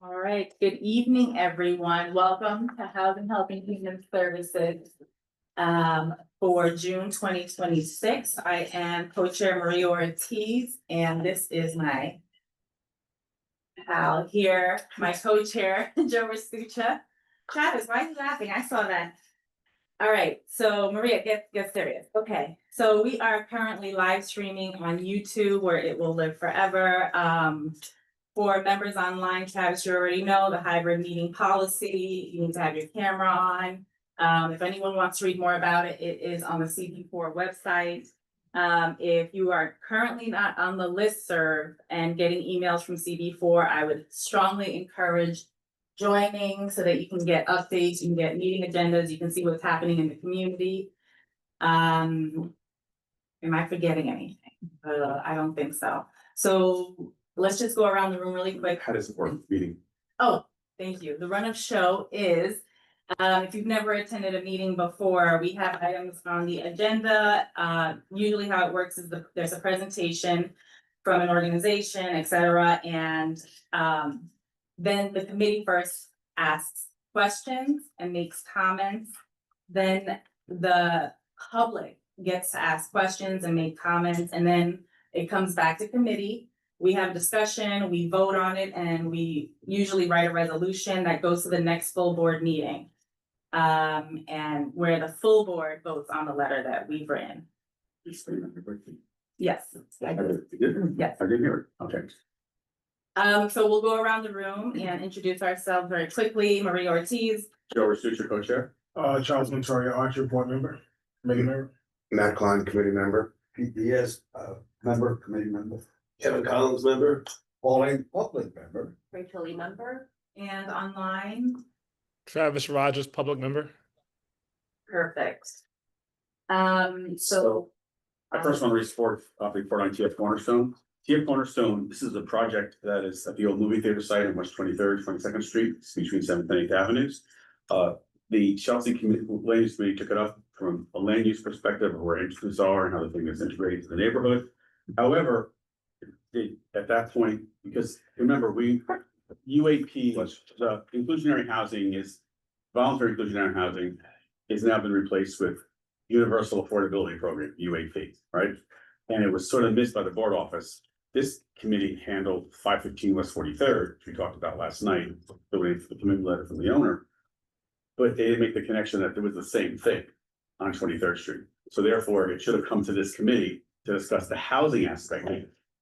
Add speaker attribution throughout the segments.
Speaker 1: All right, good evening, everyone. Welcome to Housing, Health, and Human Services for June 2026. I am co-chair Maria Ortiz, and this is my pal here, my co-chair, Joe Rasucha. Travis, why are you laughing? I saw that. All right, so Maria, get serious. Okay, so we are currently live streaming on YouTube where it will live forever. For members online, Travis, you already know the hybrid meeting policy. You need to have your camera on. If anyone wants to read more about it, it is on the CB4 website. If you are currently not on the listserv and getting emails from CB4, I would strongly encourage joining so that you can get updates, you can get meeting agendas, you can see what's happening in the community. Am I forgetting anything? I don't think so. So let's just go around the room really quick.
Speaker 2: How does it work, meeting?
Speaker 1: Oh, thank you. The run of show is, if you've never attended a meeting before, we have items on the agenda. Usually how it works is there's a presentation from an organization, et cetera, and then the committee first asks questions and makes comments. Then the public gets to ask questions and make comments, and then it comes back to committee. We have a discussion, we vote on it, and we usually write a resolution that goes to the next full board meeting. And where the full board votes on the letter that we've written. Yes.
Speaker 2: Yes. I didn't hear it. Okay.
Speaker 1: So we'll go around the room and introduce ourselves very quickly. Maria Ortiz.
Speaker 2: Joe Rasucha, co-chair.
Speaker 3: Charles Montoya, Archer, board member, committee member.
Speaker 4: Matt Klein, committee member.
Speaker 5: Pete Diaz, member, committee member.
Speaker 4: Kevin Collins, member. Pauline, public member.
Speaker 1: Rachel Lee, member. And online.
Speaker 3: Travis Rogers, public member.
Speaker 1: Perfect.
Speaker 2: So I first want to report on TF Cornerstone. TF Cornerstone, this is a project that is at the old movie theater site on West 23rd, 22nd Street, it's between 7th and 8th Avenues. The Chelsea Land Use Committee took it up from a land use perspective of where entrances are and how the thing is integrated to the neighborhood. However, at that point, because remember, UAP, the inclusionary housing is, voluntary inclusionary housing has now been replaced with Universal Affordability Program, UAP, right? And it was sort of missed by the board office. This committee handled 515 West 43rd, which we talked about last night, the way for the commitment letter from the owner. But they didn't make the connection that there was the same thing on 23rd Street. So therefore, it should have come to this committee to discuss the housing aspect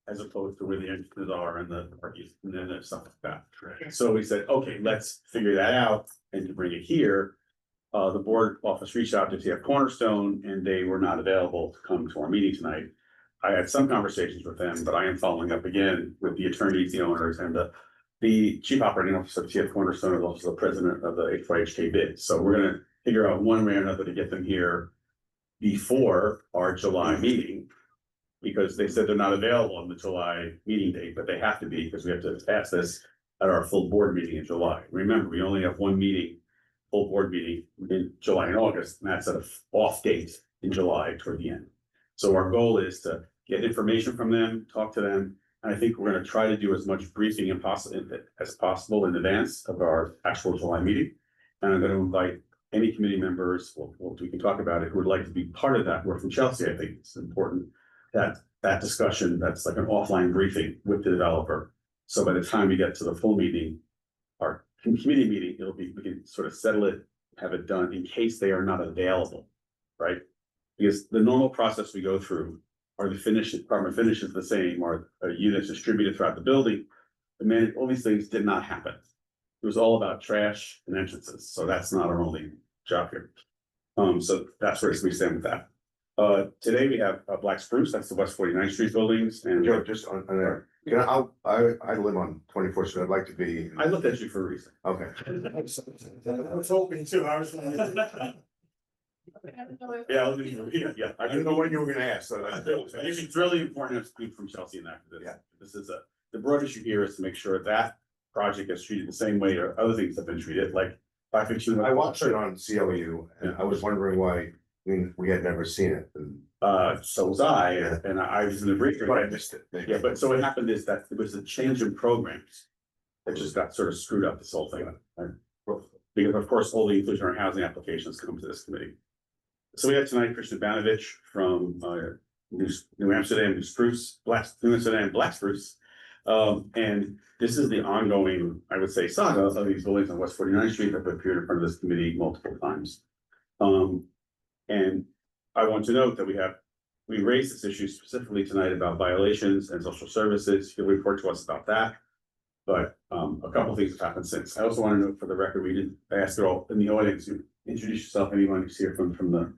Speaker 2: as opposed to where the entrances are and the parties and then there's stuff like that. Right. So we said, okay, let's figure that out and to bring it here. The board office reached out to TF Cornerstone and they were not available to come to our meeting tonight. I had some conversations with them, but I am following up again with the attorneys, the owners, and the chief operating officer of TF Cornerstone is also the president of the HYHK bid. So we're gonna figure out one way or another to get them here before our July meeting. Because they said they're not available on the July meeting date, but they have to be because we have to pass this at our full board meeting in July. Remember, we only have one meeting, full board meeting in July and August, and that's at an off date in July toward the end. So our goal is to get information from them, talk to them, and I think we're going to try to do as much briefing as possible in advance of our actual July meeting. And I'm going to invite any committee members, we can talk about it, who would like to be part of that. We're from Chelsea, I think it's important that discussion, that's like an offline briefing with the developer. So by the time we get to the full meeting, our committee meeting, we can sort of settle it, have it done in case they are not available, right? Because the normal process we go through are apartment finishes the same, or units distributed throughout the building. All these things did not happen. It was all about trash and entrances. So that's not our only job here. So that's where we stand with that. Today we have Black Spruce, that's the West 49th Street buildings, and
Speaker 4: Joe, just on there, you know, I live on 24th, so I'd like to be.
Speaker 2: I looked at you for a reason.
Speaker 4: Okay.
Speaker 3: I was hoping to, I was.
Speaker 2: Yeah.
Speaker 4: I didn't know when you were gonna ask, so.
Speaker 2: It's really important to speak from Chelsea in that.
Speaker 4: Yeah.
Speaker 2: This is the broad issue here is to make sure that project gets treated the same way or other things have been treated, like 515.
Speaker 4: I watched it on CLU and I was wondering why, we had never seen it. And
Speaker 2: So was I, and I was in the briefing.
Speaker 4: but I missed it.
Speaker 2: Yeah, but so what happened is that there was a change in programs. it just got sort of screwed up, this whole thing. Because of course, all the inclusionary housing applications come to this committee. So we have tonight Christian Banovich from New Amsterdam, New Amsterdam, Black Spruce. And this is the ongoing, I would say, saga of these buildings on West 49th Street that have appeared in front of this committee multiple times. And I want to note that we raised this issue specifically tonight about violations and social services. He'll report to us about that. But a couple of things have happened since. I also want to note for the record, I asked you all in the audience, you introduce yourself, anyone who's here from the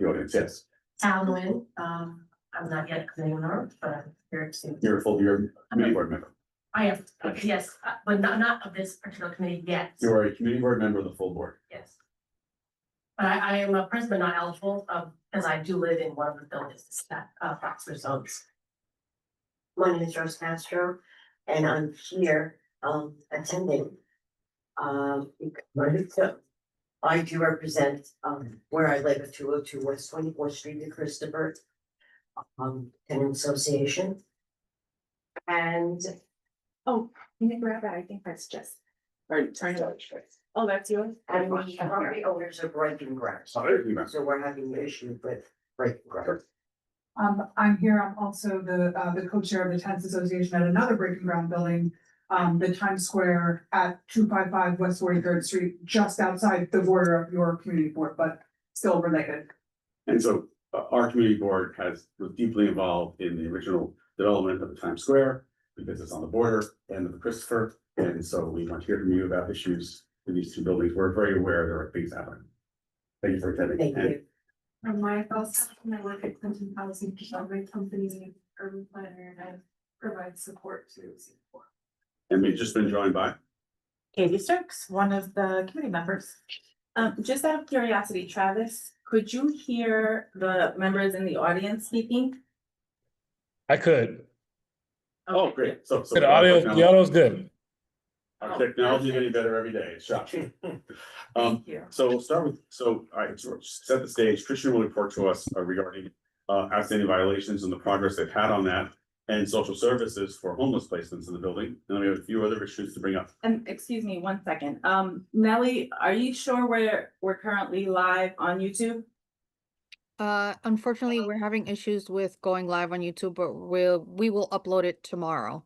Speaker 2: audience. Yes.
Speaker 6: Alan, I'm not yet committee member, but I'm here to.
Speaker 2: You're a committee board member.
Speaker 6: I am, yes, but not of this particular committee yet.
Speaker 2: You are a committee board member of the full board.
Speaker 6: Yes. But I am a present, but not eligible, because I do live in one of the buildings that Foxford owns.
Speaker 7: My name is Rose Castro, and I'm here, attending. I do represent, where I live at 202 West 24th Street in Christopher. Tenant Association. And
Speaker 1: Oh, can you grab that? I think that's just. Or turn it over. Oh, that's yours?
Speaker 7: and we property owners are breaking ground. So we're having an issue with breaking ground.
Speaker 8: I'm here, I'm also the co-chair of the Tenants Association at another breaking ground building. The Times Square at 255 West 43rd Street, just outside the border of your community board, but still related.
Speaker 2: And so our community board was deeply involved in the original development of the Times Square because it's on the border and of the Christopher. And so we want to hear from you about issues in these two buildings. We're very aware there are things happening. Thank you for attending.
Speaker 7: Thank you.
Speaker 9: I'm Maya Falstaff, and I work at Clinton Housing Development Company, urban planner, and I provide support to C4.
Speaker 2: And we've just been joined by.
Speaker 1: Katie Starks, one of the committee members. Just out of curiosity, Travis, could you hear the members in the audience speaking?
Speaker 3: I could.
Speaker 2: Oh, great. So
Speaker 3: The audio's good.
Speaker 2: our technology is getting better every day. It's shocking.
Speaker 1: Thank you.
Speaker 2: So we'll start with, all right, so set the stage. Christian will report to us regarding outstanding violations and the progress they've had on that, and social services for homeless placements in the building. And then we have a few other issues to bring up.
Speaker 1: And excuse me, 1 second. Nellie, are you sure we're currently live on YouTube?
Speaker 10: Unfortunately, we're having issues with going live on YouTube, but we will upload it tomorrow.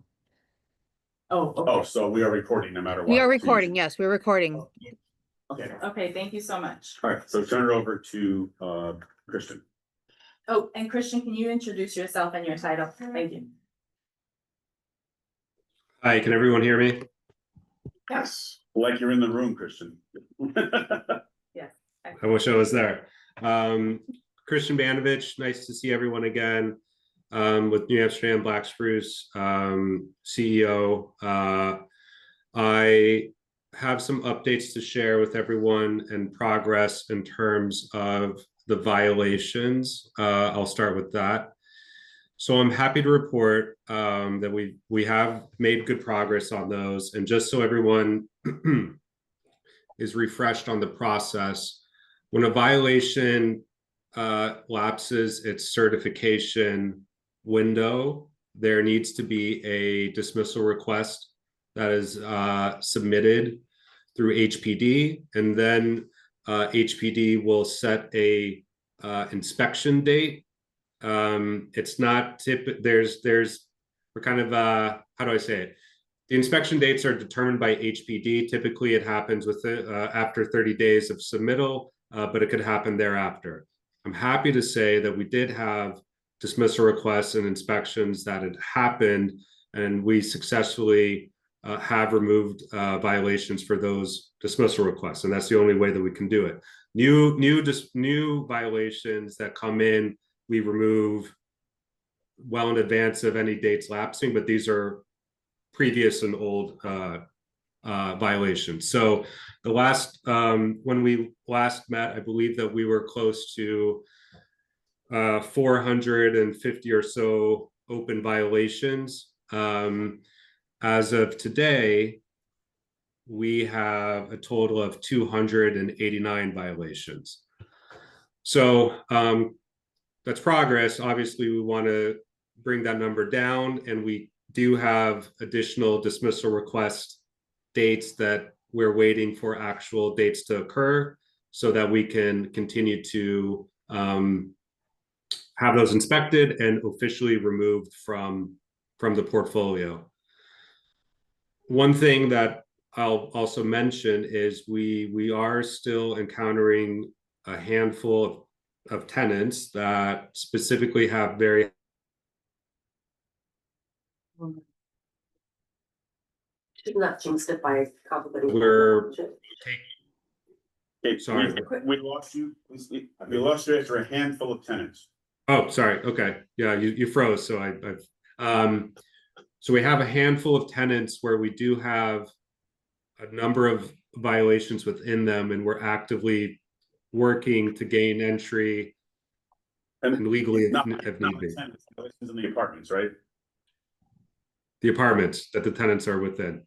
Speaker 1: Oh,
Speaker 2: Oh,
Speaker 1: okay.
Speaker 2: so we are recording no matter what.
Speaker 10: We are recording, yes, we're recording.
Speaker 2: Okay,
Speaker 1: Okay, thank you so much.
Speaker 2: all right, so turn it over to Christian.
Speaker 1: Oh, and Christian, can you introduce yourself and your title? Thank you.
Speaker 11: Hi, can everyone hear me?
Speaker 2: Yes. Like you're in the room, Christian.
Speaker 11: I wish I was there. Christian Banovich, nice to see everyone again. With New Amsterdam Black Spruce, CEO. I have some updates to share with everyone and progress in terms of the violations. I'll start with that. So I'm happy to report that we have made good progress on those. And just so everyone is refreshed on the process, when a violation lapses its certification window, there needs to be a dismissal request that is submitted through HPD, and then HPD will set a inspection date. It's not we're kind of how do I say it? The inspection dates are determined by HPD. Typically, it happens after 30 days of submittal, but it could happen thereafter. I'm happy to say that we did have dismissal requests and inspections that had happened, and we successfully have removed violations for those dismissal requests, and that's the only way that we can do it. New violations that come in, we remove well in advance of any dates lapsing, but these are previous and old violations. So the last when we last met, I believe that we were close to 450 or so open violations. As of today, we have a total of 289 violations. So that's progress. Obviously, we want to bring that number down, and we do have additional dismissal requests dates that we're waiting for actual dates to occur so that we can continue to have those inspected and officially removed from the portfolio. One thing that I'll also mention is we are still encountering a handful of tenants that specifically have very
Speaker 7: Should not jinx it by complicating.
Speaker 11: We're-
Speaker 2: Okay,
Speaker 11: Sorry.
Speaker 2: We lost you. We lost you after a handful of tenants.
Speaker 11: Oh, sorry. Okay. Yeah, you froze. So so we have a handful of tenants where we do have a number of violations within them, and we're actively working to gain entry and legally
Speaker 2: Not
Speaker 11: if
Speaker 2: not
Speaker 11: need be.
Speaker 2: the tenants, violations in the apartments, right?
Speaker 11: The apartments that the tenants are within.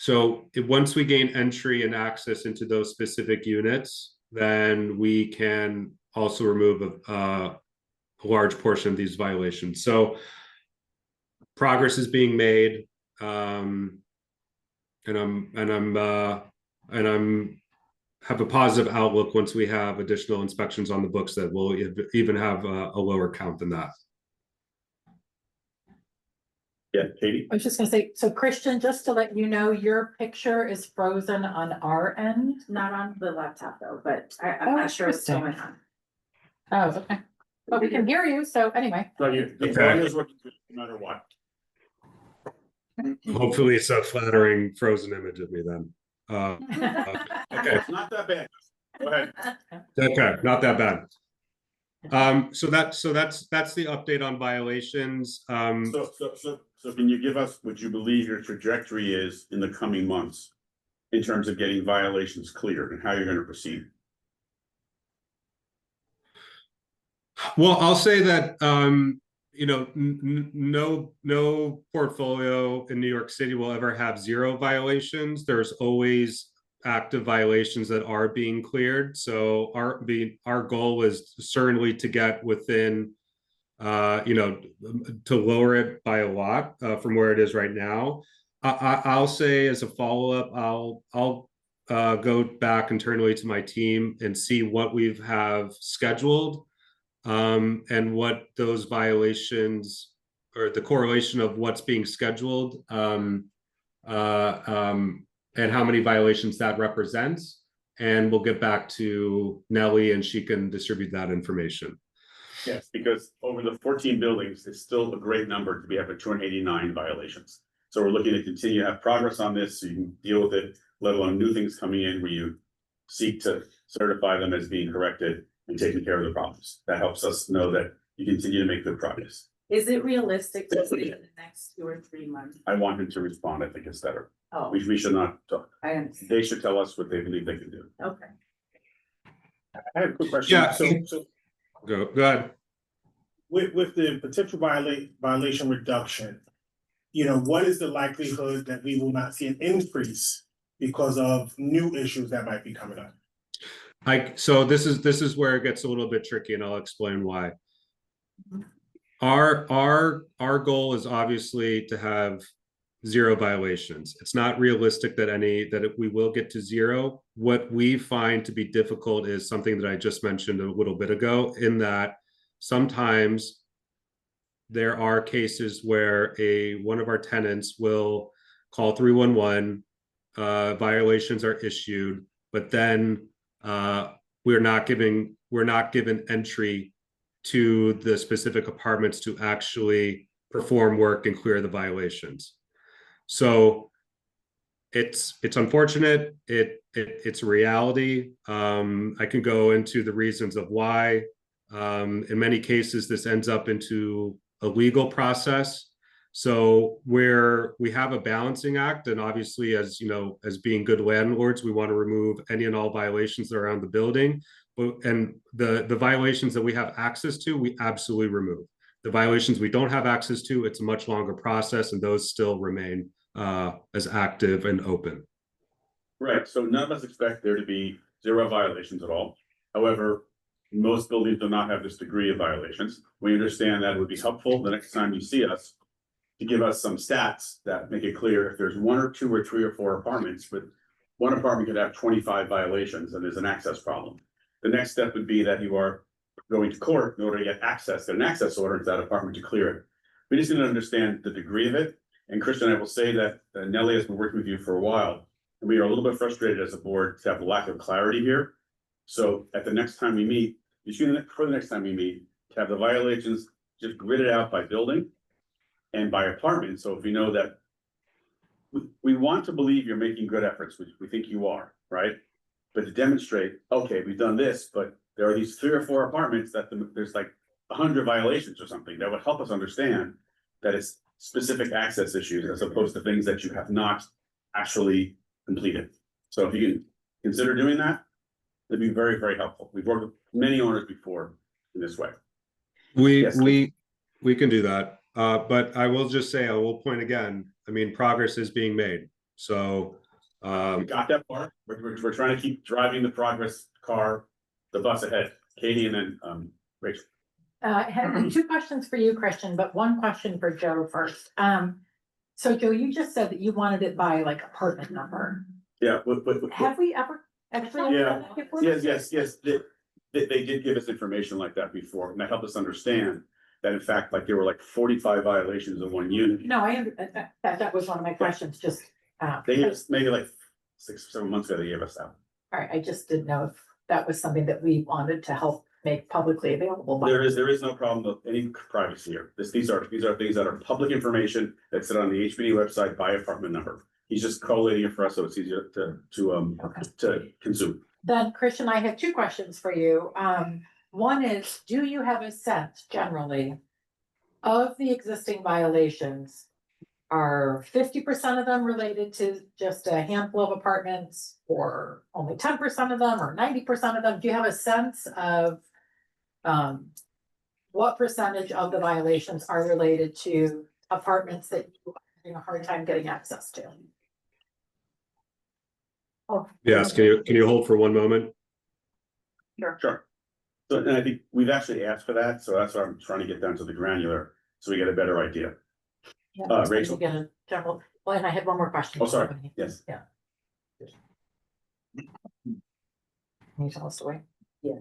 Speaker 11: So once we gain entry and access into those specific units, then we can also remove a large portion of these violations. So progress is being made, and I'm have a positive outlook once we have additional inspections on the books that will even have a lower count than that.
Speaker 2: Yeah, Katie?
Speaker 12: I was just gonna say, so Christian, just to let you know, your picture is frozen on our end.
Speaker 1: Not on the laptop though, but I'm
Speaker 12: Oh,
Speaker 1: not sure what's
Speaker 12: interesting.
Speaker 1: going on.
Speaker 12: Oh, okay. But we can hear you, so anyway.
Speaker 2: So the
Speaker 11: Okay.
Speaker 2: audio is working good no matter what.
Speaker 11: Hopefully it's a flattering frozen image of me then. Okay.
Speaker 2: It's not that bad. Go ahead.
Speaker 11: Okay, not that bad. So that's the update on violations.
Speaker 2: So can you give us what you believe your trajectory is in the coming months in terms of getting violations cleared and how you're gonna proceed?
Speaker 11: Well, I'll say that you know, no portfolio in New York City will ever have 0 violations. There's always active violations that are being cleared. So our goal is certainly to get within you know, to lower it by a lot from where it is right now. I'll say as a follow-up, I'll go back internally to my team and see what we've have scheduled, and what those violations or the correlation of what's being scheduled, and how many violations that represents. And we'll get back to Nellie and she can distribute that information.
Speaker 2: Yes, because over the 14 buildings, it's still a great number to be up at 289 violations. So we're looking to continue to have progress on this so you can deal with it, let alone new things coming in where you seek to certify them as being corrected and taking care of the problems. That helps us know that you continue to make good progress.
Speaker 1: Is it realistic to say in the next 2 or 3 months?
Speaker 2: I want him to respond. I think it's better.
Speaker 1: Oh,
Speaker 2: We should not talk.
Speaker 1: I understand.
Speaker 2: They should tell us what they believe they can do.
Speaker 1: Okay.
Speaker 2: I have a quick question.
Speaker 11: Yeah.
Speaker 2: So
Speaker 11: Go ahead.
Speaker 13: With the potential violation reduction, you know, what is the likelihood that we will not see an increase because of new issues that might be coming up?
Speaker 11: So this is where it gets a little bit tricky, and I'll explain why. Our goal is obviously to have 0 violations. It's not realistic that we will get to 0. What we find to be difficult is something that I just mentioned a little bit ago, in that sometimes there are cases where one of our tenants will call 311, violations are issued, but then we're not given entry to the specific apartments to actually perform work and clear the violations. So it's unfortunate. It's a reality. I can go into the reasons of why. In many cases, this ends up into a legal process. So where we have a balancing act, and obviously, as you know, as being good landlords, we want to remove any and all violations around the building. And the violations that we have access to, we absolutely remove. The violations we don't have access to, it's a much longer process, and those still remain as active and open.
Speaker 2: right, so none of us expect there to be 0 violations at all. However, most buildings do not have this degree of violations. We understand that it would be helpful the next time you see us to give us some stats that make it clear if there's 1 or 2 or 3 or 4 apartments, but one apartment could have 25 violations and there's an access problem. The next step would be that you are going to court in order to get access, get an access order into that apartment to clear it. We just need to understand the degree of it. And Christian, I will say that Nellie has been working with you for a while. And we are a little bit frustrated as a board to have a lack of clarity here. So at the next time we meet, for the next time we meet, to have the violations just gridded out by building and by apartment. So if we know that we want to believe you're making good efforts, which we think you are, right? But to demonstrate, okay, we've done this, but there are these 3 or 4 apartments that there's like 100 violations or something that would help us understand that it's specific access issues as opposed to things that you have not actually completed. So if you can consider doing that, it'd be very, very helpful. We've worked with many owners before in this way. Yes.
Speaker 11: We can do that. But I will just say, I will point again, I mean, progress is being made. So
Speaker 2: We got that far. We're trying to keep driving the progress car, the bus ahead. Katie and then Rachel.
Speaker 12: I have 2 questions for you, Christian, but 1 question for Joe first. So Joe, you just said that you wanted it by like apartment number.
Speaker 2: Yeah.
Speaker 12: Have we ever actually?
Speaker 2: Yeah.
Speaker 12: done that before?
Speaker 2: Yes. They did give us information like that before, and that helped us understand that in fact, like there were like 45 violations in one unit.
Speaker 12: No, that was one of my questions, just.
Speaker 2: They gave us maybe like 6 or 7 months ago, they gave us that.
Speaker 12: All right, I just didn't know if that was something that we wanted to help make publicly available.
Speaker 2: There is no problem with any privacy here. These are things that are public information that sit on the HPD website by apartment number. He's just collating it for us, so it's easier to consume.
Speaker 12: Then Christian, I have 2 questions for you. One is, do you have a sense generally of the existing violations? Are 50% of them related to just a handful of apartments, or only 10% of them, or 90% of them? Do you have a sense of what percentage of the violations are related to apartments that you are having a hard time getting access to? Oh.
Speaker 11: yes, can you hold for 1 moment?
Speaker 2: Sure. So, and I think we've actually asked for that, so that's why I'm trying to get down to the granular, so we get a better idea.
Speaker 12: Yeah,
Speaker 2: Rachel.
Speaker 12: Get a general, well, and I had 1 more question.
Speaker 2: Oh, sorry. Yes.
Speaker 12: Yeah. Can you tell us the way?
Speaker 2: Yeah,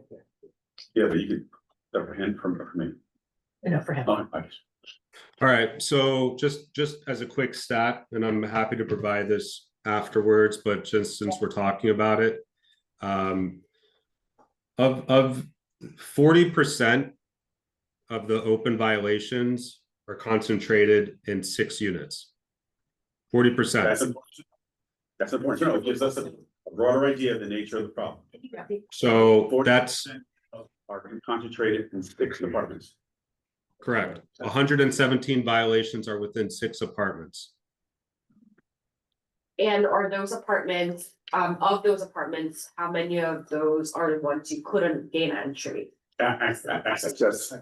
Speaker 2: but you could, for him, for me.
Speaker 12: No, for him.
Speaker 2: Oh, I guess.
Speaker 11: All right, so just as a quick stat, and I'm happy to provide this afterwards, but just since we're talking about it, of 40% of the open violations are concentrated in 6 units. 40%.
Speaker 2: That's important to know. It gives us a broader idea of the nature of the problem.
Speaker 11: So that's
Speaker 2: are concentrated in 6 apartments.
Speaker 11: correct. 117 violations are within 6 apartments.
Speaker 14: And are those apartments, of those apartments, how many of those are the ones you couldn't gain entry?
Speaker 2: Access.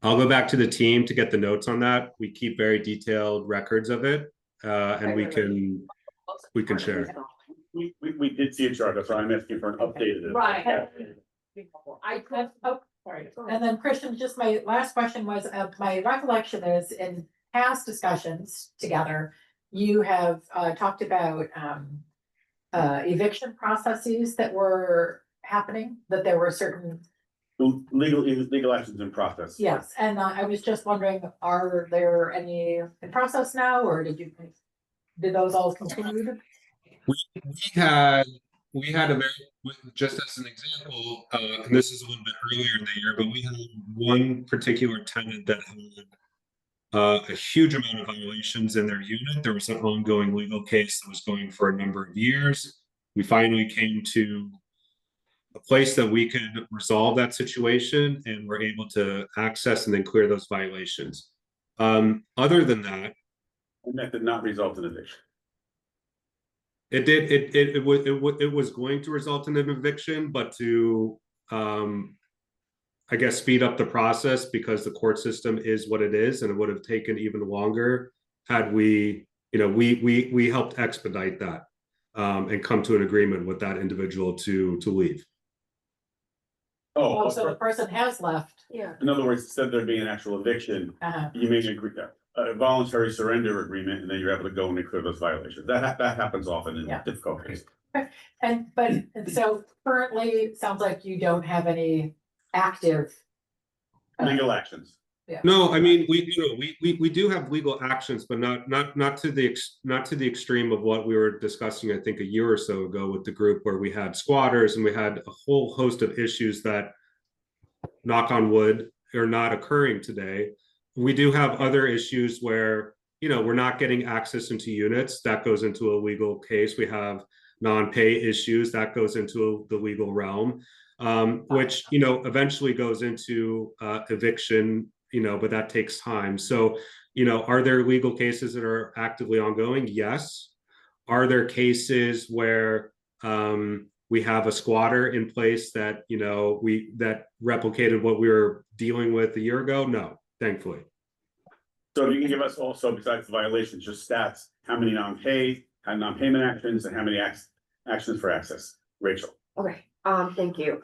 Speaker 11: I'll go back to the team to get the notes on that. We keep very detailed records of it, and we can share.
Speaker 2: We did see a chart, that's why I'm asking for an updated.
Speaker 14: Right.
Speaker 12: I could, oh, sorry. And then Christian, just my last question was, my recollection is in past discussions together, you have talked about eviction processes that were happening, that there were certain.
Speaker 2: Legal actions in process.
Speaker 12: Yes, and I was just wondering, are there any in process now, or did those all conclude?
Speaker 11: We had a very, just as an example, and this is a little bit earlier in the year, but we had 1 particular tenant that had a huge amount of violations in their unit. There was an ongoing legal case that was going for a number of years. We finally came to a place that we could resolve that situation, and we're able to access and then clear those violations. Other than that,
Speaker 2: and that did not result in eviction.
Speaker 11: it did. It was going to result in an eviction, but to I guess speed up the process, because the court system is what it is, and it would have taken even longer had we, we helped expedite that and come to an agreement with that individual to leave.
Speaker 12: Oh, so the person has left.
Speaker 14: Yeah.
Speaker 2: In other words, instead of there being an actual eviction, you may agree that. a voluntary surrender agreement, and then you're able to go and clear those violations. That happens often in
Speaker 12: Yeah.
Speaker 2: difficult cases.
Speaker 12: But so currently, it sounds like you don't have any active.
Speaker 2: Legal actions.
Speaker 11: No, I mean, we do have legal actions, but not to the extreme of what we were discussing, I think, a year or so ago with the group where we had squatters and we had a whole host of issues that, knock on wood, are not occurring today. We do have other issues where, we're not getting access into units. That goes into a legal case. We have non-pay issues that goes into the legal realm, which, eventually goes into eviction, but that takes time. So, are there legal cases that are actively ongoing? Yes. Are there cases where we have a squatter in place that, that replicated what we were dealing with a year ago? No, thankfully.
Speaker 2: So if you can give us also, besides the violations, just stats, how many non-payment actions and how many actions for access? Rachel.
Speaker 14: Okay, thank you.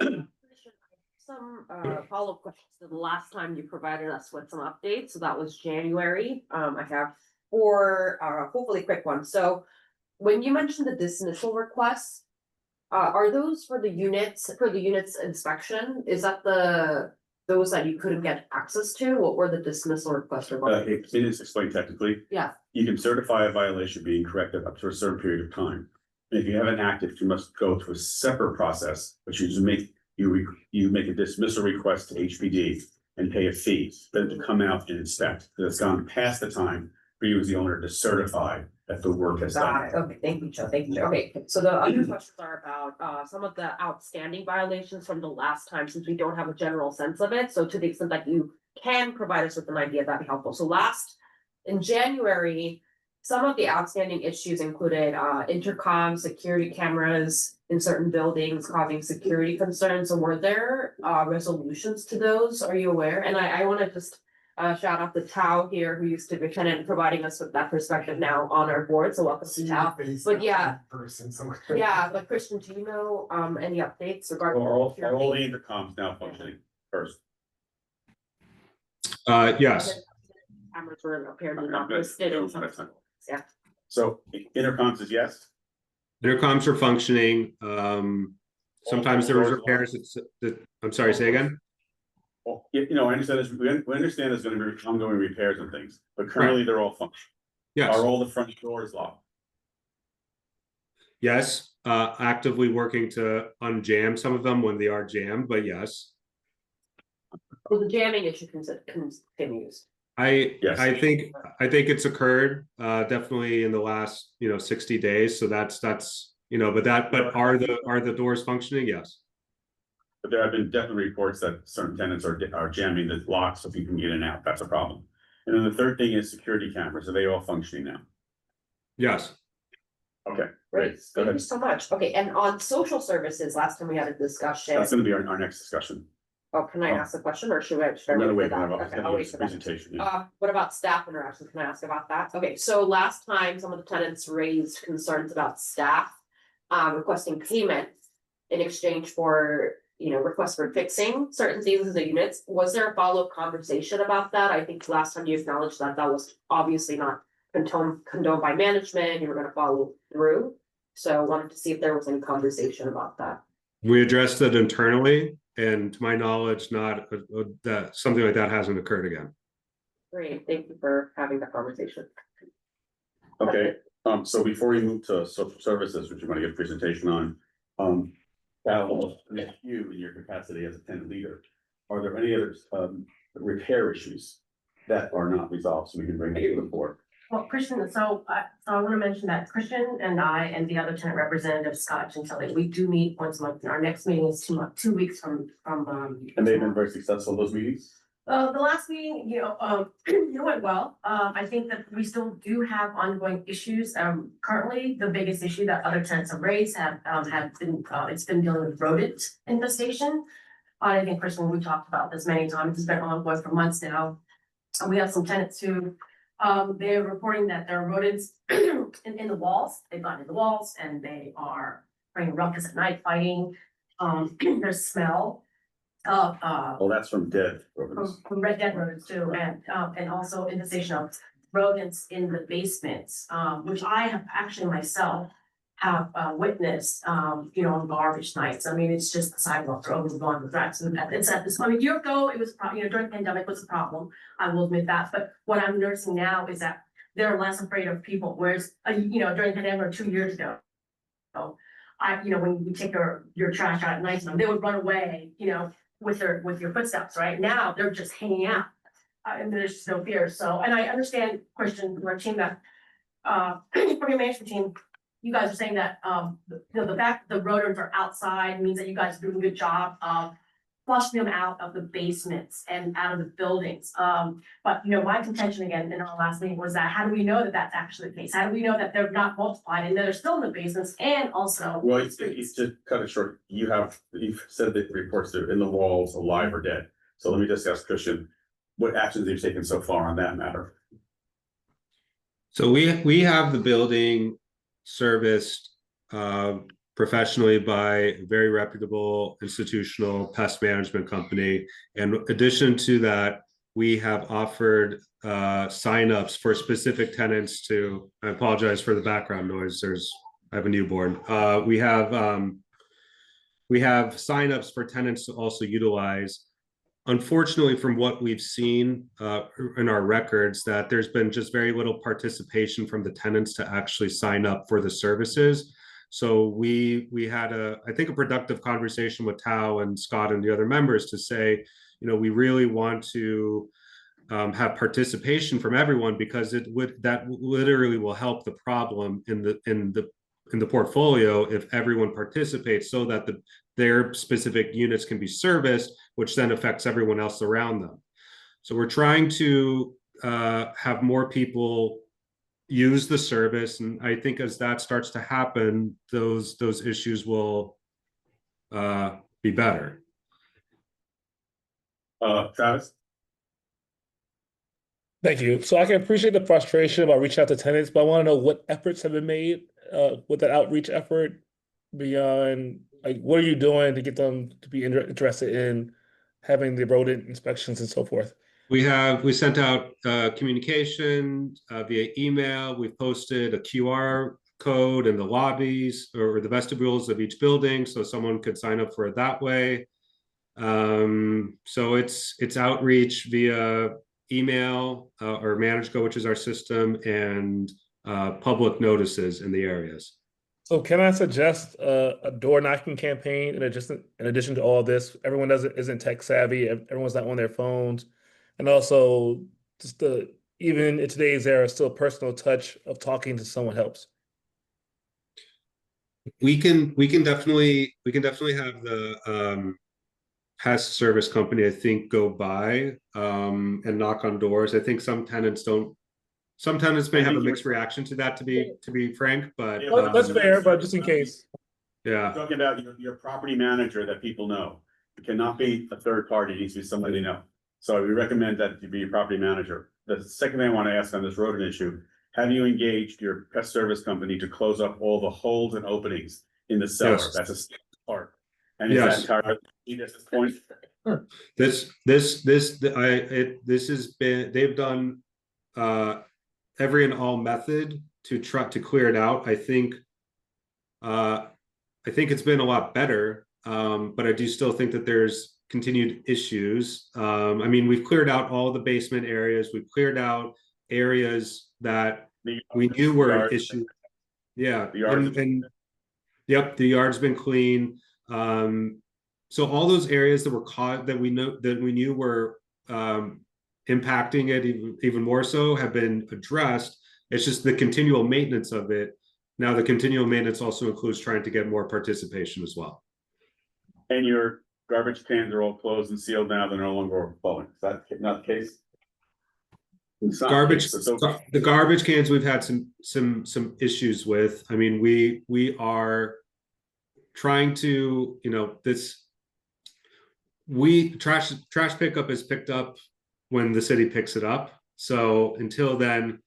Speaker 14: Some follow-up questions to the last time you provided us with some updates, so that was January. I have 4 hopefully quick ones. So when you mentioned the dismissal requests, are those for the units inspection? Is that those that you couldn't get access to? What were the dismissal requests regarding?
Speaker 2: It is explained technically.
Speaker 14: Yeah.
Speaker 2: You can certify a violation being corrected up to a certain period of time. And if you have an active, you must go to a separate process, which you just make a dismissal request to HPD and pay a fee, then to come out and inspect. It's gone past the time for you as the owner to certify that the work has
Speaker 14: Got
Speaker 2: done.
Speaker 14: it. Okay, thank you, Joe. Thank you, Joe. Okay, so the other questions are about some of the outstanding violations from the last time, since we don't have a general sense of it. So to the extent that you can provide us with an idea, that'd be helpful. So in January, some of the outstanding issues included intercom, security cameras in certain buildings causing security concerns. So were there resolutions to those? Are you aware? And I want to just shout out to Tao here, who used to be tenant, providing us with that perspective now on our board. So welcome to Tao. But yeah, but Christian, do you know any updates regarding?
Speaker 2: Are all the intercoms now functioning first?
Speaker 11: Yes.
Speaker 14: Cameras were apparently not listed in some. Yeah.
Speaker 2: So intercoms is yes.
Speaker 11: Intercoms are functioning. Sometimes there was repairs. I'm sorry, say again.
Speaker 2: Well, I understand this. We understand there's going to be ongoing repairs and things, but currently they're all functioning.
Speaker 11: Yes.
Speaker 2: Are all the front doors locked?
Speaker 11: Yes. Actively working to unjam some of them when they are jammed, but yes.
Speaker 14: Well, the jamming issue continues.
Speaker 11: I think
Speaker 2: Yes.
Speaker 11: it's occurred definitely in the last 60 days. So that's but are the doors functioning? Yes.
Speaker 2: But there have been definitely reports that certain tenants are jamming the locks so people can get in and out. That's a problem. And then the third thing is security cameras. Are they all functioning now?
Speaker 11: Yes.
Speaker 2: Okay,
Speaker 14: Great,
Speaker 2: great. Go
Speaker 14: thank you
Speaker 2: ahead.
Speaker 14: so much. Okay, and on social services, last time we had a discussion.
Speaker 2: That's going to be our next discussion.
Speaker 14: Oh, can I ask a question or should I?
Speaker 2: I'm gonna
Speaker 14: wait
Speaker 2: wait
Speaker 14: for
Speaker 2: for
Speaker 14: that?
Speaker 2: that.
Speaker 14: Okay, I'll wait for that.
Speaker 2: Presentation. Yeah.
Speaker 14: What about staff interactions? Can I ask about that? Okay, so last time, some of the tenants raised concerns about staff requesting payment in exchange for, requests for fixing certain things in the units. Was there a follow-up conversation about that? I think last time you acknowledged that was obviously not condoned by management. You were gonna follow through. So I wanted to see if there was any conversation about that.
Speaker 11: We addressed it internally, and to my knowledge, not that something like that hasn't occurred again.
Speaker 14: Great, thank you for having that conversation.
Speaker 2: Okay, so before we move to social services, which you want to give a presentation on, Val, you in your capacity as a tenant leader, are there any other repair issues that are not resolved so we can bring it to the board?
Speaker 6: Well, Christian, so I want to mention that Christian and I and the other tenant representative, Scott Gentile, we do meet once a month. Our next meeting is 2 weeks from.
Speaker 2: And they've been very successful, those meetings?
Speaker 6: The last meeting, it went well. I think that we still do have ongoing issues. Currently, the biggest issue that other tenants have raised have been, it's been dealing with rodent infestation. I think, Christian, we talked about this many times. It's been ongoing for months now. We have some tenants who, they're reporting that there are rodents in the walls. They've gotten in the walls and they are bringing ruckus at night, fighting. There's smell of
Speaker 2: Well, that's from dead.
Speaker 6: from red dead rodents too, and also infestation of rodents in the basements, which I have actually myself have witnessed, on garbage nights. I mean, it's just the sidewalks are overrun with rats. And it's at this, I mean, a year ago, it was, during the pandemic was a problem. I will admit that. But what I'm noticing now is that they're less afraid of people, whereas, during the pandemic or 2 years ago, when you take your trash out at night, they would run away, with your footsteps, right? Now they're just hanging out. And there's just no fear. So, and I understand, Christian, your team that, for your management team, you guys are saying that, the fact that the rodents are outside means that you guys are doing a good job of flushing them out of the basements and out of the buildings. But my contention again in our last meeting was that how do we know that that's actually the case? How do we know that they're not multiplied and that they're still in the basements and also?
Speaker 2: Well, it's just cut it short. You've said that reports are in the walls, alive or dead. So let me just ask Christian, what actions have you taken so far on that matter?
Speaker 11: So we have the building serviced professionally by a very reputable institutional pest management company. In addition to that, we have offered signups for specific tenants to, I apologize for the background noise, I have a newborn. We have signups for tenants to also utilize. Unfortunately, from what we've seen in our records, that there's been just very little participation from the tenants to actually sign up for the services. So we had I think a productive conversation with Tao and Scott and the other members to say, we really want to have participation from everyone, because that literally will help the problem in the portfolio if everyone participates, so that their specific units can be serviced, which then affects everyone else around them. So we're trying to have more people use the service, and I think as that starts to happen, those issues will be better.
Speaker 2: Travis?
Speaker 3: Thank you. So I can appreciate the frustration about reaching out to tenants, but I want to know what efforts have been made with that outreach effort beyond, like, what are you doing to get them to be interested in having the rodent inspections and so forth?
Speaker 11: We sent out communication via email. We've posted a QR code in the lobbies or the vestibules of each building, so someone could sign up for it that way. So it's outreach via email or ManageGo, which is our system, and public notices in the areas.
Speaker 3: So can I suggest a door knocking campaign in addition to all this? Everyone isn't tech savvy. Everyone's not on their phones. And also just even in today's era, still personal touch of talking to someone helps.
Speaker 11: We can definitely have the pest service company, I think, go by and knock on doors. I think some tenants may have a mixed reaction to that, to be frank, but
Speaker 3: that's fair, but just in case.
Speaker 11: Yeah.
Speaker 2: Talking about your property manager that people know. It cannot be a third party, it needs to be somebody they know. So we recommend that you be your property manager. The second thing I want to ask on this rodent issue, have you engaged your pest service company to close up all the holes and openings in the cellar?
Speaker 11: Yes.
Speaker 2: That's a part. And
Speaker 11: Yes.
Speaker 2: is that entirely at this point?
Speaker 11: This has been, they've done every and all method to try to clear it out. I think it's been a lot better, but I do still think that there's continued issues. I mean, we've cleared out all the basement areas. We've cleared out areas that we knew were issues. Yeah, and yep, the yard's been clean. So all those areas that were caught that we knew were impacting it even more so have been addressed. It's just the continual maintenance of it. Now the continual maintenance also includes trying to get more participation as well.
Speaker 2: And your garbage cans are all closed and sealed now, they're no longer overflowing. Is that not the case?
Speaker 11: The garbage cans we've had some issues with. I mean, we are trying to, trash pickup is picked up when the city picks it up. So until then,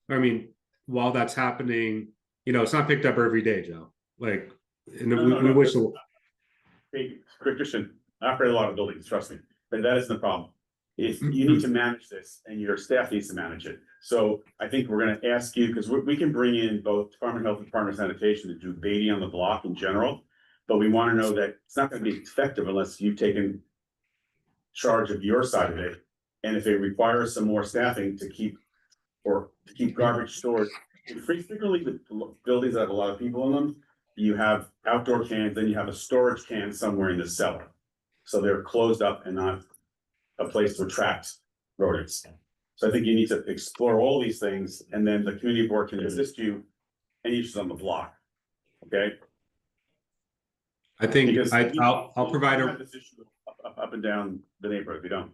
Speaker 11: I mean, while that's happening, it's not picked up every day, Joe. Like, we wish.
Speaker 2: Hey, Christian, I operate a lot of buildings, trust me, but that isn't the problem. if you need to manage this and your staff needs to manage it. So I think we're gonna ask you, because we can bring in both Department of Health and Department of Sanitation to do baiting on the block in general. But we want to know that it's not gonna be effective unless you've taken charge of your side of it. And if it requires some more staffing to keep garbage stored, frequently with buildings that have a lot of people in them, you have outdoor cans, then you have a storage can somewhere in the cellar. So they're closed up and not a place to attract rodents. So I think you need to explore all these things, and then the community board can assist you any issues on the block. Okay?
Speaker 11: I think
Speaker 2: Because
Speaker 11: I'll provide
Speaker 2: have this issue up and down the neighborhood, we don't.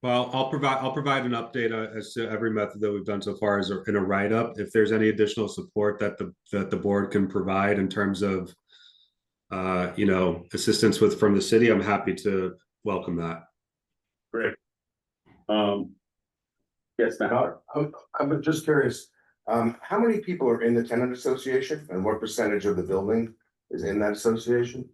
Speaker 11: Well, I'll provide an update as to every method that we've done so far as in a write-up. If there's any additional support that the board can provide in terms of assistance from the city, I'm happy to welcome that.
Speaker 2: Great. Yes, Matt.
Speaker 4: I'm just curious, how many people are in the tenant association and what percentage of the building is in that association?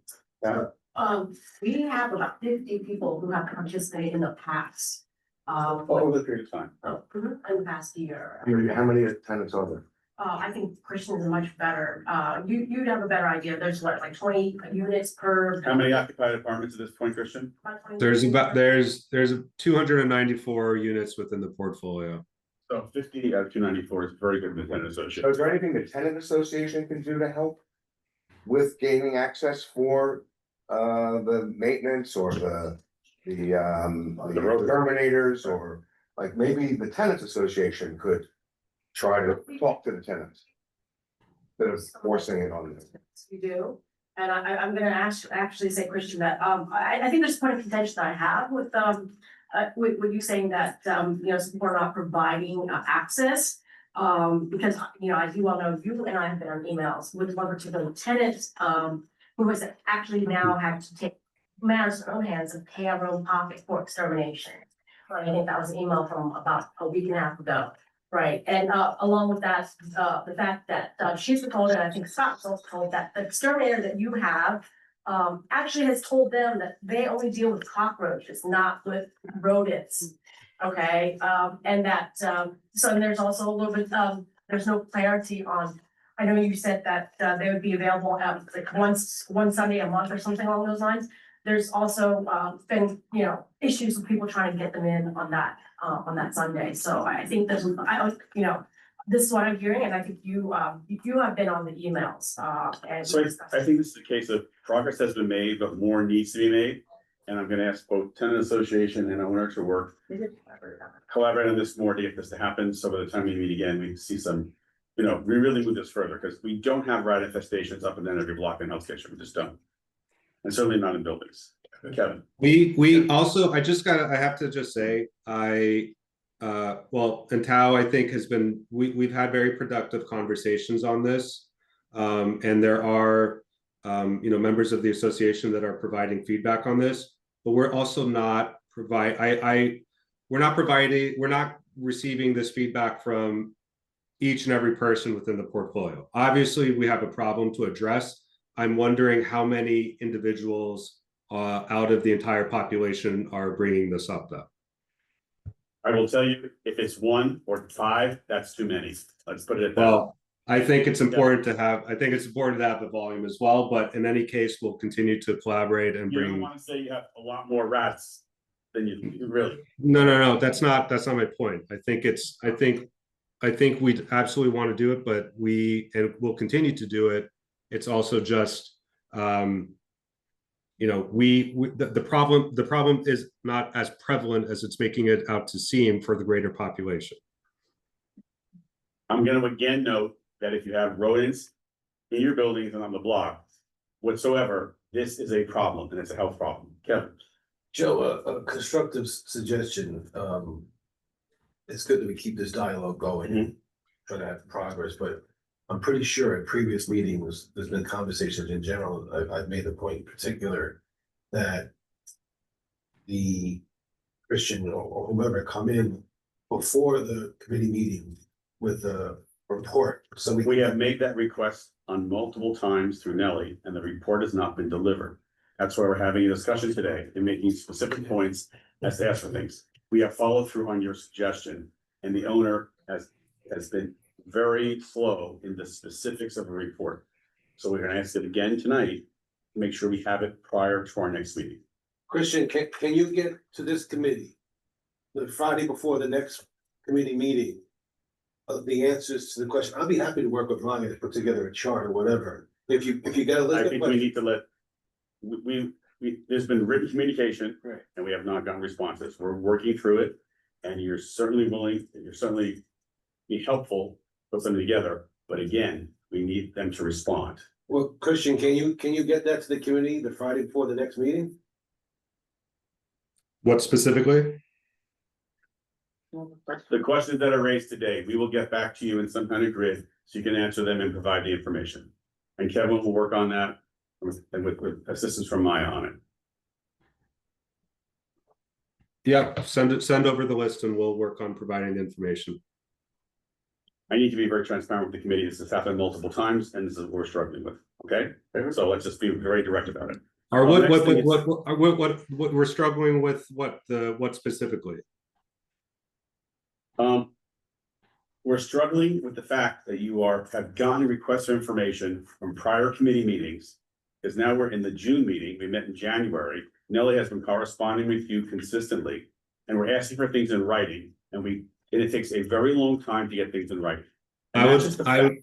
Speaker 6: We have about 50 people who have participated in the past.
Speaker 2: Over the period of time.
Speaker 6: In the past year.
Speaker 4: How many tenants are there?
Speaker 6: I think Christian is much better. You'd have a better idea. There's what, like 20 units per.
Speaker 2: How many occupied apartments at this point, Christian?
Speaker 11: There's 294 units within the portfolio.
Speaker 2: So 50 out of 294 is very good with tenant
Speaker 4: So
Speaker 2: association.
Speaker 4: is there anything the tenant association can do to help with gaining access for the maintenance or the road terminators, or like maybe the tenants association could try to talk to the tenants instead of forcing it on them?
Speaker 6: We do, and I'm gonna actually say, Christian, that I think there's a point of contention that I have with you saying that we're not providing access. Because as you well know, you and I have been on emails with one particular tenant who has actually now had to take matters in her own hands and pay our own pocket for extermination. Right, I think that was an email from about a week and a half ago. Right, and along with that, the fact that she's been told, and I think Scott's also told, that the exterminator that you have actually has told them that they only deal with cockroaches, not with rodents. Okay, and that so there's also a little bit there's no clarity on. I know you said that they would be available like one Sunday a month or something along those lines. There's also been issues with people trying to get them in on that Sunday. So I think this is what I'm hearing, and I think you have been on the emails. And
Speaker 2: So I think this is a case of progress has been made, but more needs to be made. And I'm gonna ask both tenant association and owner to work, collaborate on this more to get this to happen. So by the time we meet again, we see some, we really move this further, because we don't have rat infestations up and down every block in Hell's Kitchen. We just don't. And certainly not in buildings. Kevin.
Speaker 11: We also, I have to just say, and Tao, I think we've had very productive conversations on this. And there are, members of the association that are providing feedback on this, but we're also not we're not receiving this feedback from each and every person within the portfolio. Obviously, we have a problem to address. I'm wondering how many individuals out of the entire population are bringing this up, though.
Speaker 2: I will tell you, if it's 1 or 5, that's too many. Let's put it at that.
Speaker 11: Well, I think it's important to have the volume as well, but in any case, we'll continue to collaborate and
Speaker 2: You
Speaker 11: bring.
Speaker 2: don't want to say you have a lot more rats than you really.
Speaker 11: No, that's not my point. I think we absolutely want to do it, but we'll continue to do it. It's also just, the problem is not as prevalent as it's making it out to seem for the greater population.
Speaker 2: I'm gonna again note that if you have rodents in your buildings and on the block whatsoever, this is a problem, and it's a health problem. Kevin.
Speaker 5: Joe, a constructive suggestion. It's good that we keep this dialogue going and try to have progress, but I'm pretty sure at previous meetings, there's been conversations in general. I've made the point in particular that the Christian or whoever come in before the committee meeting with a report. So
Speaker 2: we have made that request on multiple times through Nellie, and the report has not been delivered. That's why we're having a discussion today and making specific points as to ask for things. We have followed through on your suggestion, and the owner has been very slow in the specifics of a report. So we're gonna ask it again tonight, to make sure we have it prior to our next meeting.
Speaker 5: Christian, can you get to this committee the Friday before the next committee meeting? The answers to the question, I'll be happy to work with Ronnie to put together a chart or whatever. If you get a list
Speaker 2: I
Speaker 5: of
Speaker 2: think we
Speaker 5: questions.
Speaker 2: need to let, we, there's been written communication.
Speaker 5: Right.
Speaker 2: And we have not gotten responses. We're working through it. And you're certainly be helpful, put them together. But again, we need them to respond.
Speaker 5: Well, Christian, can you get that to the committee the Friday before the next meeting?
Speaker 11: What specifically?
Speaker 2: The questions that are raised today, we will get back to you in some kind of grid so you can answer them and provide the information. And Kevin will work on that with assistance from Maya on it.
Speaker 11: Yeah, send over the list and we'll work on providing the information.
Speaker 2: I need to be very transparent with the committee. This has happened multiple times and this is what we're struggling with. Okay? So let's just be very direct about it.
Speaker 11: Or
Speaker 2: Next thing is-
Speaker 11: what we're struggling with, what specifically?
Speaker 2: We're struggling with the fact that you have gotten requests for information from prior committee meetings. Because now we're in the June meeting, we met in January. Nellie has been corresponding with you consistently. And we're asking for things in writing and it takes a very long time to get things in writing. And that's just the fact.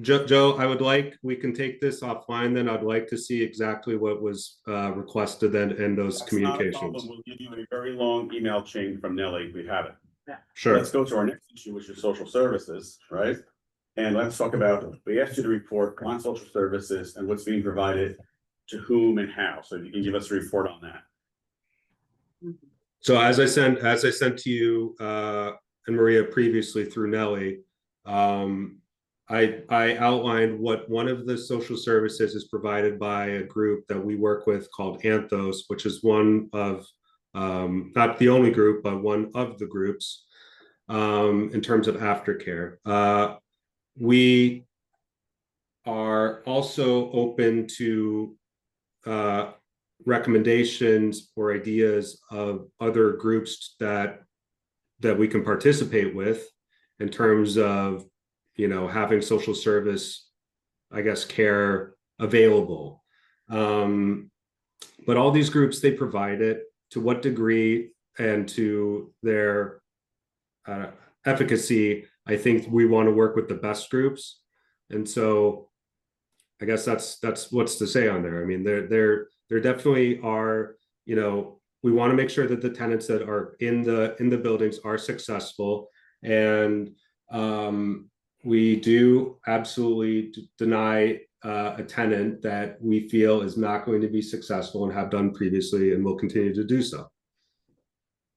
Speaker 11: Joe, I would like, we can take this offline then. I'd like to see exactly what was requested then in those
Speaker 2: That's not a problem.
Speaker 11: communications.
Speaker 2: We'll give you a very long email chain from Nellie. We have it.
Speaker 11: Sure.
Speaker 2: Let's go to our next issue, which is social services, right? And let's talk about, we asked you to report on social services and what's being provided to whom and how. So if you can give us a report on that.
Speaker 11: So as I sent to you and Maria previously through Nellie, I outlined what one of the social services is provided by a group that we work with called Anthos, which is one of not the only group, but one of the groups in terms of aftercare. We are also open to recommendations or ideas of other groups that we can participate with in terms of, having social service, I guess, care available. But all these groups, they provide it. To what degree and to their efficacy, I think we want to work with the best groups. And so I guess that's what's to say on there. I mean, there definitely are, we want to make sure that the tenants that are in the buildings are successful. And we do absolutely deny a tenant that we feel is not going to be successful and have done previously and will continue to do so.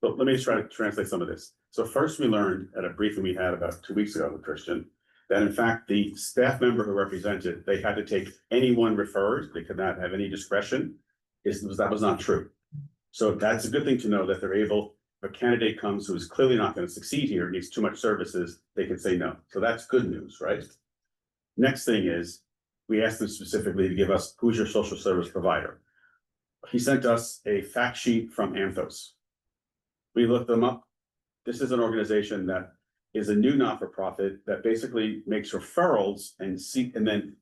Speaker 2: But let me try to translate some of this. So first we learned at a briefing we had about 2 weeks ago with Christian, that in fact, the staff member who represented, they had to take anyone referred, they could not have any discretion. That was not true. So that's a good thing to know that they're able, if a candidate comes who is clearly not going to succeed here, needs too much services, they can say no. So that's good news, right? Next thing is, we asked them specifically to give us, who's your social service provider? He sent us a fact sheet from Anthos. We looked them up. This is an organization that is a new not-for-profit that basically makes referrals and then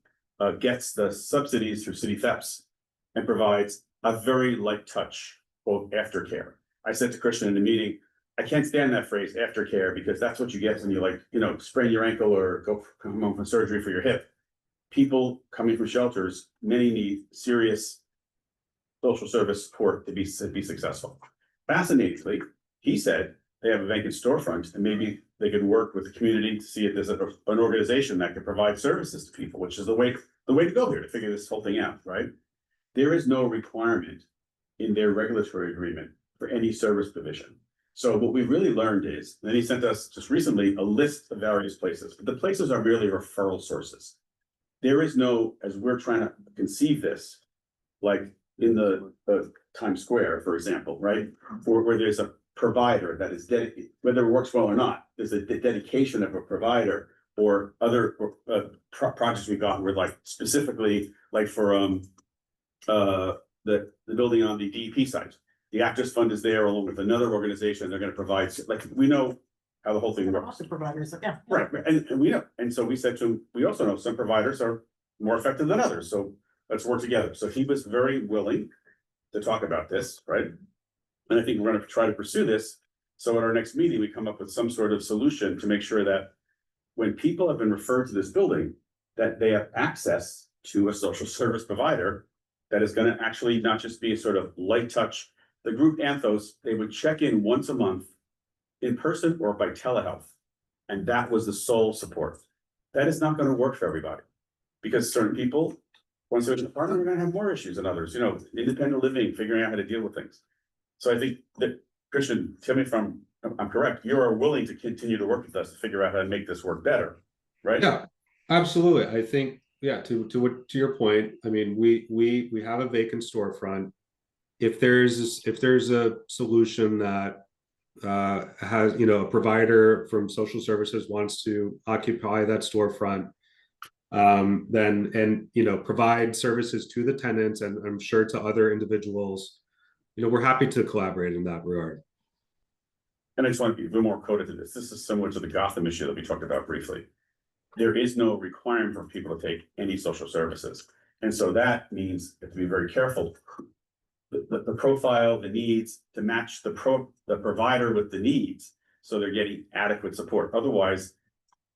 Speaker 2: gets the subsidies through city thefts and provides a very light touch, quote, aftercare. I said to Christian in the meeting, I can't stand that phrase aftercare because that's what you get when you sprain your ankle or come home from surgery for your hip. People coming from shelters, many need serious social service support to be successful. Fascinatingly, he said they have a vacant storefront and maybe they could work with the community to see if there's an organization that can provide services to people, which is the way to go here to figure this whole thing out, right? There is no requirement in their regulatory agreement for any service provision. So what we've really learned is, then he sent us just recently a list of various places, but the places are merely referral sources. There is no, as we're trying to conceive this, like in the Times Square, for example, right? Where there's a provider that is dedicated, whether it works well or not, there's a dedication of a provider or other projects we've gotten were like specifically like for the building on the DEP site. The Actors Fund is there along with another organization. They're gonna provide, like, we know how the whole thing works.
Speaker 12: Also providers, yeah.
Speaker 2: Right, and we know, and so we said to him, we also know some providers are more effective than others, so let's work together. So he was very willing to talk about this, right? And I think we're gonna try to pursue this. So at our next meeting, we come up with some sort of solution to make sure that when people have been referred to this building, that they have access to a social service provider that is gonna actually not just be a sort of light touch. The group Anthos, they would check in once a month in person or by telehealth. And that was the sole support. That is not gonna work for everybody. Because certain people, once they're in the apartment, are gonna have more issues than others, you know, independent living, figuring out how to deal with things. So I think that, Christian, tell me if I'm correct, you are willing to continue to work with us to figure out how to make this work better, right?
Speaker 11: Yeah, absolutely. I think, yeah, to your point, I mean, we have a vacant storefront. If there's a solution that has, you know, a provider from social services wants to occupy that storefront, then, and, you know, provide services to the tenants and I'm sure to other individuals, you know, we're happy to collaborate in that regard.
Speaker 2: And I just want to be a little more coded to this. This is similar to the Gotham issue that we talked about briefly. There is no requirement for people to take any social services. And so that means you have to be very careful. The profile, the needs, to match the provider with the needs, so they're getting adequate support. Otherwise,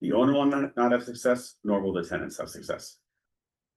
Speaker 2: the owner will not have success, nor will the tenants have success.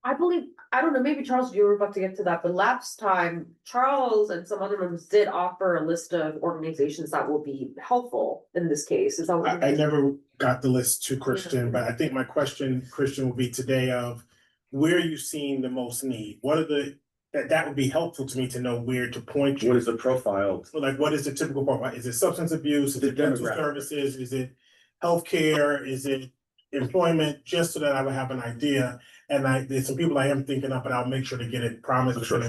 Speaker 14: I believe, I don't know, maybe Charles, you were about to get to that, but last time, Charles and some other members did offer a list of organizations that will be helpful in this case. Is that what?
Speaker 13: I never got the list to Christian, but I think my question, Christian, will be today of where are you seeing the most need? What are that would be helpful to me to know where to point you.
Speaker 2: What is the profile?
Speaker 13: Like, what is the typical profile? Is it substance abuse? Is it dental services? Is it healthcare? Is it employment? Just so that I would have an idea. And there's some people I am thinking of, but I'll make sure to get it promised.
Speaker 2: Sure.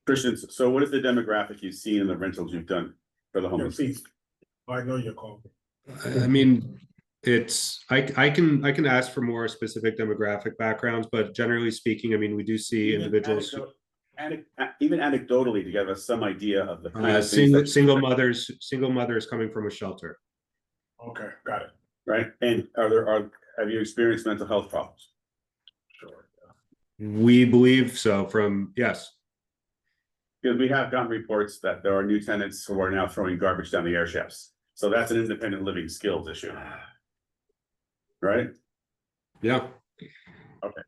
Speaker 2: Christian, so what is the demographic you see in the rentals you've done for the homeless?
Speaker 13: I know you're calling.
Speaker 11: I mean, I can ask for more specific demographic backgrounds, but generally speaking, I mean, we do see individuals.
Speaker 2: Even anecdotally, to give us some idea of the kind of
Speaker 11: single mothers coming from a shelter.
Speaker 13: Okay, got it.
Speaker 2: Right, and have you experienced mental health problems?
Speaker 13: Sure.
Speaker 11: We believe so. Yes.
Speaker 2: Because we have gotten reports that there are new tenants who are now throwing garbage down the air shafts. So that's an independent living skills issue. Right?
Speaker 11: Yeah.
Speaker 2: Okay.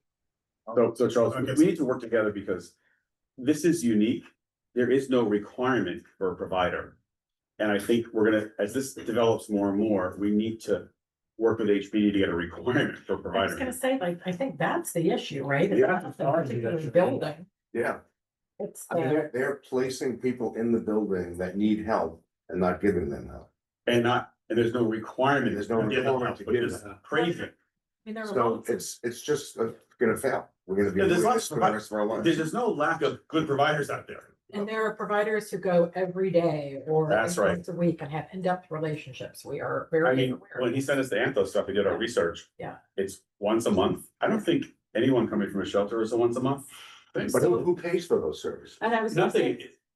Speaker 2: So Charles, we need to work together because this is unique. There is no requirement for a provider. And I think as this develops more and more, we need to work with HPD to get a requirement for a
Speaker 12: I
Speaker 2: provider.
Speaker 12: was gonna say, like, I think that's the issue, right? It's
Speaker 4: Yeah.
Speaker 12: not the particular building.
Speaker 4: Yeah,
Speaker 12: It's
Speaker 4: I mean,
Speaker 12: the,
Speaker 4: they're placing people in the building that need help and not giving them help.
Speaker 2: And there's no requirement.
Speaker 4: There's no
Speaker 2: to give them
Speaker 4: requirement
Speaker 2: help,
Speaker 4: to
Speaker 2: which
Speaker 4: give
Speaker 2: is
Speaker 4: them help.
Speaker 2: crazy.
Speaker 12: I mean, there are
Speaker 4: So
Speaker 12: lots of,
Speaker 4: it's just gonna fail. We're gonna be
Speaker 2: Yeah, there's
Speaker 4: doing
Speaker 2: lots
Speaker 4: this
Speaker 2: of
Speaker 4: for the rest of our lives.
Speaker 2: There's no lack of good providers out there.
Speaker 12: and there are providers who go every day or
Speaker 2: That's right.
Speaker 12: once a week and have in-depth relationships. We are
Speaker 2: I
Speaker 12: very
Speaker 2: mean,
Speaker 12: aware.
Speaker 2: when he sent us the Anthos stuff, we did our research.
Speaker 12: Yeah.
Speaker 2: It's once a month. I don't think anyone coming from a shelter is a once a month thing.
Speaker 4: But who pays for those services?
Speaker 12: And I was gonna say,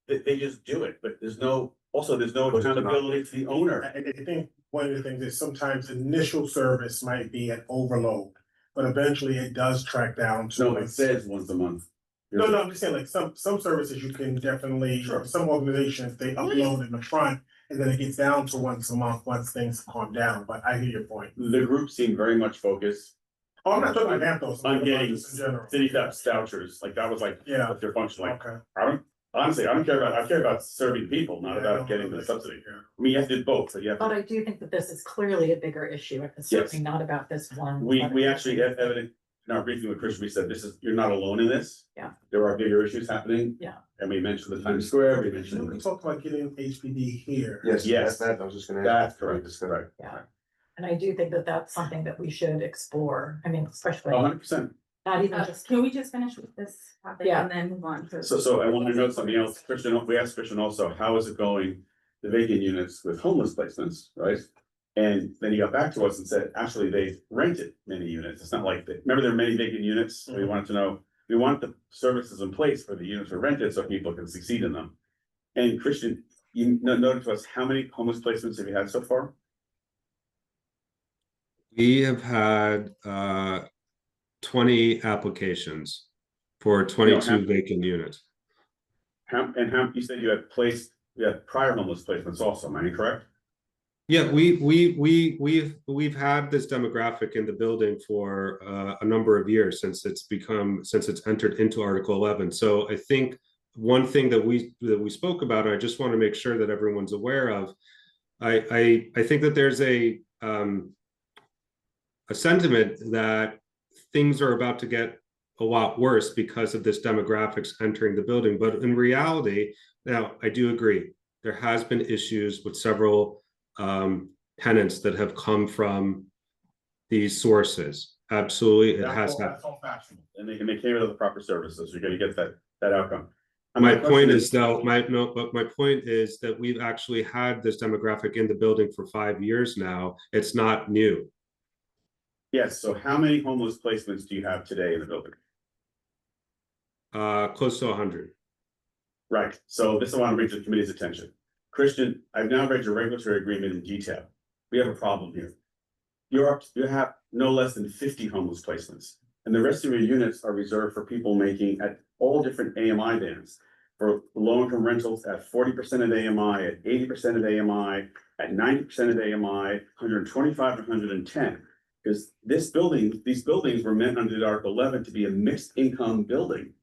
Speaker 2: Nothing, they just do it, but there's no
Speaker 4: But it's not.
Speaker 2: accountability to the owner.
Speaker 13: I think one of the things is sometimes initial service might be an overload, but eventually it does track down to.
Speaker 2: No, it says once a month.
Speaker 13: No, I'm just saying, like, some services you can definitely,
Speaker 2: Sure.
Speaker 13: some organizations, they upload in the front. And then it gets down to once a month, once things calm down, but I hear your point.
Speaker 2: The group seemed very much focused
Speaker 13: Oh, I'm not talking about Anthos, I'm
Speaker 2: on
Speaker 13: talking about
Speaker 2: getting
Speaker 13: just in general.
Speaker 2: city theft vouchers, like that was like,
Speaker 13: Yeah.
Speaker 2: what their function, like,
Speaker 13: Okay.
Speaker 2: I care about serving people, not about getting the subsidy.
Speaker 13: Yeah.
Speaker 2: I mean, you have to do both, so you have
Speaker 12: but
Speaker 2: to,
Speaker 12: I do think that this is clearly a bigger issue and it's certainly not about this one.
Speaker 2: we actually have evidence. In our briefing with Chris, we said you're not alone in this.
Speaker 12: Yeah.
Speaker 2: There are bigger issues happening.
Speaker 12: Yeah.
Speaker 2: And we mentioned the Times Square, we
Speaker 13: We
Speaker 2: mentioned.
Speaker 13: talked about getting HPD here.
Speaker 4: Yes, that, I was just gonna.
Speaker 2: That's
Speaker 4: ask.
Speaker 2: correct, right.
Speaker 12: Yeah. And I do think that that's something that we should explore. I mean, especially
Speaker 2: 100%.
Speaker 12: not even just,
Speaker 1: Can we just finish with this topic
Speaker 12: Yeah.
Speaker 1: and then move on to?
Speaker 2: So I want to note something else, Christian, we asked Christian also, how is it going, the vacant units with homeless placements, right? And then he got back to us and said, actually, they rented many units, it's not like, remember there are many vacant units, we wanted to know, We want the services in place for the units are rented so people can succeed in them. And Christian, you noted to us, how many homeless placements have you had so far?
Speaker 11: We have had 20 applications for 22 vacant units.
Speaker 2: How you said you had prior homeless placements also, am I correct?
Speaker 11: Yeah, we've had this demographic in the building for a number of years since it's entered into Article 11. So I think one thing that we spoke about, and I just want to make sure that everyone's aware of, I think that there's a sentiment that things are about to get a lot worse because of this demographics entering the building. But in reality, now I do agree, there has been issues with several tenants that have come from these sources. Absolutely, it has happened.
Speaker 2: That's all fashionable, and they came out of the proper services. You're going to get that outcome. And
Speaker 11: my point is that we've actually had this demographic in the building for 5 years now. It's not new.
Speaker 2: Yes. So how many homeless placements do you have today in the building?
Speaker 11: Close to 100.
Speaker 2: Right. So this I want to bring to the committee's attention. Christian, I've now read your regulatory agreement in detail. We have a problem here. You have no less than 50 homeless placements, and the rest of your units are reserved for people making at all different AMI bands. For low-income rentals at 40% of AMI, at 80% of AMI, at 90% of AMI, 125 to 110. Because these buildings were meant under Article 11 to be a mixed income group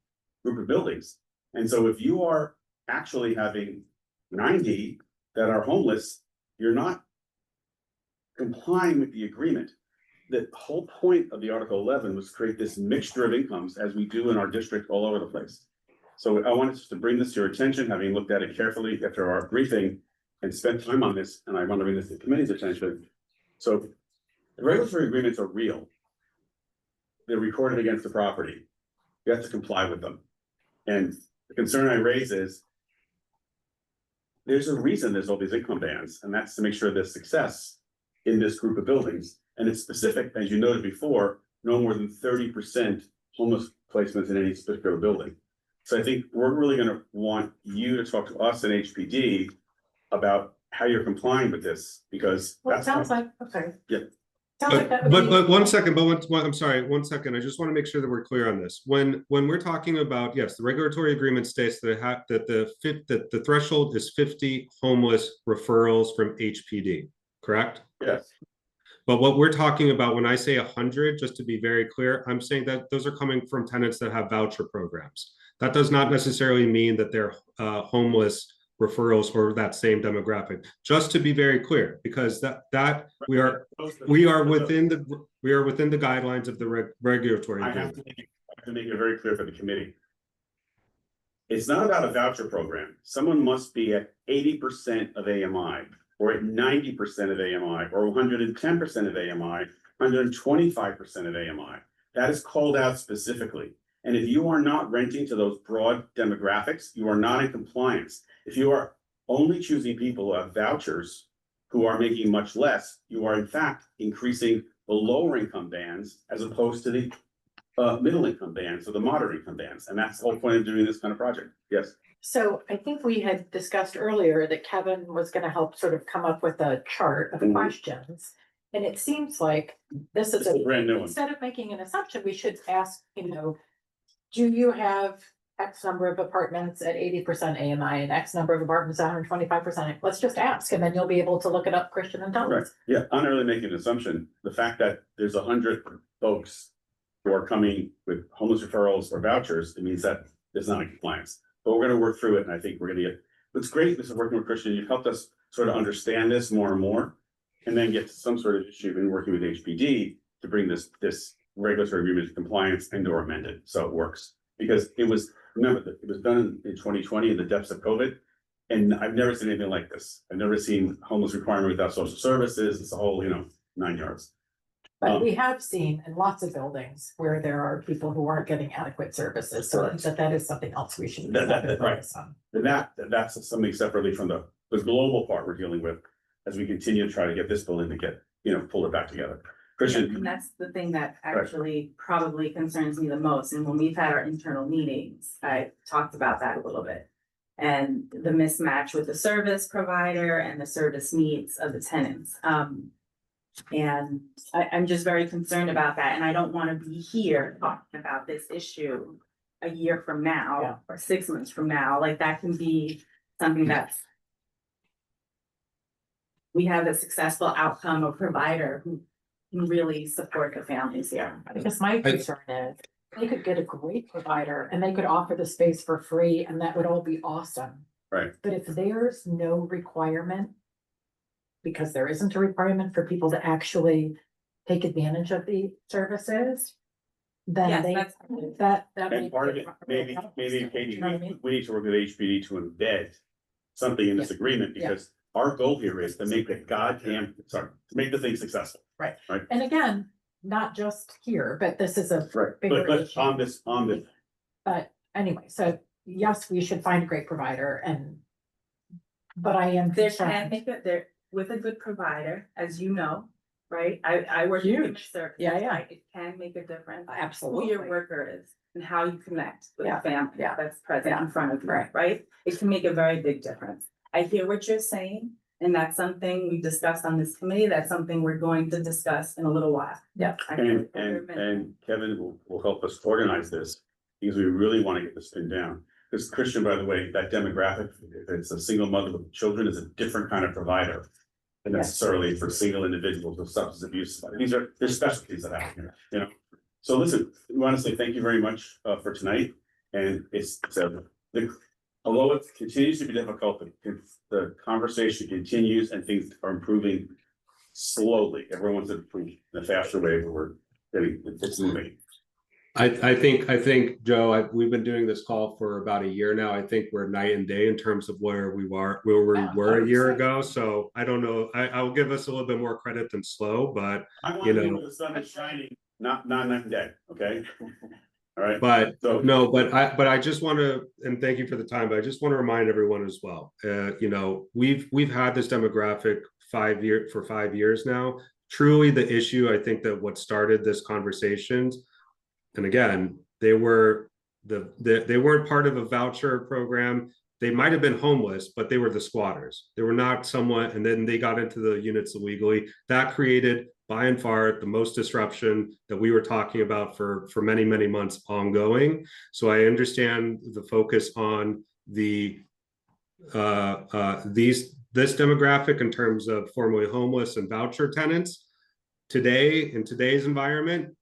Speaker 2: of buildings. And so if you are actually having 90 that are homeless, you're not complying with the agreement. The whole point of the Article 11 was to create this mixture of incomes as we do in our district all over the place. So I wanted to bring this to your attention, having looked at it carefully after our briefing and spent time on this, and I want to bring this to the committee's attention. So the regulatory agreements are real. They're recorded against the property. You have to comply with them. And the concern I raise is there's a reason there's all these income bands, and that's to make sure there's success in this group of buildings. And it's specific, as you noted before, no more than 30% homeless placements in any particular building. So I think we're really going to want you to talk to us and HPD about how you're complying with this, because
Speaker 12: Well, it sounds like, okay.
Speaker 2: Yeah.
Speaker 12: Sounds like that would be-
Speaker 11: But 1 second, I'm sorry, 1 second. I just want to make sure that we're clear on this. When we're talking about, yes, the regulatory agreement states that the threshold is 50 homeless referrals from HPD, correct?
Speaker 2: Yes.
Speaker 11: But what we're talking about when I say 100, just to be very clear, I'm saying that those are coming from tenants that have voucher programs. That does not necessarily mean that they're homeless referrals or that same demographic. Just to be very clear, because that we are within the guidelines of the regulatory
Speaker 2: I have to make it very clear for the committee. It's not about a voucher program. Someone must be at 80% of AMI, or at 90% of AMI, or 110% of AMI, 125% of AMI. That is called out specifically. And if you are not renting to those broad demographics, you are not in compliance. If you are only choosing people who have vouchers who are making much less, you are in fact increasing the lower income bands as opposed to the middle income bands or the moderate income bands. And that's the whole point of doing this kind of project. Yes.
Speaker 12: So I think we had discussed earlier that Kevin was gonna help sort of come up with a chart of questions. And it seems like this is
Speaker 2: a brand new one.
Speaker 12: Instead of making an assumption, we should ask, do you have X number of apartments at 80% AMI and X number of apartments at 125%? Let's just ask, and then you'll be able to look it up, Christian, and tell
Speaker 2: Right.
Speaker 12: us.
Speaker 2: Yeah, I'm not really making an assumption. The fact that there's 100 folks who are coming with homeless referrals or vouchers, it means that there's not a compliance. But we're going to work through it, and I think we're going to get. What's great, this is working with Christian. You've helped us sort of understand this more and more, and then get to some sort of issue in working with HPD to bring this regulatory agreement to compliance and/or amended, so it works. Because it was, remember that it was done in 2020 in the depths of COVID, and I've never seen anything like this. I've never seen homeless requirement without social services. It's a whole, 9 yards.
Speaker 12: But we have seen in lots of buildings where there are people who aren't getting adequate services, so I think that is something else we should.
Speaker 2: Right. And that's something separately from the global part we're dealing with as we continue to try to get this building to get, pull it back together. Christian,
Speaker 1: And that's the thing that actually probably concerns me the most, and when we've had our internal meetings, I talked about that a little bit. And the mismatch with the service provider and the service needs of the tenants. And I'm just very concerned about that, and I don't wanna be here talking about this issue a year from
Speaker 12: Yeah.
Speaker 1: now, or 6 months from now, like that can be something that's. We have a successful outcome of provider who can really support the families here.
Speaker 12: I guess my concern is, they could get a great provider and they could offer the space for free and that would all be awesome.
Speaker 2: right,
Speaker 12: But if there's no requirement, because there isn't a requirement for people to actually take advantage of the services, then
Speaker 1: Yes,
Speaker 12: they,
Speaker 1: that's-
Speaker 12: that.
Speaker 2: and
Speaker 12: may
Speaker 2: part of
Speaker 12: be
Speaker 2: it,
Speaker 12: a
Speaker 2: maybe,
Speaker 12: problem.
Speaker 2: Katie,
Speaker 12: You know what I mean?
Speaker 2: we need to work with HPD to embed something in this agreement,
Speaker 12: Yeah.
Speaker 2: because our goal here is to make the to make the thing successful.
Speaker 12: And again, not just here, but this is a
Speaker 2: Right,
Speaker 12: bigger
Speaker 2: but
Speaker 12: issue.
Speaker 2: on this,
Speaker 12: But anyway, so yes, we should find a great provider and. But I am
Speaker 1: There can
Speaker 12: concerned.
Speaker 1: make it there with a good provider, as you know, right? I work in human
Speaker 12: Huge.
Speaker 1: services,
Speaker 12: Yeah, yeah.
Speaker 1: right? It can make a difference. Who
Speaker 12: Absolutely.
Speaker 1: your worker is and how you connect with
Speaker 12: Yeah,
Speaker 1: the family
Speaker 12: yeah,
Speaker 1: that's present in front of you,
Speaker 12: right.
Speaker 1: right? It can make a very big difference. I hear what you're saying, and that's something we discussed on this committee. That's something we're going to discuss in a little while.
Speaker 12: Yeah.
Speaker 2: and Kevin will help us organize this, because we really want to get this thing down. Because Christian, by the way, that demographic, if it's a single mother with children, is a different kind of provider than necessarily for single individuals with substance abuse. There's specialties that happen here, you know? So listen, we want to say thank you very much for tonight, and although it continues to be difficult, the conversation continues and things are improving slowly. Everyone's improving in a faster way, but it's moving.
Speaker 11: I think, Joe, we've been doing this call for about a year now. I think we're night and day in terms of where we were a year ago. So I don't know. I'll give us a little bit more credit than slow, but
Speaker 2: I want
Speaker 11: you
Speaker 2: to be
Speaker 11: know,
Speaker 2: where the sun is shining, not night and day, okay? All right.
Speaker 11: but
Speaker 2: So
Speaker 11: no, but I just want to, and thank you for the time, but I just want to remind everyone as well. You know, we've had this demographic for 5 years now. Truly the issue, I think that what started this conversations, and again, they weren't part of a voucher program. They might have been homeless, but they were the squatters. They were not someone, and then they got into the units illegally. That created by and far the most disruption that we were talking about for many, many months ongoing. So I understand the focus on the this demographic in terms of formerly homeless and voucher tenants. Today, in today's environment,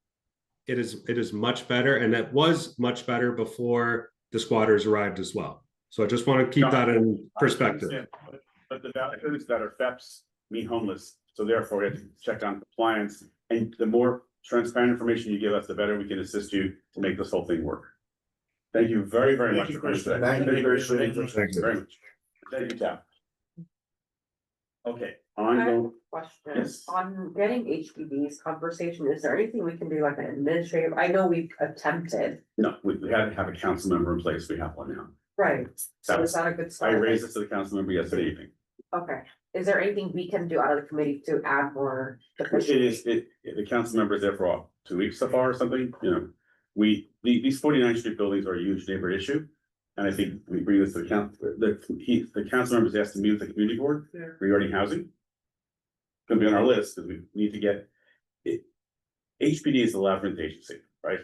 Speaker 11: it is much better, and it was much better before the squatters arrived as well. So I just want to keep that in perspective.
Speaker 2: But the values that are FEPs mean homeless, so therefore we have to check on compliance. And the more transparent information you give us, the better we can assist you to make this whole thing work. Thank you very, very much.
Speaker 13: Thank you, Christian.
Speaker 4: Thank you, Christian.
Speaker 2: Thank you very much. Thank you, Tom. Okay,
Speaker 14: I have a
Speaker 2: on.
Speaker 14: question
Speaker 2: Yes.
Speaker 14: on getting HPD's conversation. Is there anything we can do like an administrative? I know we've attempted.
Speaker 2: No, we had to have a council member in place. We have one now.
Speaker 14: Right. So is that a good
Speaker 2: I
Speaker 14: start?
Speaker 2: raised this to the council member yesterday evening.
Speaker 14: Okay. Is there anything we can do out of the committee to add more?
Speaker 2: The council member is there for 2 weeks so far or something, you know. These 49th Street buildings are a huge neighborhood issue. And I think we bring this to the council, the council members asked to meet with the community board regarding housing. Gonna be on our list, because we need to get it. HPD is the labyrinth agency, right?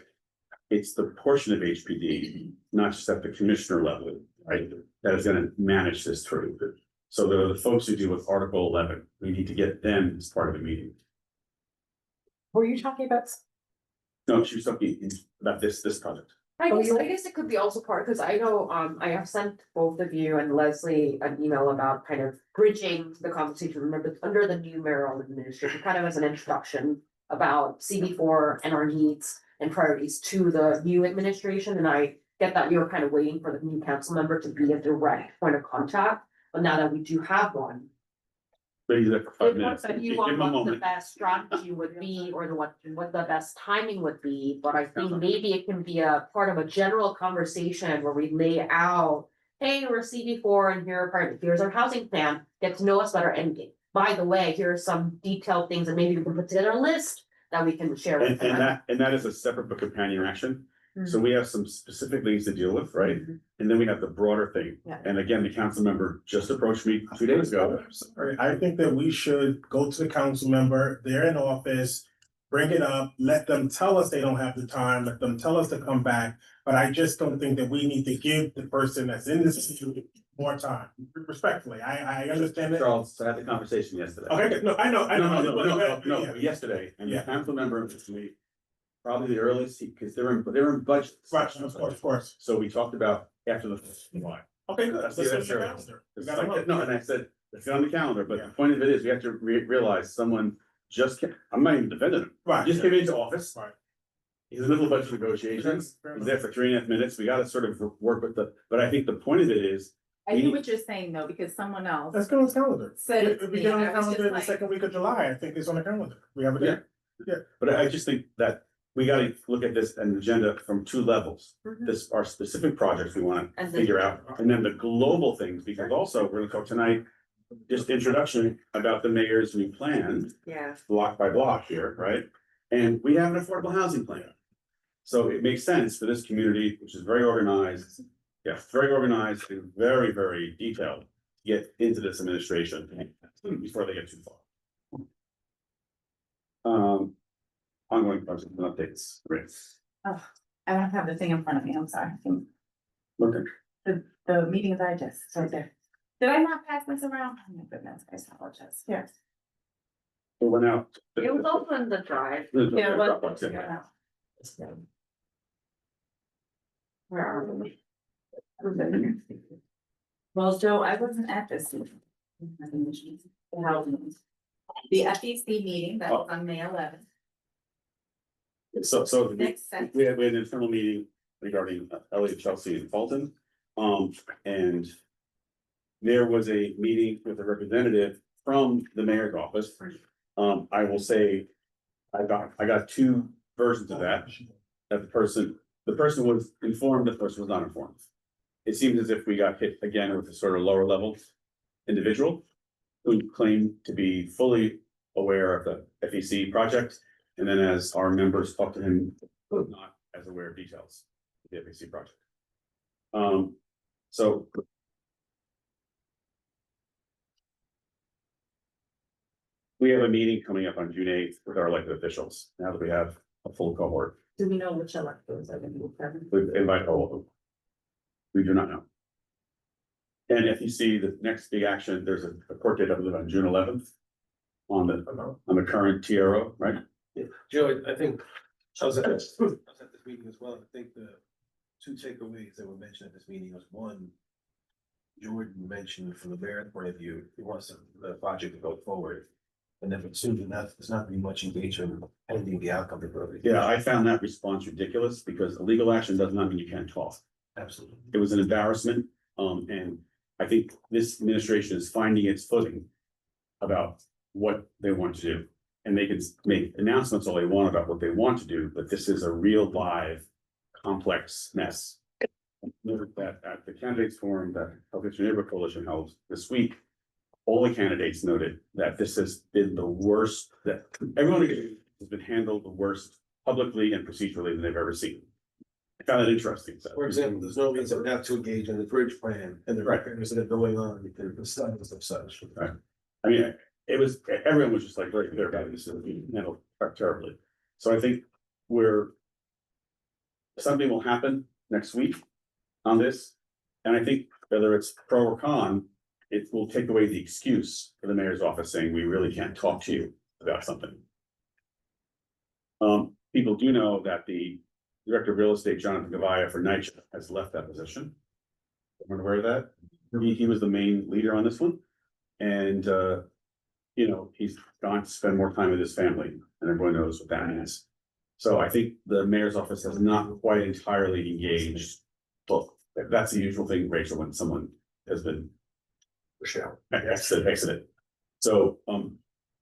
Speaker 2: It's the portion of HPD, not just at the commissioner level, right? That is gonna manage this through. So the folks who deal with Article 11, we need to get them as part of the meeting.
Speaker 12: Were you talking about?
Speaker 2: No, she was talking about this project.
Speaker 14: I guess it could be also part, because I know, I have sent both of you and Leslie an email about kind of bridging the conversation under the new mayoral administration, kind of as an introduction about CB4 and our needs and priorities to the new administration. And I get that you're kind of waiting for the new council member to be a direct point of contact, but now that we do have one,
Speaker 2: But he's there for 5 minutes.
Speaker 14: that you
Speaker 2: Give
Speaker 14: want
Speaker 2: him a
Speaker 14: what the
Speaker 2: moment.
Speaker 14: best strategy would be, or what the best timing would be, but I think maybe it can be a part of a general conversation where we lay out. Hey, we're CB4 and here's our housing plan, get to know us better, and by the way, here are some detailed things, and maybe we can put together a list that we can share with them.
Speaker 2: And that is a separate but companion action. So we have some specific things to deal with, right? And then we have the broader thing.
Speaker 12: Yeah.
Speaker 2: And again, the council member just approached me 2 days ago.
Speaker 13: I think that we should go to the council member, they're in office, bring it up, let them tell us they don't have the time, let them tell us to come back. But I just don't think that we need to give the person that's in this issue more time, respectfully. I understand that.
Speaker 2: Charles, I had the conversation yesterday.
Speaker 13: Okay, good. No, I know.
Speaker 2: No, yesterday, and the
Speaker 13: Yeah.
Speaker 2: council member was me, probably the earliest, because they're in budget.
Speaker 13: Right, of course.
Speaker 2: So we talked about after the first of July.
Speaker 13: Okay, good.
Speaker 2: Let's
Speaker 13: Let's
Speaker 2: do
Speaker 13: get
Speaker 2: that,
Speaker 13: the
Speaker 2: sure.
Speaker 13: calendar. We
Speaker 2: It's
Speaker 13: got a
Speaker 2: like,
Speaker 13: month.
Speaker 2: no, and I said, let's get on the calendar, but
Speaker 13: Yeah.
Speaker 2: the point of it is, we have to realize someone just, I'm not even defending him.
Speaker 13: Right.
Speaker 2: Just came into office.
Speaker 13: Right.
Speaker 2: He's in the middle of budget negotiations, he's there for 3.5 minutes, we gotta sort of work with but I think the point of it is,
Speaker 1: I hear what you're saying though, because someone else
Speaker 13: Let's get on the calendar.
Speaker 1: said it
Speaker 13: If
Speaker 1: to
Speaker 13: we
Speaker 1: me,
Speaker 13: get on
Speaker 1: and
Speaker 13: the
Speaker 1: I was
Speaker 13: calendar
Speaker 1: just
Speaker 13: the
Speaker 1: like,
Speaker 13: second week of July, I think it's on the calendar. We have a date.
Speaker 2: but I just think that we gotta look at this an agenda from 2 levels. This, our specific projects we wanna
Speaker 14: And then-
Speaker 2: figure out, and then the global things, because also we're gonna talk tonight, just introduction about the mayor's new plan,
Speaker 1: yeah,
Speaker 2: block by block here, right? And we have an affordable housing plan. So it makes sense for this community, which is very organized, very organized and very, very detailed, to get into this administration before they get too far. Ongoing projects and updates, great.
Speaker 1: I don't have the thing in front of me, I'm sorry.
Speaker 2: Okay.
Speaker 1: The meeting digest, it's right there. Did I not pass this around? Oh my goodness, I apologize. Here.
Speaker 2: It went out.
Speaker 14: It was also in the drive.
Speaker 1: Yeah, but-
Speaker 2: Dropbox, yeah.
Speaker 1: Where are we? Well, Joe, I wasn't at this. meeting. The housing. The FEC meeting, that was on May 11th.
Speaker 2: So
Speaker 1: Next sentence.
Speaker 2: we had an internal meeting regarding Elliott, Chelsea and Fulton. And there was a meeting with a representative from the mayor's office. I will say, I got 2 versions of that. That the person was informed, the person was not informed. It seems as if we got hit again with a sort of lower level individual who claimed to be fully aware of the FEC project. And then as our members talked to him, not as aware of details of the FEC project. So we have a meeting coming up on June 8th with our elected officials, now that we have a full cohort.
Speaker 1: Do we know which electors are gonna be present?
Speaker 2: We invite all of them. We do not know. And FEC, the next big action, there's a court date, I believe, on June 11th. On the current TRO, right?
Speaker 5: Joe, I think, I was at this meeting as well. I think the 2 takeaways that were mentioned at this meeting was, one, Jordan mentioned from the mayor's point of view, he wants the project to go forward. And then soon enough, there's not gonna be much engagement pending the outcome of the project.
Speaker 2: Yeah, I found that response ridiculous because legal action does not mean you can't talk.
Speaker 5: Absolutely.
Speaker 2: It was an embarrassment, and I think this administration is finding its footing about what they want to do. And they can make announcements all they want about what they want to do, but this is a real live, complex mess. Noted that at the candidates forum that Health Future Neighborhood Coalition held this week, all the candidates noted that this has been the worst, that everyone has been handled the worst publicly and procedurally than they've ever seen. I found it interesting. So.
Speaker 5: For example, there's no reason not to engage in the bridge plan and the
Speaker 2: Right.
Speaker 5: repairs that are going on, because the studies of such.
Speaker 2: Right. I mean, it was, everyone was just like very clear about this, and we handled terribly. So I think something will happen next week on this. And I think whether it's pro or con, it will take away the excuse for the mayor's office saying, we really can't talk to you about something. People do know that the director of real estate, Jonathan Gavaya for NYCHA, has left that position. Everyone aware of that? He was the main leader on this one. And, he's gone to spend more time with his family, and everyone knows what that means. So I think the mayor's office has not quite entirely engaged. Well, that's the usual thing, Rachel, when someone has been exited. So,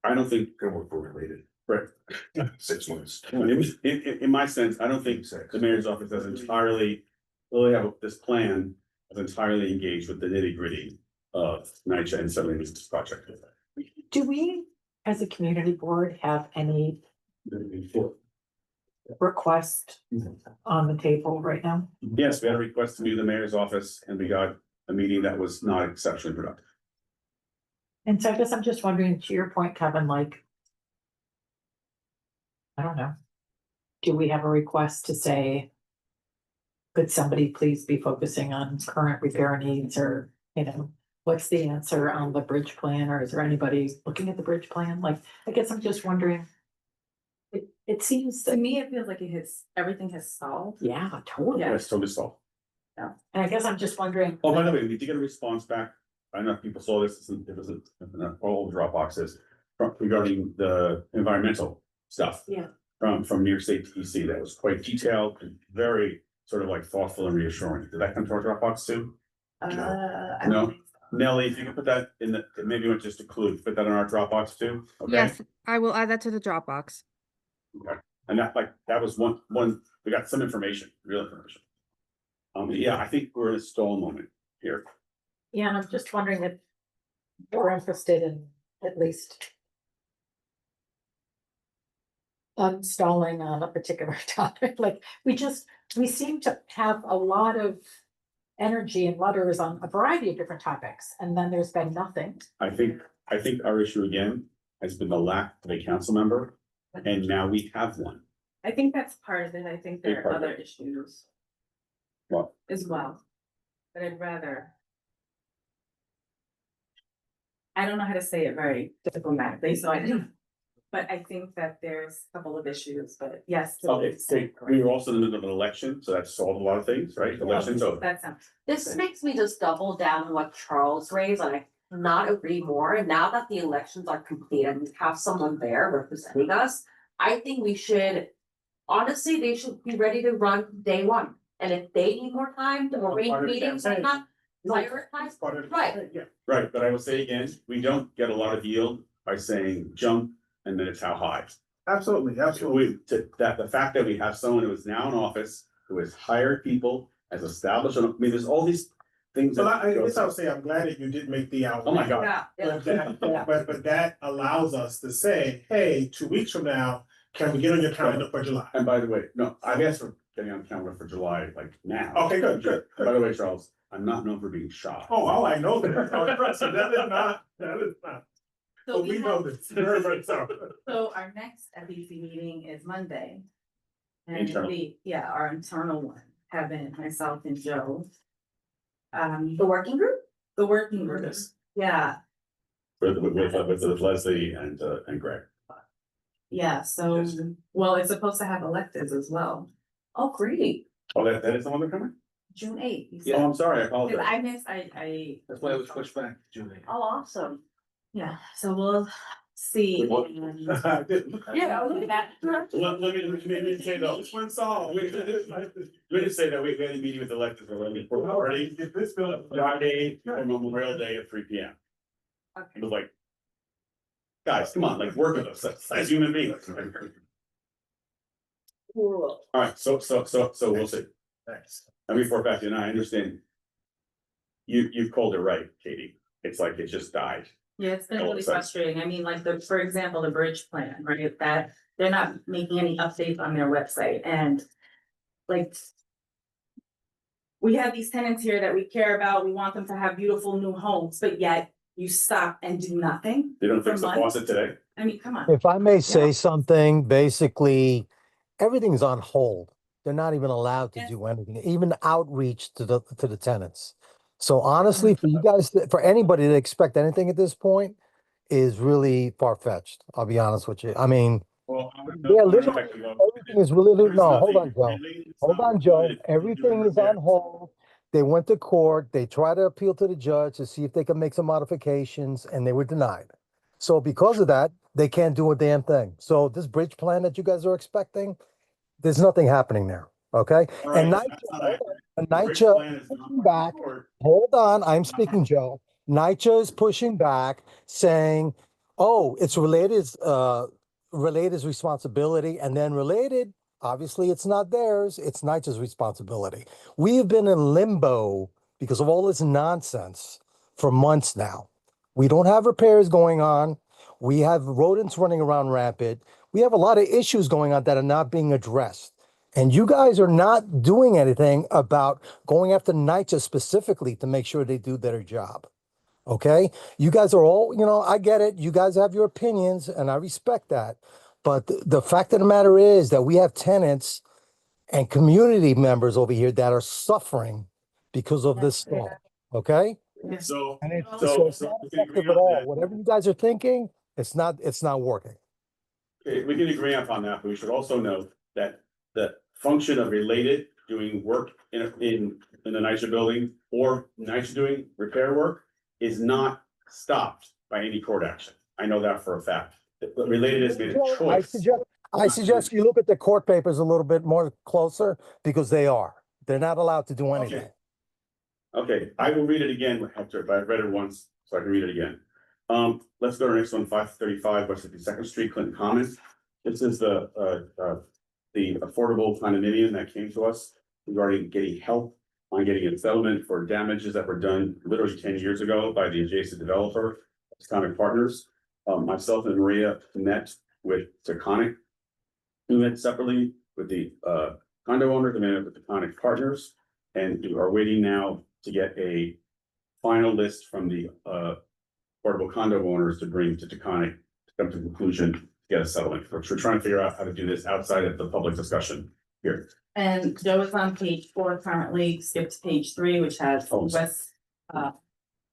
Speaker 2: I don't think we're related. Right.
Speaker 4: 6 months.
Speaker 2: In my sense, I don't think the mayor's office has entirely, really have this plan, has entirely engaged with the nitty gritty of NYCHA and certainly this project.
Speaker 12: Do we, as a community board, have any request on the table right now?
Speaker 2: Yes, we had a request to meet the mayor's office and we got a meeting that was not exceptionally productive.
Speaker 12: And so I guess I'm just wondering, to your point, Kevin, like, I don't know. Do we have a request to say, could somebody please be focusing on current repair needs, or, you know, what's the answer on the bridge plan, or is there anybody looking at the bridge plan? Like, I guess I'm just wondering. It seems
Speaker 1: To
Speaker 12: that,
Speaker 1: me, it feels like everything has stalled.
Speaker 12: yeah, totally.
Speaker 1: Yeah.
Speaker 2: Yes, totally solved.
Speaker 12: And I guess I'm just wondering.
Speaker 2: Oh, by the way, we did get a response back. I don't know if people saw this, it was all Dropboxes regarding the environmental stuff.
Speaker 12: Yeah.
Speaker 2: From New York State DEC, that was quite detailed and very sort of like thoughtful and reassuring. Did that come to our Dropbox too?
Speaker 1: I don't
Speaker 2: No.
Speaker 1: think so.
Speaker 2: Nelly, if you could put that in the, maybe you want just a clue, put that in our Dropbox too, okay?
Speaker 10: Yes, I will add that to the Dropbox.
Speaker 2: Okay, and that was one, we got some information, real information. Yeah, I think we're in a stall moment here.
Speaker 12: Yeah, and I'm just wondering if we're interested in at least unstalling on a particular topic. Like, we seem to have a lot of energy and letters on a variety of different topics, and then there's been nothing.
Speaker 2: I think our issue again has been the lack of a council member, and now we have one.
Speaker 1: I think that's part of it. I think
Speaker 2: Big
Speaker 1: there
Speaker 2: part
Speaker 1: are
Speaker 2: of
Speaker 1: other
Speaker 2: it.
Speaker 1: issues
Speaker 2: Well,
Speaker 1: as well. But I don't know how to say it very diplomatically, so but I think that there's a couple of issues, but yes.
Speaker 2: we were also in the middle of an election, so that solved a lot of things, right? Election's over.
Speaker 1: That sounds.
Speaker 6: This makes me just double down on what Charles raised, and I cannot agree more. And now that the elections are complete and we have someone there representing us, I think we should, honestly, they should be ready to run day one. And if they need more time to arrange meetings and not prioritize, right?
Speaker 2: Right, but I will say again, we don't get a lot of yield by saying jump and then it's how high.
Speaker 13: Absolutely,
Speaker 2: The fact that we have someone who is now in office, who has hired people, has established, I mean, there's all these things.
Speaker 13: So I guess I would say I'm glad that you did make the outreach.
Speaker 2: Oh my God.
Speaker 13: But that allows us to say, hey, 2 weeks from now, can we get on your calendar for July?
Speaker 2: And by the way, no, I've asked for getting on calendar for July, like now.
Speaker 13: Okay, good.
Speaker 2: By the way, Charles, I'm not known for being shy.
Speaker 13: Oh, I know that. So that is not.
Speaker 1: So
Speaker 13: But we know this.
Speaker 1: So our next FEC meeting is Monday. And
Speaker 2: Internal.
Speaker 1: our internal one, Kevin, myself and Joe.
Speaker 6: The working group?
Speaker 1: The working group,
Speaker 2: Yes.
Speaker 1: yeah,
Speaker 2: With Leslie and Greg.
Speaker 1: yeah, so,
Speaker 2: Yes.
Speaker 1: well, it's supposed to have electives as well.
Speaker 6: Oh, great.
Speaker 2: Oh, that is the one they're coming?
Speaker 1: June eighth.
Speaker 2: Oh, I'm sorry, I
Speaker 1: Cause
Speaker 2: apologize.
Speaker 1: I missed, I.
Speaker 5: That's why it was pushed back, Julie.
Speaker 6: Oh, awesome.
Speaker 1: Yeah, so we'll see.
Speaker 2: What?
Speaker 1: Yeah, look at that.
Speaker 2: Let me say though.
Speaker 13: This one song.
Speaker 2: Let me just say that we had a meeting with the electeds already.
Speaker 13: Get this bill.
Speaker 2: Friday or Memorial Day at 3 p.m. It was like, guys, come on, like work with us as human beings.
Speaker 6: Cool.
Speaker 2: All right, so we'll see.
Speaker 13: Thanks.
Speaker 2: And before back, and I understand. You've called it right, Katie. It's like it just died.
Speaker 1: Yeah, it's been
Speaker 2: All
Speaker 1: really
Speaker 2: of a sudden.
Speaker 1: frustrating. I mean, like for example, the bridge plan, right? That they're not making any updates on their website and like. We have these tenants here that we care about. We want them to have beautiful new homes, but yet you stop and do nothing.
Speaker 2: They don't fix
Speaker 1: For
Speaker 2: the
Speaker 1: months?
Speaker 2: faucet today.
Speaker 1: I mean, come on.
Speaker 15: If I may say something, basically, everything's on hold. They're not even allowed to
Speaker 1: Yes.
Speaker 15: do anything, even outreach to the tenants. So honestly, for you guys, for anybody to expect anything at this point is really far-fetched. I'll be honest with you. I mean,
Speaker 2: Well,
Speaker 15: yeah, literally, everything is really, no, hold on, Joe. Hold on, Joe. Everything is on hold. They went to court. They tried to appeal to the judge to see if they could make some modifications, and they were denied. So because of that, they can't do a damn thing. So this bridge plan that you guys are expecting, there's nothing happening there, okay? And NYCHA is pushing back. Hold on, I'm speaking, Joe. NYCHA is pushing back, saying, oh, it's Related's responsibility, and then Related, obviously it's not theirs, it's NYCHA's responsibility. We have been in limbo because of all this nonsense for months now. We don't have repairs going on. We have rodents running around rampant. We have a lot of issues going on that are not being addressed. And you guys are not doing anything about going after NYCHA specifically to make sure they do their job. Okay? You guys are all, I get it. You guys have your opinions and I respect that. But the fact of the matter is that we have tenants and community members over here that are suffering because of this storm. Okay?
Speaker 2: So,
Speaker 15: And it's
Speaker 2: so
Speaker 15: not
Speaker 2: we can agree
Speaker 15: effective at
Speaker 2: on
Speaker 15: all.
Speaker 2: that.
Speaker 15: Whatever you guys are thinking, it's not working.
Speaker 2: Okay, we can agree upon that, but we should also note that the function of related doing work in the NYCHA building or NYCHA doing repair work is not stopped by any court action. I know that for a fact. But related has made a choice.
Speaker 15: I suggest you look at the court papers a little bit more closer because they're not allowed to do anything.
Speaker 2: Okay, I will read it again, Hector, but I've read it once, so I can read it again. Let's go to the next one, 535 West 52nd Street, Clinton Commons. This is the affordable condominium that came to us regarding getting help on getting a settlement for damages that were done literally 10 years ago by the adjacent developer, Taconic Partners. Myself and Maria met with Taconic. We met separately with the condo owner, the man with the Taconic Partners, and we are waiting now to get a final list from the affordable condo owners to bring to Taconic to come to the conclusion to get a settlement. We're trying to figure out how to do this outside of the public discussion here.
Speaker 1: And Joe is on page 4 currently, skipped to page 3, which has West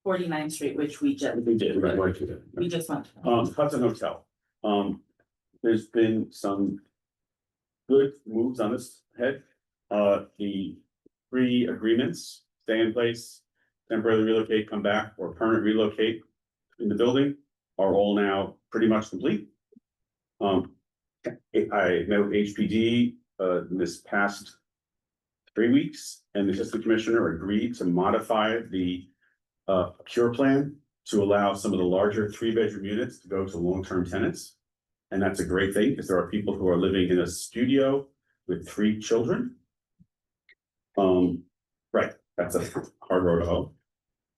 Speaker 1: 49th Street, which we just
Speaker 2: We did, right.
Speaker 1: we just went.
Speaker 2: Hudson Hotel. There's been some good moves on this head. The 3 agreements, stay in place, temporarily relocate, come back, or permanent relocate in the building are all now pretty much complete. I met with HPD this past 3 weeks, and the assistant commissioner agreed to modify the cure plan to allow some of the larger 3-bedroom units to go to long-term tenants. And that's a great thing because there are people who are living in a studio with 3 children. Right, that's a hard road to hoe.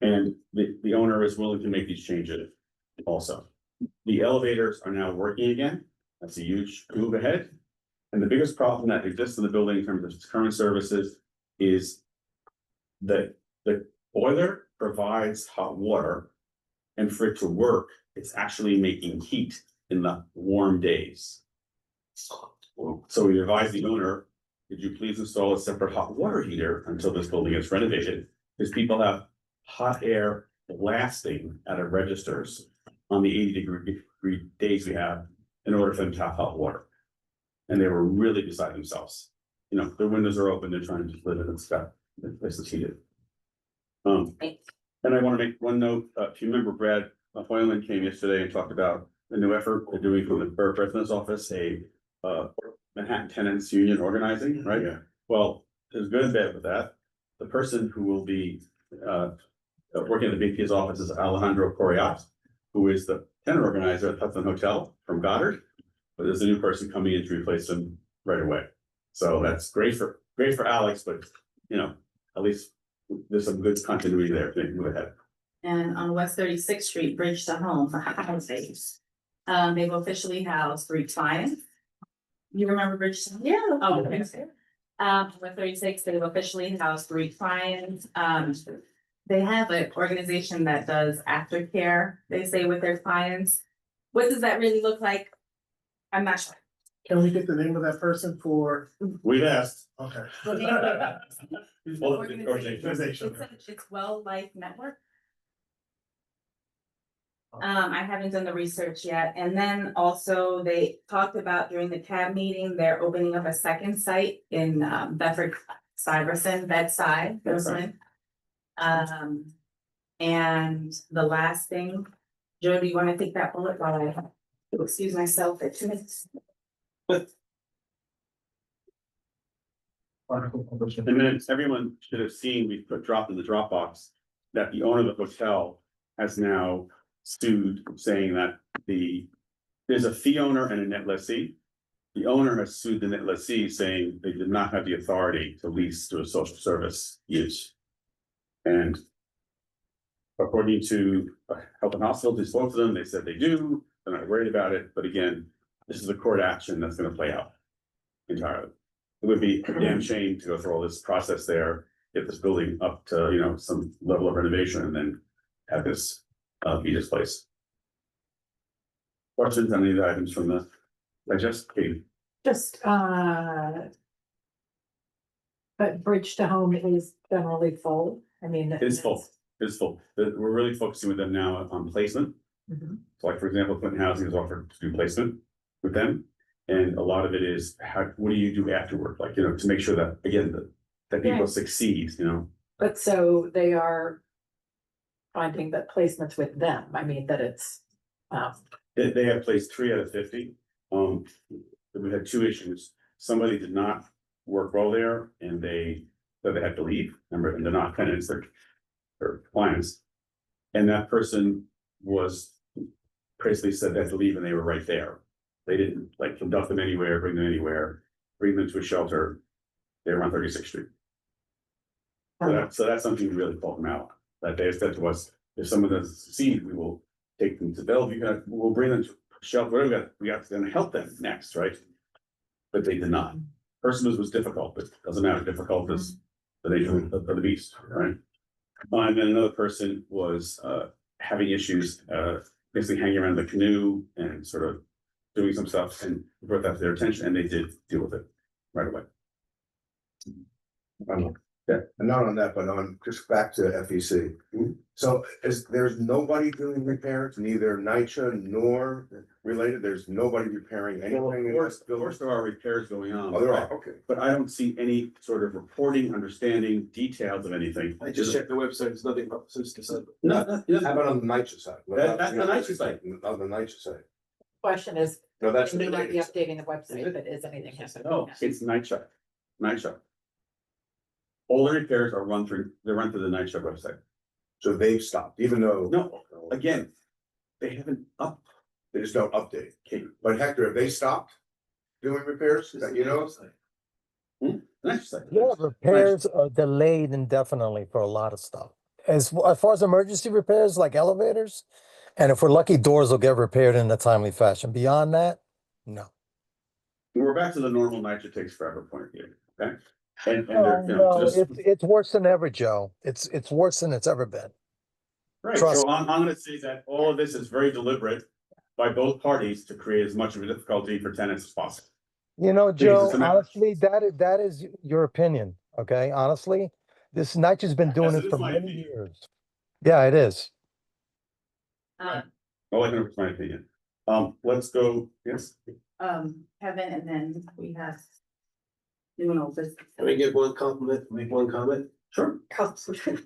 Speaker 2: And the owner is willing to make these changes also. The elevators are now working again. That's a huge move ahead. And the biggest problem that exists in the building in terms of its current services is that the boiler provides hot water, and for it to work, it's actually making heat in the warm days. So we advise the owner, could you please install a separate hot water heater until this building is renovated? Because people have hot air blasting out of registers on the 80-degree days we have in order for them to have hot water. And they were really beside themselves. Their windows are open, they're trying to just live in and stuff. The place is heated. And I want to make one note. If you remember, Brad Hoyland came yesterday and talked about the new effort they're doing from the Borough President's Office, a Manhattan Tenants Union organizing, right? Yeah. Well, there's good and bad with that. The person who will be working at the BP's office is Alejandro Coriat, who is the tenant organizer at Hudson Hotel from Goddard. But there's a new person coming in to replace him right away. So that's great for Alex, but at least there's some good continuity there to move ahead.
Speaker 1: And on West 36th Street, Bridge to Home for housing. They've officially housed 3 clients. You remember Bridge to Home? Yeah. Oh, okay. With 36, they've officially housed 3 clients. They have an organization that does aftercare, they say, with their clients. What does that really look like? I'm not sure.
Speaker 13: Can we get the name of that person for?
Speaker 2: We've asked.
Speaker 13: Okay.
Speaker 1: Organization. It's Well Life Network. I haven't done the research yet. And then also they talked about during the CAB meeting, they're opening up a second site in Bedford Stuyvesant, Bedside. And the last thing, Joe, do you want to take that bullet while I excuse myself at 2 minutes?
Speaker 2: And then everyone should have seen, we dropped in the Dropbox that the owner of the hotel has now sued, saying that there's a fee owner and a net lessee. The owner has sued the net lessee, saying they did not have the authority to lease to a social service use. And according to Health and Hospitals, who spoke to them, they said they do, they're not worried about it, but again, this is a court action that's gonna play out entirely. It would be a damn shame to go through all this process there, get this building up to, you know, some level of renovation and then have this be displaced. Questions on any of the items from the digest, Katie?
Speaker 12: Just, but Bridge to Home is generally full, I mean.
Speaker 2: It is full, it is full. We're really focusing with them now on placement.
Speaker 12: Mhm.
Speaker 2: So like, for example, Clinton Housing has offered to do placement with them. And a lot of it is what do you do afterward? Like, you know, to make sure that, again, that people
Speaker 12: Yeah.
Speaker 2: succeed, you know?
Speaker 12: But so they are finding that placements with them, I mean, that it's,
Speaker 2: They have placed 3 out of 50. We had 2 issues. Somebody did not work well there and so they had to leave. Remember, and they're not tenants, they're clients. And that person was basically said they had to leave and they were right there. They didn't like conduct them anywhere, bring them anywhere, bring them to a shelter. They were on 36th Street. So that's something we really called them out. That they said to us, if someone doesn't succeed, we will take them to Bellevue, we'll bring them to shelter, whatever we got to then help them next, right? But they did not. Person was difficult, but doesn't matter, difficult is the nature of the beast, right? And then another person was having issues, basically hanging around the canoe and sort of doing some stuff and brought that to their attention and they did deal with it right away.
Speaker 4: And not on that, but on, just back to FEC. So there's nobody doing repairs, neither NYCHA nor related, there's nobody repairing anything in this
Speaker 2: Of
Speaker 4: building?
Speaker 2: course, there are repairs going on.
Speaker 4: Oh, there are, okay.
Speaker 2: But I don't see any sort of reporting, understanding, details of anything.
Speaker 5: I just checked the website, there's nothing up since December.
Speaker 2: No,
Speaker 4: How about on the NYCHA side?
Speaker 2: That's the NYCHA side.
Speaker 4: On the NYCHA side.
Speaker 12: question is,
Speaker 4: No, that's
Speaker 12: they
Speaker 4: the
Speaker 12: may not be
Speaker 4: related.
Speaker 12: updating the website, but is anything happening?
Speaker 2: No, it's NYCHA. All the repairs are they're run through the NYCHA website.
Speaker 4: So they've stopped, even though.
Speaker 2: No, again, they haven't
Speaker 4: They just don't update. But Hector, have they stopped doing repairs? You know?
Speaker 2: NYCHA.
Speaker 15: Yeah, repairs are delayed indefinitely for a lot of stuff. As far as emergency repairs, like elevators, and if we're lucky, doors will get repaired in a timely fashion. Beyond that, no.
Speaker 2: We're back to the normal NYCHA takes forever point of view, okay? And
Speaker 15: No,
Speaker 2: they're, you know,
Speaker 15: no,
Speaker 2: just,
Speaker 15: it's worse than ever, Joe. It's worse than it's ever been.
Speaker 2: right,
Speaker 15: trust
Speaker 2: so I'm gonna say that all of this is very deliberate by both parties to create as much of a difficulty for tenants as possible.
Speaker 15: You know,
Speaker 2: Because
Speaker 15: Joe,
Speaker 2: it's a matter-
Speaker 15: honestly, that is your opinion, okay? Honestly, this NYCHA's been doing
Speaker 2: Yes, it
Speaker 15: this
Speaker 2: is
Speaker 15: for
Speaker 2: my
Speaker 15: many
Speaker 2: opinion.
Speaker 15: years. Yeah, it is.
Speaker 2: All I can offer is my opinion. Let's go, yes,
Speaker 1: Kevin, and then we have. Doing all this.
Speaker 5: Can I give one compliment, make one comment?
Speaker 2: sure.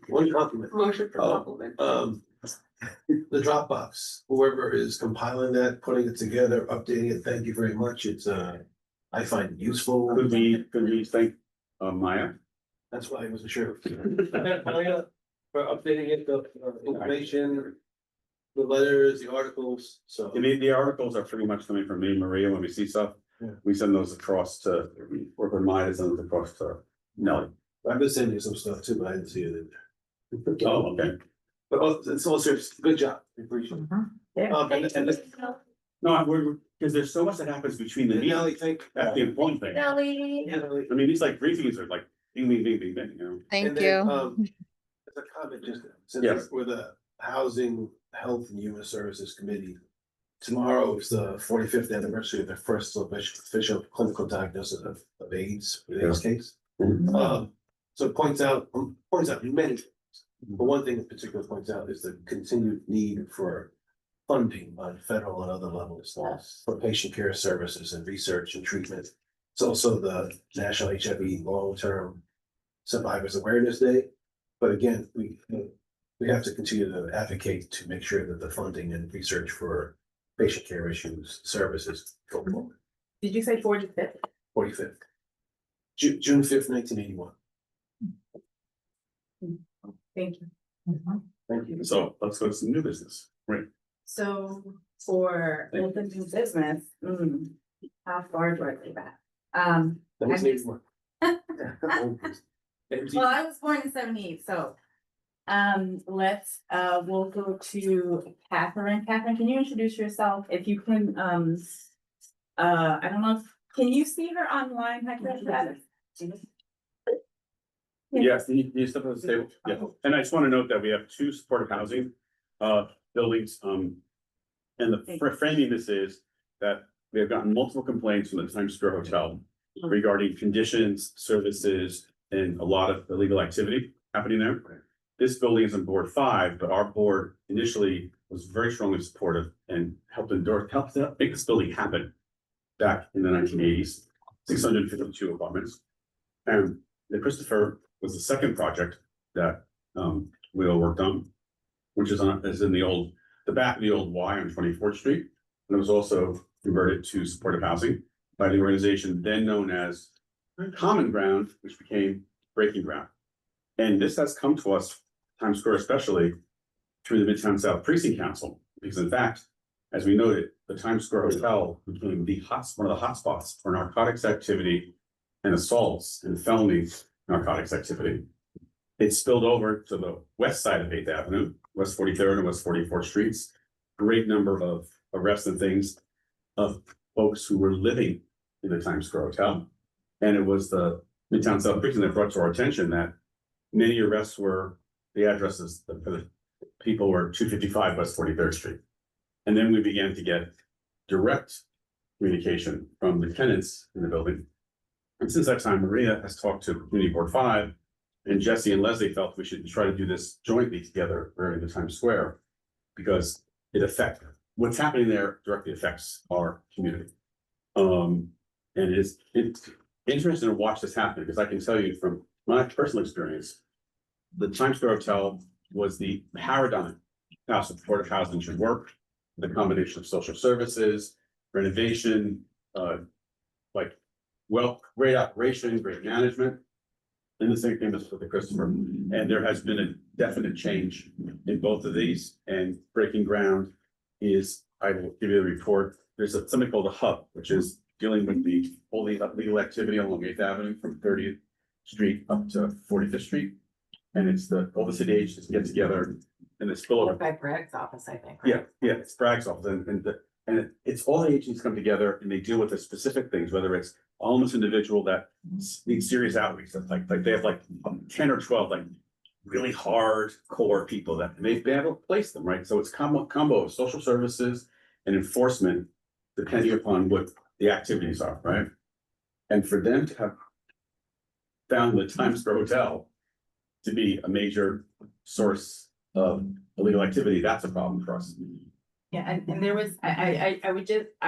Speaker 5: One compliment.
Speaker 14: Motion for
Speaker 5: Oh,
Speaker 14: compliment.
Speaker 5: The Dropbox, whoever is compiling that, putting it together, updating it, thank you very much. It's, I find it useful.
Speaker 2: Could we thank Maya?
Speaker 5: That's why I wasn't sure. For updating it, the information, the letters, the articles, so.
Speaker 2: The articles are pretty much coming from me and Maria when we see stuff.
Speaker 5: Yeah.
Speaker 2: We send those across to, work with Maya, send them across to Nelly.
Speaker 5: I've been sending you some stuff too, but I didn't see it in there.
Speaker 2: Oh, okay.
Speaker 5: But it's all serious, good job, I appreciate it.
Speaker 2: No, because there's so much that happens between the
Speaker 5: Nelly,
Speaker 2: meetings.
Speaker 5: thank.
Speaker 2: That's the important thing.
Speaker 14: Nelly.
Speaker 5: Yeah, Nelly.
Speaker 2: I mean, these like briefings are like, ding, ding, ding, ding, ding, you know?
Speaker 10: Thank
Speaker 5: And
Speaker 10: you.
Speaker 5: then, as a comment, just since
Speaker 2: Yes.
Speaker 5: we're the Housing, Health and Human Services Committee. Tomorrow is the 45th anniversary of the first official clinical diagnosis of AIDS, the AIDS case. So it points out many things. But one thing in particular points out is the continued need for funding on federal and other levels for patient care services and research and treatment. It's also the National HIV Long-Term Survivors Awareness Day. But again, we have to continue to advocate to make sure that the funding and research for patient care issues, services go forward.
Speaker 1: Did you say 45th?
Speaker 5: 45th. June 5th, 1981.
Speaker 1: Thank you.
Speaker 5: Thank you.
Speaker 2: So let's go to some new business, right?
Speaker 1: So for open new business, how far do I go back? I'm just-
Speaker 5: 1981.
Speaker 1: Well, I was born in 78, so. We'll go to Catherine. Catherine, can you introduce yourself? If you can, I don't know, can you see her online, Hector?
Speaker 2: Yes, you step on the table, yeah, and I just want to note that we have 2 supportive housing buildings, and the framing this is that we have gotten multiple complaints from the Times Square Hotel regarding conditions, services, and a lot of illegal activity happening there. This building is on board 5, but our board initially was very strongly supportive and helped make this building happen back in the 1980s, 652 apartments. And the Christopher was the second project that we all worked on, which is in the back of the old Y on 24th Street. And it was also converted to supportive housing by the organization then known as Common Ground, which became Breaking Ground. And this has come to us, Times Square especially, through the Midtown South Precinct Council, because in fact, as we noted, the Times Square Hotel became one of the hotspots for narcotics activity and assaults and felony narcotics activity. It spilled over to the west side of 8th Avenue, West 43rd and West 44th Streets. Great number of arrests and things of folks who were living in the Times Square Hotel. And it was the Midtown South Precinct that brought to our attention that many arrests were, the addresses, the people were 255 West 43rd Street. And then we began to get direct communication from the tenants in the building. And since that time, Maria has talked to Community Board 5, and Jesse and Leslie felt we should try to do this jointly together during the Times Square, because what's happening there directly affects our community. And it's interesting to watch this happen, because I can tell you from my personal experience, the Times Square Hotel was the paradigm how supportive housing should work. The combination of social services, renovation, great operation, great management. And the same thing is with the Christopher. And there has been a definite change in both of these. And Breaking Ground is, I will give you a report. There's something called a hub, which is dealing with all the legal activity along 8th Avenue from 30th Street up to 45th Street. And it's all the city agents get together and it's spillover.
Speaker 12: By Bragg's office, I think.
Speaker 2: Yeah, it's Bragg's office, and it's all the agencies come together and they deal with the specific things, whether it's a homeless individual that needs serious outreach, that like they have 10 or 12 really hardcore people that they've been able to place them, right? So it's combo of social services and enforcement, depending upon what the activities are, right? And for them to have found the Times Square Hotel to be a major source of illegal activity, that's a problem for us.
Speaker 1: Yeah, and there was, I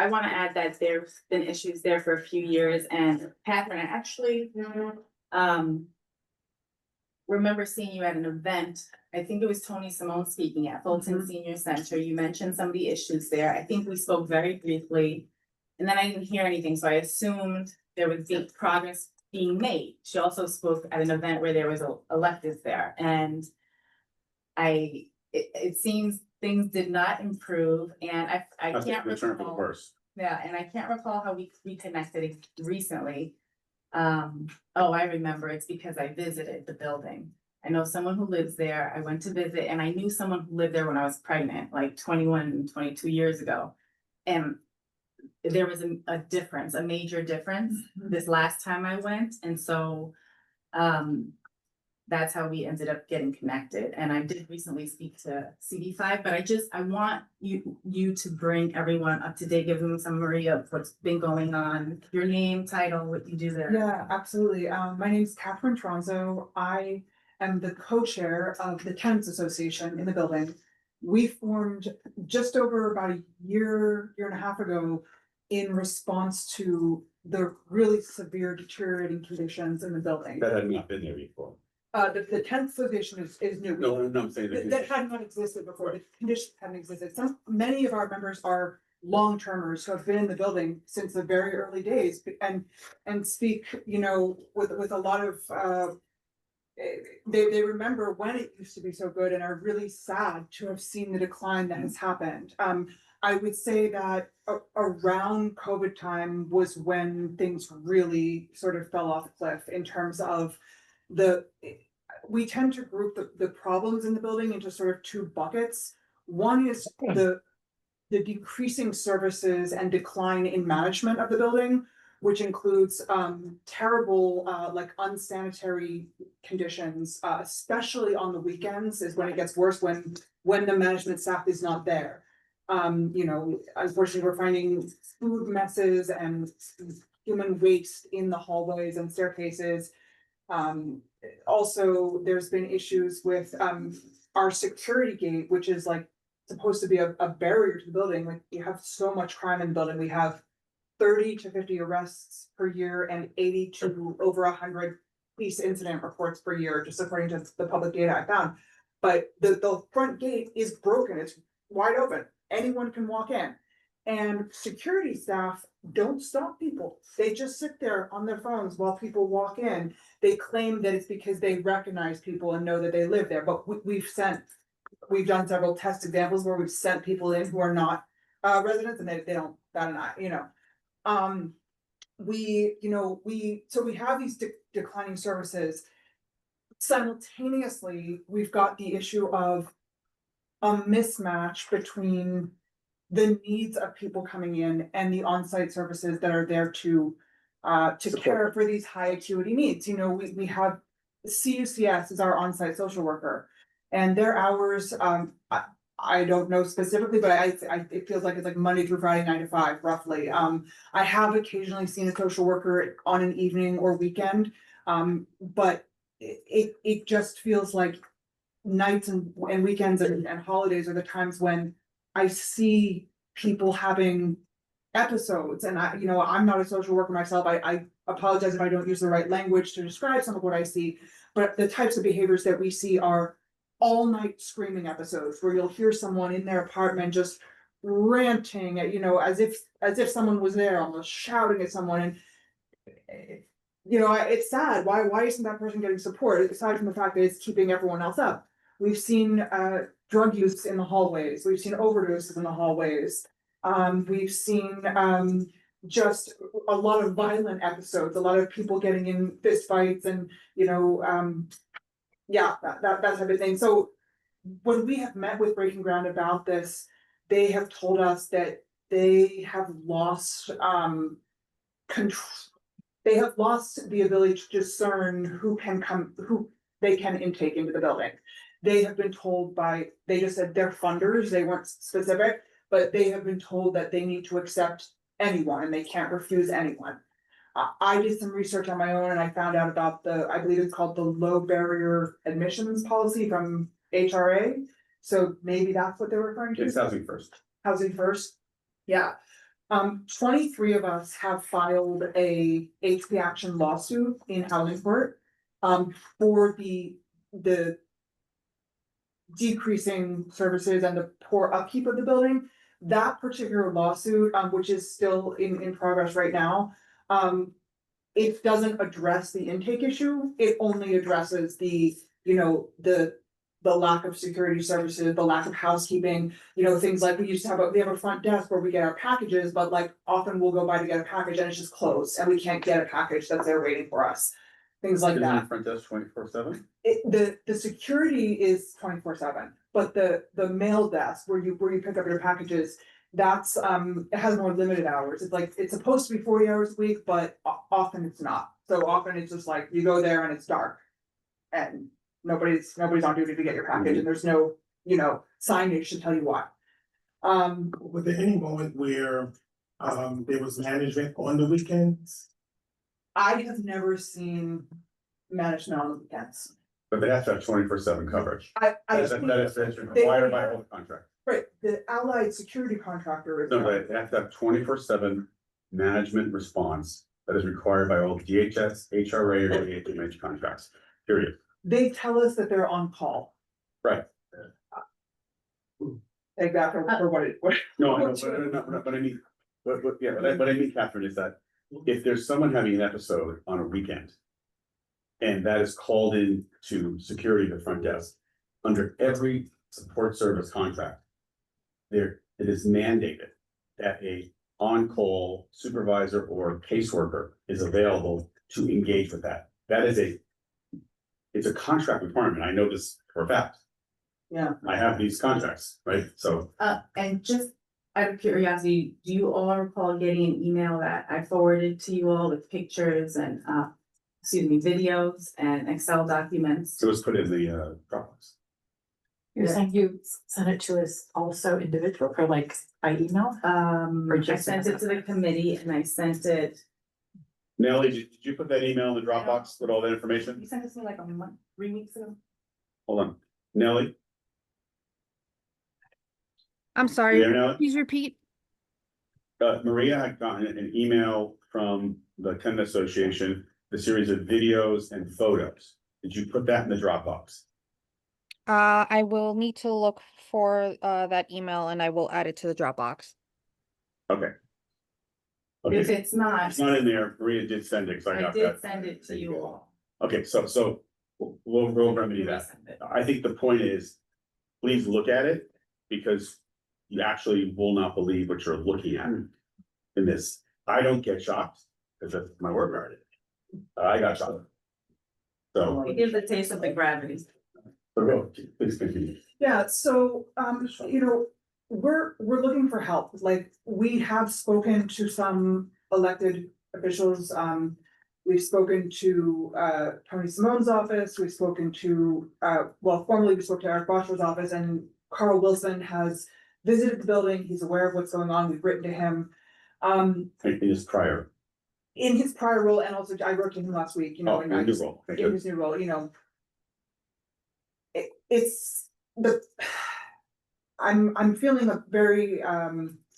Speaker 1: want to add that there's been issues there for a few years, and Catherine, I actually remember seeing you at an event. I think it was Tony Simone speaking at Fulton Senior Center. You mentioned some of the issues there. I think we spoke very briefly, and then I didn't hear anything, so I assumed there was progress being made. She also spoke at an event where there was electives there, and it seems things did not improve, and I can't recall. Yeah, and I can't recall how we reconnected recently. I remember, it's because I visited the building. I know someone who lives there. I went to visit, and I knew someone who lived there when I was pregnant, like 21, 22 years ago. And there was a difference, a major difference this last time I went. And so that's how we ended up getting connected. And I did recently speak to CD5, but I want you to bring everyone up to date, give them some Maria of what's been going on, your name, title, what you do there.
Speaker 8: Yeah, absolutely. My name is Catherine Tronzo. I am the co-chair of the Tenants Association in the building. We formed just over about a year and a half ago in response to the really severe deteriorating conditions in the building.
Speaker 2: That had not been there before.
Speaker 8: The Tenants Association is new.
Speaker 2: No, I'm saying
Speaker 8: That had not existed before. The conditions hadn't existed. Many of our members are long-termers who have been in the building since the very early days and speak, with a lot of, they remember when it used to be so good and are really sad to have seen the decline that has happened. I would say that around COVID time was when things really sort of fell off a cliff in terms of we tend to group the problems in the building into sort of two buckets. One is the decreasing services and decline in management of the building, which includes terrible like unsanitary conditions, especially on the weekends is when it gets worse, when the management staff is not there. You know, unfortunately, we're finding food messes and human waste in the hallways and staircases. Also, there's been issues with our security gate, which is like supposed to be a barrier to the building. Like, you have so much crime in the building. We have 30 to 50 arrests per year and 80 to over 100 police incident reports per year, just according to the public data I found. But the front gate is broken. It's wide open. Anyone can walk in. And security staff don't stop people. They just sit there on their phones while people walk in. They claim that it's because they recognize people and know that they live there. But we've done several test examples where we've sent people in who are not residents, and they don't bat an eye, you know. We have these declining services. Simultaneously, we've got the issue of a mismatch between the needs of people coming in and the on-site services that are there to care for these high acuity needs. You know, we have CUCS is our on-site social worker, and their hours, I don't know specifically, but it feels like it's like Monday through Friday, 9 to 5, roughly. I have occasionally seen a social worker on an evening or weekend, but it just feels like nights and weekends and holidays are the times when I see people having episodes. And I'm not a social worker myself. I apologize if I don't use the right language to describe some of what I see, but the types of behaviors that we see are all night screaming episodes where you'll hear someone in their apartment just ranting at, as if someone was there, almost shouting at someone. And it's sad. Why isn't that person getting support, aside from the fact that it's keeping everyone else up? We've seen drug use in the hallways. We've seen overdoses in the hallways. We've seen just a lot of violent episodes, a lot of people getting in fist fights and, that type of thing. So when we have met with Breaking Ground about this, they have told us that they have lost control. They have lost the ability to discern who they can intake into the building. They have been told they just said they're funders, they weren't specific, but they have been told that they need to accept anyone and they can't refuse anyone. I did some research on my own and I found out about I believe it's called the low barrier admissions policy from HRA. So maybe that's what they're referring to.
Speaker 2: It's housing first.
Speaker 8: Housing first. Yeah. 23 of us have filed a HP action lawsuit in housing court for the decreasing services and the poor upkeep of the building. That particular lawsuit, which is still in progress right now, it doesn't address the intake issue. It only addresses the lack of security services, the lack of housekeeping, things like we have a front desk where we get our packages, but like often we'll go by to get a package and it's just closed and we can't get a package that's there waiting for us. Things like that.
Speaker 2: Front desk 24/7?
Speaker 8: The security is 24/7, but the mail desk where you pick up your packages, that's it has more limited hours. It's supposed to be 40 hours a week, but often it's not. So often it's just like you go there and it's dark and nobody's on duty to get your package and there's no, signage to tell you why.
Speaker 13: Was there any moment where there was management on the weekends?
Speaker 8: I have never seen management on the weekends.
Speaker 2: But they have to have 24/7 coverage.
Speaker 8: That
Speaker 2: is required by all the contract.
Speaker 8: Right, the allied security contractor is.
Speaker 2: No, they have to have 24/7 management response that is required by all DHS, HRA, or DHMH contracts, period.
Speaker 8: They tell us that they're on call.
Speaker 2: Right.
Speaker 8: Take that for what it.
Speaker 2: No, I know, but I mean, what I mean, Catherine, is that if there's someone having an episode on a weekend and that is called in to security at the front desk, under every support service contract, it is mandated that a on-call supervisor or caseworker is available to engage with that. It's a contract requirement. I know this for a fact.
Speaker 8: Yeah.
Speaker 2: I have these contracts, right? So.
Speaker 1: And just out of curiosity, do you all recall getting an email that I forwarded to you all with pictures and, videos and Excel documents?
Speaker 2: So let's put it in the Dropbox.
Speaker 12: You're saying you sent it to us also individual or like by email? Or
Speaker 1: I
Speaker 12: just-
Speaker 1: sent it to the committee and I sent it,
Speaker 2: Nellie, did you put that email in the Dropbox with all that information?
Speaker 1: you sent it to me like a month, 3 weeks ago?
Speaker 2: Hold on, Nellie,
Speaker 10: I'm
Speaker 2: you
Speaker 10: sorry,
Speaker 2: there, Nellie?
Speaker 10: please repeat.
Speaker 2: Maria had gotten an email from the tenant association, the series of videos and photos. Did you put that in the Dropbox?
Speaker 10: I will need to look for that email and I will add it to the Dropbox.
Speaker 2: Okay.
Speaker 1: If
Speaker 2: Okay,
Speaker 1: it's not,
Speaker 2: it's not in there. Maria did send it, so I
Speaker 1: I
Speaker 2: got
Speaker 1: did
Speaker 2: that.
Speaker 1: send it to you all.
Speaker 2: Okay, so we'll remedy that.
Speaker 1: Resend it.
Speaker 2: I think the point is, please look at it, because you actually will not believe what you're looking at in this. I don't get shocked, because that's my work already. I got shocked. So,
Speaker 1: It gives a taste of the gravity.
Speaker 2: please continue.
Speaker 8: Yeah, so, you know, we're looking for help, like, we have spoken to some elected officials, we've spoken to, Tony Simone's office, we've spoken to, formerly we spoke to Eric Bosher's office, and Carl Wilson has visited the building, he's aware of what's going on, we've written to him.
Speaker 2: In his prior,
Speaker 8: In his prior role, and also I wrote to him last week, you know, and I
Speaker 2: in his
Speaker 8: just,
Speaker 2: role.
Speaker 8: in his new role, you know. It's the, I'm feeling a very,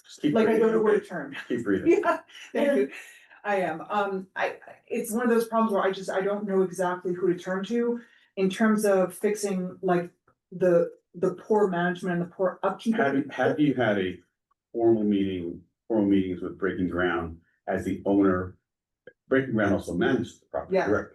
Speaker 2: Just keep
Speaker 8: like I
Speaker 2: breathing,
Speaker 8: don't know where to
Speaker 2: okay?
Speaker 8: turn.
Speaker 2: Keep breathing.
Speaker 8: Yeah, thank you. I am, it's one of those problems where I don't know exactly who to turn to in terms of fixing like the poor management and the poor upkeep.
Speaker 2: Have you had a formal meetings with Breaking Ground as the owner? Breaking Ground also manages the property,
Speaker 8: Yeah.
Speaker 2: correct?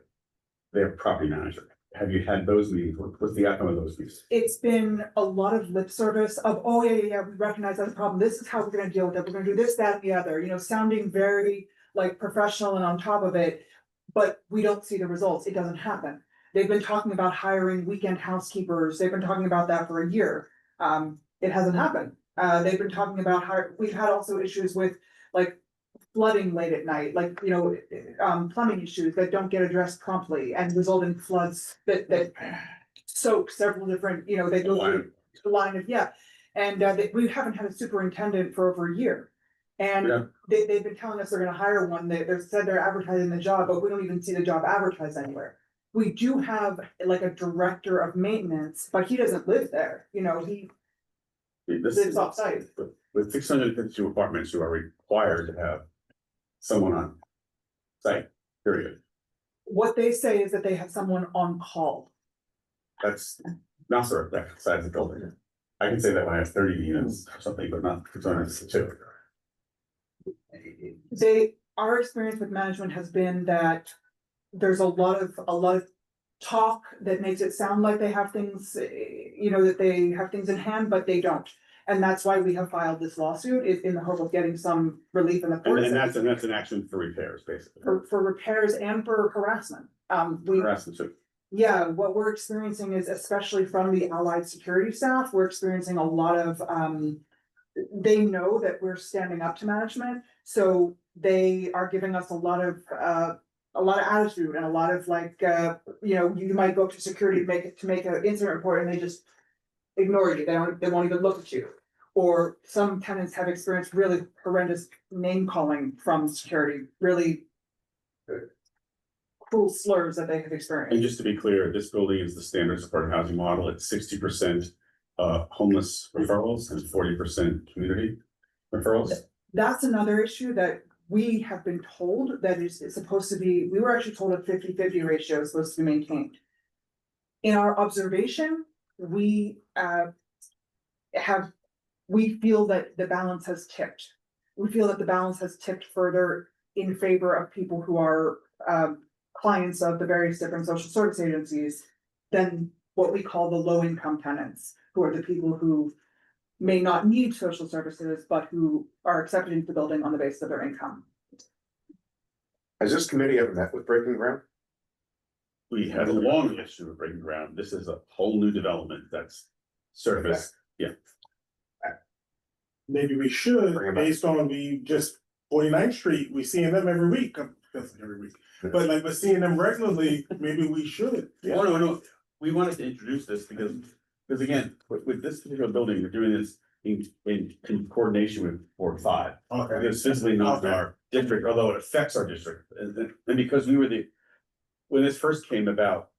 Speaker 2: They're property manager. Have you had those meetings? What's the outcome of those meetings?
Speaker 8: It's been a lot of lip service of, oh, yeah, we recognize that's a problem, this is how we're gonna deal with it, we're gonna do this, that, and the other, you know, sounding very like professional and on top of it. But we don't see the results, it doesn't happen. They've been talking about hiring weekend housekeepers, they've been talking about that for a year. It hasn't happened. They've been talking about how, we've had also issues with like flooding late at night, like, you know, plumbing issues that don't get addressed promptly and result in floods that soak several different, you know, they go through the line of, yeah. And we haven't had a superintendent for over a year. And
Speaker 2: Yeah.
Speaker 8: they've been telling us they're gonna hire one, they're said they're advertising the job, but we don't even see the job advertised anywhere. We do have like a director of maintenance, but he doesn't live there, you know, he lives offsite.
Speaker 2: With 652 apartments, you are required to have someone on site, period.
Speaker 8: What they say is that they have someone on call.
Speaker 2: That's not sort of that size of the building. I can say that when I have 30 units or something, but not 262.
Speaker 8: Our experience with management has been that there's a lot of talk that makes it sound like they have things, you know, that they have things in hand, but they don't. And that's why we have filed this lawsuit, is in the hope of getting some relief in the courts.
Speaker 2: And that's an action for repairs, basically.
Speaker 8: For repairs and for harassment.
Speaker 2: Harassment too.
Speaker 8: Yeah, what we're experiencing is, especially from the allied security staff, we're experiencing a lot of, they know that we're standing up to management, so they are giving us a lot of attitude and a lot of like, you know, you might go up to security to make an incident report and they just ignore you, they won't even look at you. Or some tenants have experienced really horrendous name calling from security, really cruel slurs that they have experienced.
Speaker 2: And just to be clear, this building is the standard supported housing model. It's 60% homeless referrals and 40% community referrals.
Speaker 8: That's another issue that we have been told that is supposed to be, we were actually told a 50-50 ratio is supposed to be maintained. In our observation, we feel that the balance has tipped. We feel that the balance has tipped further in favor of people who are clients of the various different social service agencies than what we call the low income tenants, who are the people who may not need social services, but who are accepted into the building on the basis of their income.
Speaker 4: Has this committee ever met with Breaking Ground?
Speaker 2: We had a long issue of Breaking Ground. This is a whole new development that's surfaced. Yeah.
Speaker 13: maybe we should,
Speaker 4: Bring 'em back.
Speaker 13: based on we just 49th Street, we seeing them every week, every week. But like, we're seeing them regularly, maybe we should.
Speaker 2: No, we wanted to introduce this because again, with this particular building, we're doing this in coordination with Ward 5.
Speaker 13: Okay.
Speaker 2: It's physically not in our district, although it affects our district, and because we were when this first came about,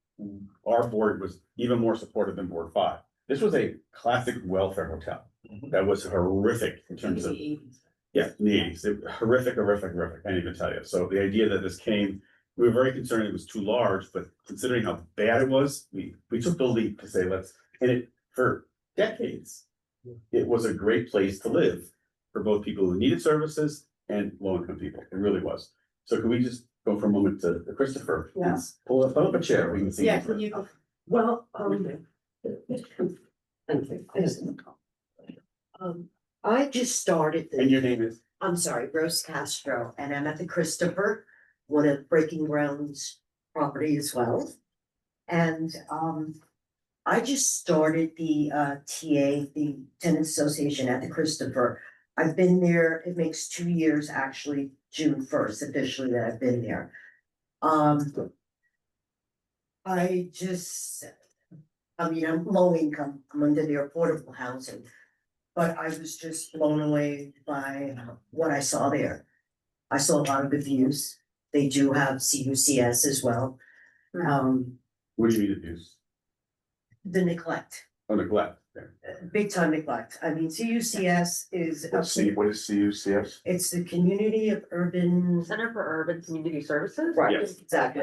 Speaker 2: our board was even more supportive than Board 5. This was a classic welfare hotel that was horrific in terms of, yeah, in the 80s, horrific, I can't even tell you. So the idea that this came, we were very concerned it was too large, but considering how bad it was, we took the leap to say, and it, for decades, it was a great place to live for both people who needed services and low-income people. It really was. So can we just go for a moment to Christopher?
Speaker 7: Yes.
Speaker 2: Pull up a chair. We can see.
Speaker 7: Yeah, can you, well, thank you. I just started.
Speaker 2: And your name is?
Speaker 7: I'm sorry, Rose Castro, and I'm at the Christopher, one of Breaking Ground's property as well. And, I just started the, TA, the Tenant Association at the Christopher. I've been there, it makes 2 years, actually, June 1st officially that I've been there. I just, I'm low income, I'm under the affordable housing. But I was just blown away by what I saw there. I saw a lot of abuse. They do have CUCS as well.
Speaker 2: What do you mean abuse?
Speaker 7: The neglect,
Speaker 2: Oh, neglect.
Speaker 7: big time neglect. I mean, CUCS is.
Speaker 4: What is CUCS?
Speaker 7: It's the Community of Urban.
Speaker 14: Center for Urban Community Services?
Speaker 7: Right,
Speaker 2: Yes.
Speaker 7: exactly.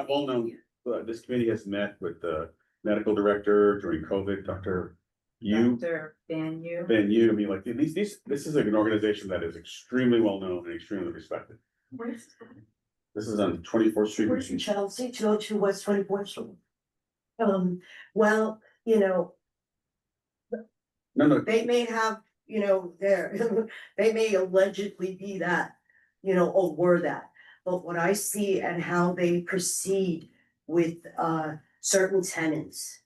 Speaker 2: Well known, this committee has met with the medical director during COVID, Dr.
Speaker 1: Dr. Van
Speaker 2: Yu, I mean, like, this is an organization that is extremely well known and extremely respected. This is on 24th Street.
Speaker 7: Where's Chelsea, 202 West 24th Street? Well,
Speaker 2: No,
Speaker 7: they may have, they may allegedly be that, or were that. But what I see and how they proceed with certain tenants,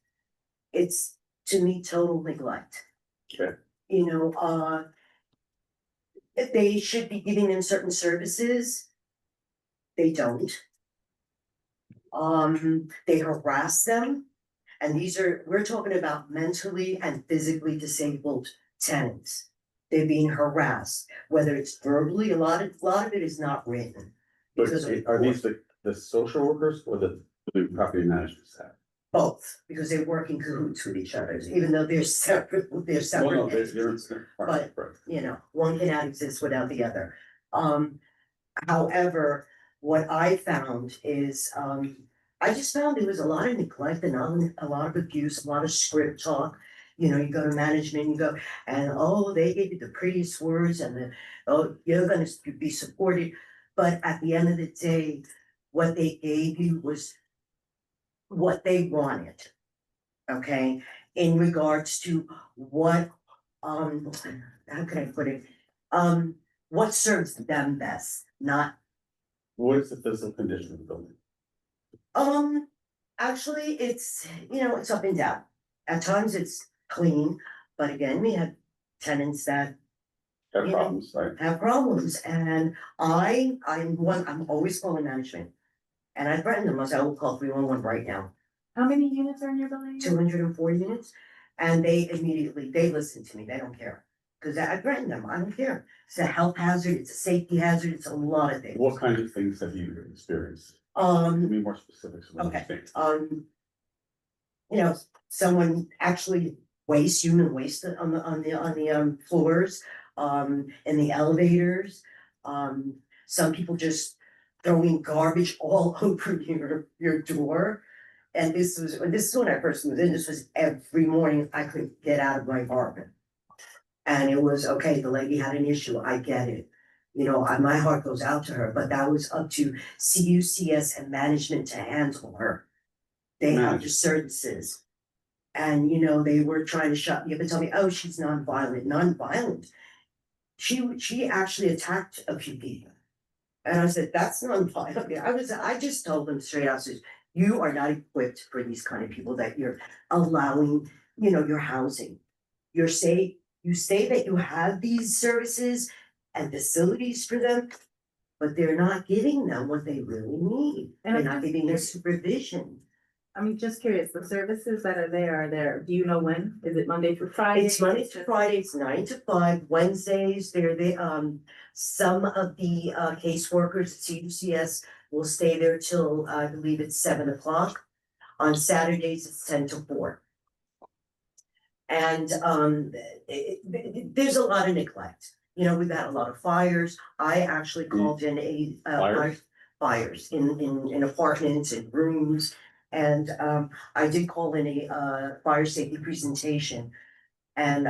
Speaker 7: it's to me total neglect.
Speaker 2: Okay.
Speaker 7: If they should be giving them certain services, they don't. They harass them. And we're talking about mentally and physically disabled tenants. They're being harassed, whether it's verbally, a lot of it is not written.
Speaker 2: but
Speaker 7: because of
Speaker 2: are these the social workers or the property management staff?
Speaker 7: Both, because they work in cahoots with each other, even though they're separate,
Speaker 2: Well, no,
Speaker 7: entities.
Speaker 2: right.
Speaker 7: One cannot exist without the other. However, what I found is, I just found there was a lot of neglect and a lot of abuse, a lot of script talk. You go to management, you go, and they gave you the prettiest words and you're gonna be supported. But at the end of the day, what they gave you was what they wanted. Okay, in regards to what, how can I put it? What serves them best, not.
Speaker 2: What is the physical condition of the building?
Speaker 7: Actually, it's, it's up and down. At times it's clean, but again, we have tenants that
Speaker 2: Have problems, right?
Speaker 7: have problems, and I'm always calling management. And I threatened them, I will call 311 right now,
Speaker 1: How many units are in your building?
Speaker 7: 204 units, and they listen to me, they don't care. Cause I threatened them, I don't care, it's a health hazard, it's a safety hazard, it's a lot of things.
Speaker 2: What kinds of things have you experienced? Give me more specifics. of what
Speaker 7: Okay.
Speaker 2: you're saying.
Speaker 7: Someone actually human waste on the floors, in the elevators. Some people just throwing garbage all over your door. And this is when I first moved in, this was every morning I couldn't get out of my apartment. And it was, okay, the lady had an issue, I get it. My heart goes out to her, but that was up to CUCS and management to handle her. They have the services. And, they were trying to shut me up and tell me, oh, she's nonviolent. She actually attacked a few people. And I said, that's nonviolent. I just told them straight out, says, you are not equipped for these kind of people that you're allowing, your housing. You're safe, you say that you have these services and facilities for them, but they're not giving them what they really need.
Speaker 1: And
Speaker 7: They're
Speaker 1: I'm
Speaker 7: not
Speaker 1: just
Speaker 7: giving their
Speaker 1: curious-
Speaker 7: supervision.
Speaker 1: I'm just curious, the services that are there, do you know when? Is it Monday through Friday?
Speaker 7: It's Monday to Friday, it's 9 to 5, Wednesdays, some of the caseworkers at CUCS will stay there till, I believe it's 7 o'clock. On Saturdays, it's 10 to 4. And there's a lot of neglect, you know, we've had a lot of fires, I actually called in fires in apartments and rooms. And I did call in a fire safety presentation. And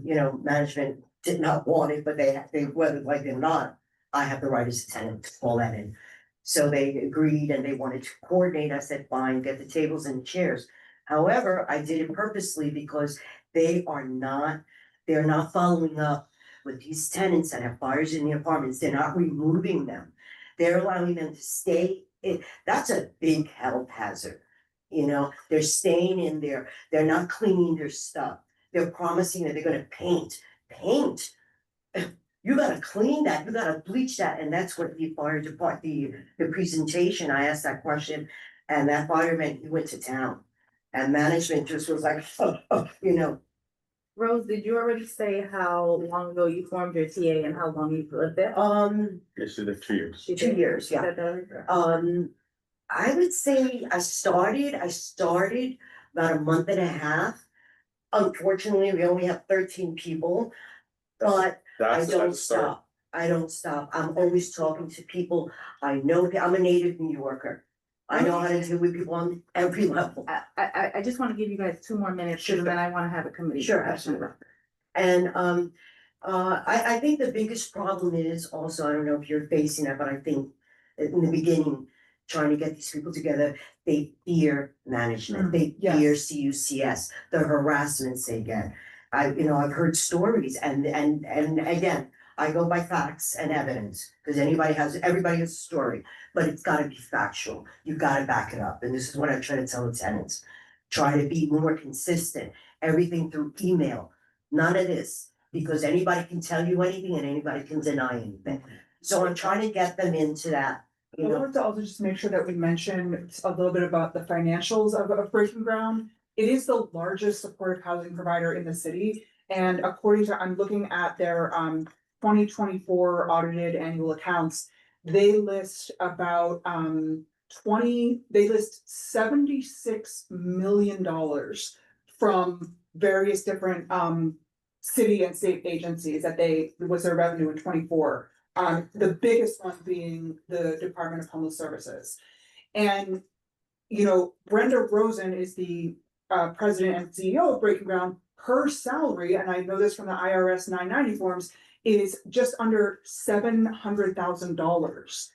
Speaker 7: you know, management did not want it, but they whether like it or not, I have the right as a tenant to call that in. So they agreed and they wanted to coordinate. I said, fine, get the tables and chairs. However, I did it purposely because they're not following up with these tenants that have fires in the apartments. They're not removing them. They're allowing them to stay in. That's a big health hazard. You know, they're staying in there. They're not cleaning their stuff. They're promising that they're gonna paint. You gotta clean that, you gotta bleach that, and that's what the fire department, the presentation, I asked that question. And that fireman, he went to town. And management just was like, you know.
Speaker 1: Rose, did you already say how long ago you formed your TA and how long you've lived there?
Speaker 2: Yes, so that's 2 years.
Speaker 7: 2 years, yeah. I would say I started about a month and a half. Unfortunately, we only have 13 people, but I don't stop. I don't stop. I'm always talking to people. I know, I'm a native New Yorker. I know how to deal with people on every level.
Speaker 1: I just wanna give you guys 2 more minutes,
Speaker 7: Sure.
Speaker 1: and then I wanna have a committee.
Speaker 7: Sure,
Speaker 1: discussion.
Speaker 7: absolutely. And I think the biggest problem is also, I don't know if you're facing that, but I think in the beginning, trying to get these people together, they fear management, they fear CUCS, the harassments they get. I've heard stories and again, I go by facts and evidence, because everybody has a story, but it's gotta be factual, you've gotta back it up, and this is what I try to tell the tenants. Try to be more consistent, everything through email, none of this, because anybody can tell you anything and anybody can deny anything. So I'm trying to get them into that.
Speaker 8: I wanted to also just make sure that we mention a little bit about the financials of Breaking Ground. It is the largest supportive housing provider in the city, and according to, I'm looking at their 2024 audited annual accounts, they list about they list $76 million from various different city and state agencies that was their revenue in 24. The biggest one being the Department of Homeless Services. And, you know, Brenda Rosen is the president and CEO of Breaking Ground. Her salary, and I know this from the IRS 990 forms, is just under $700,000.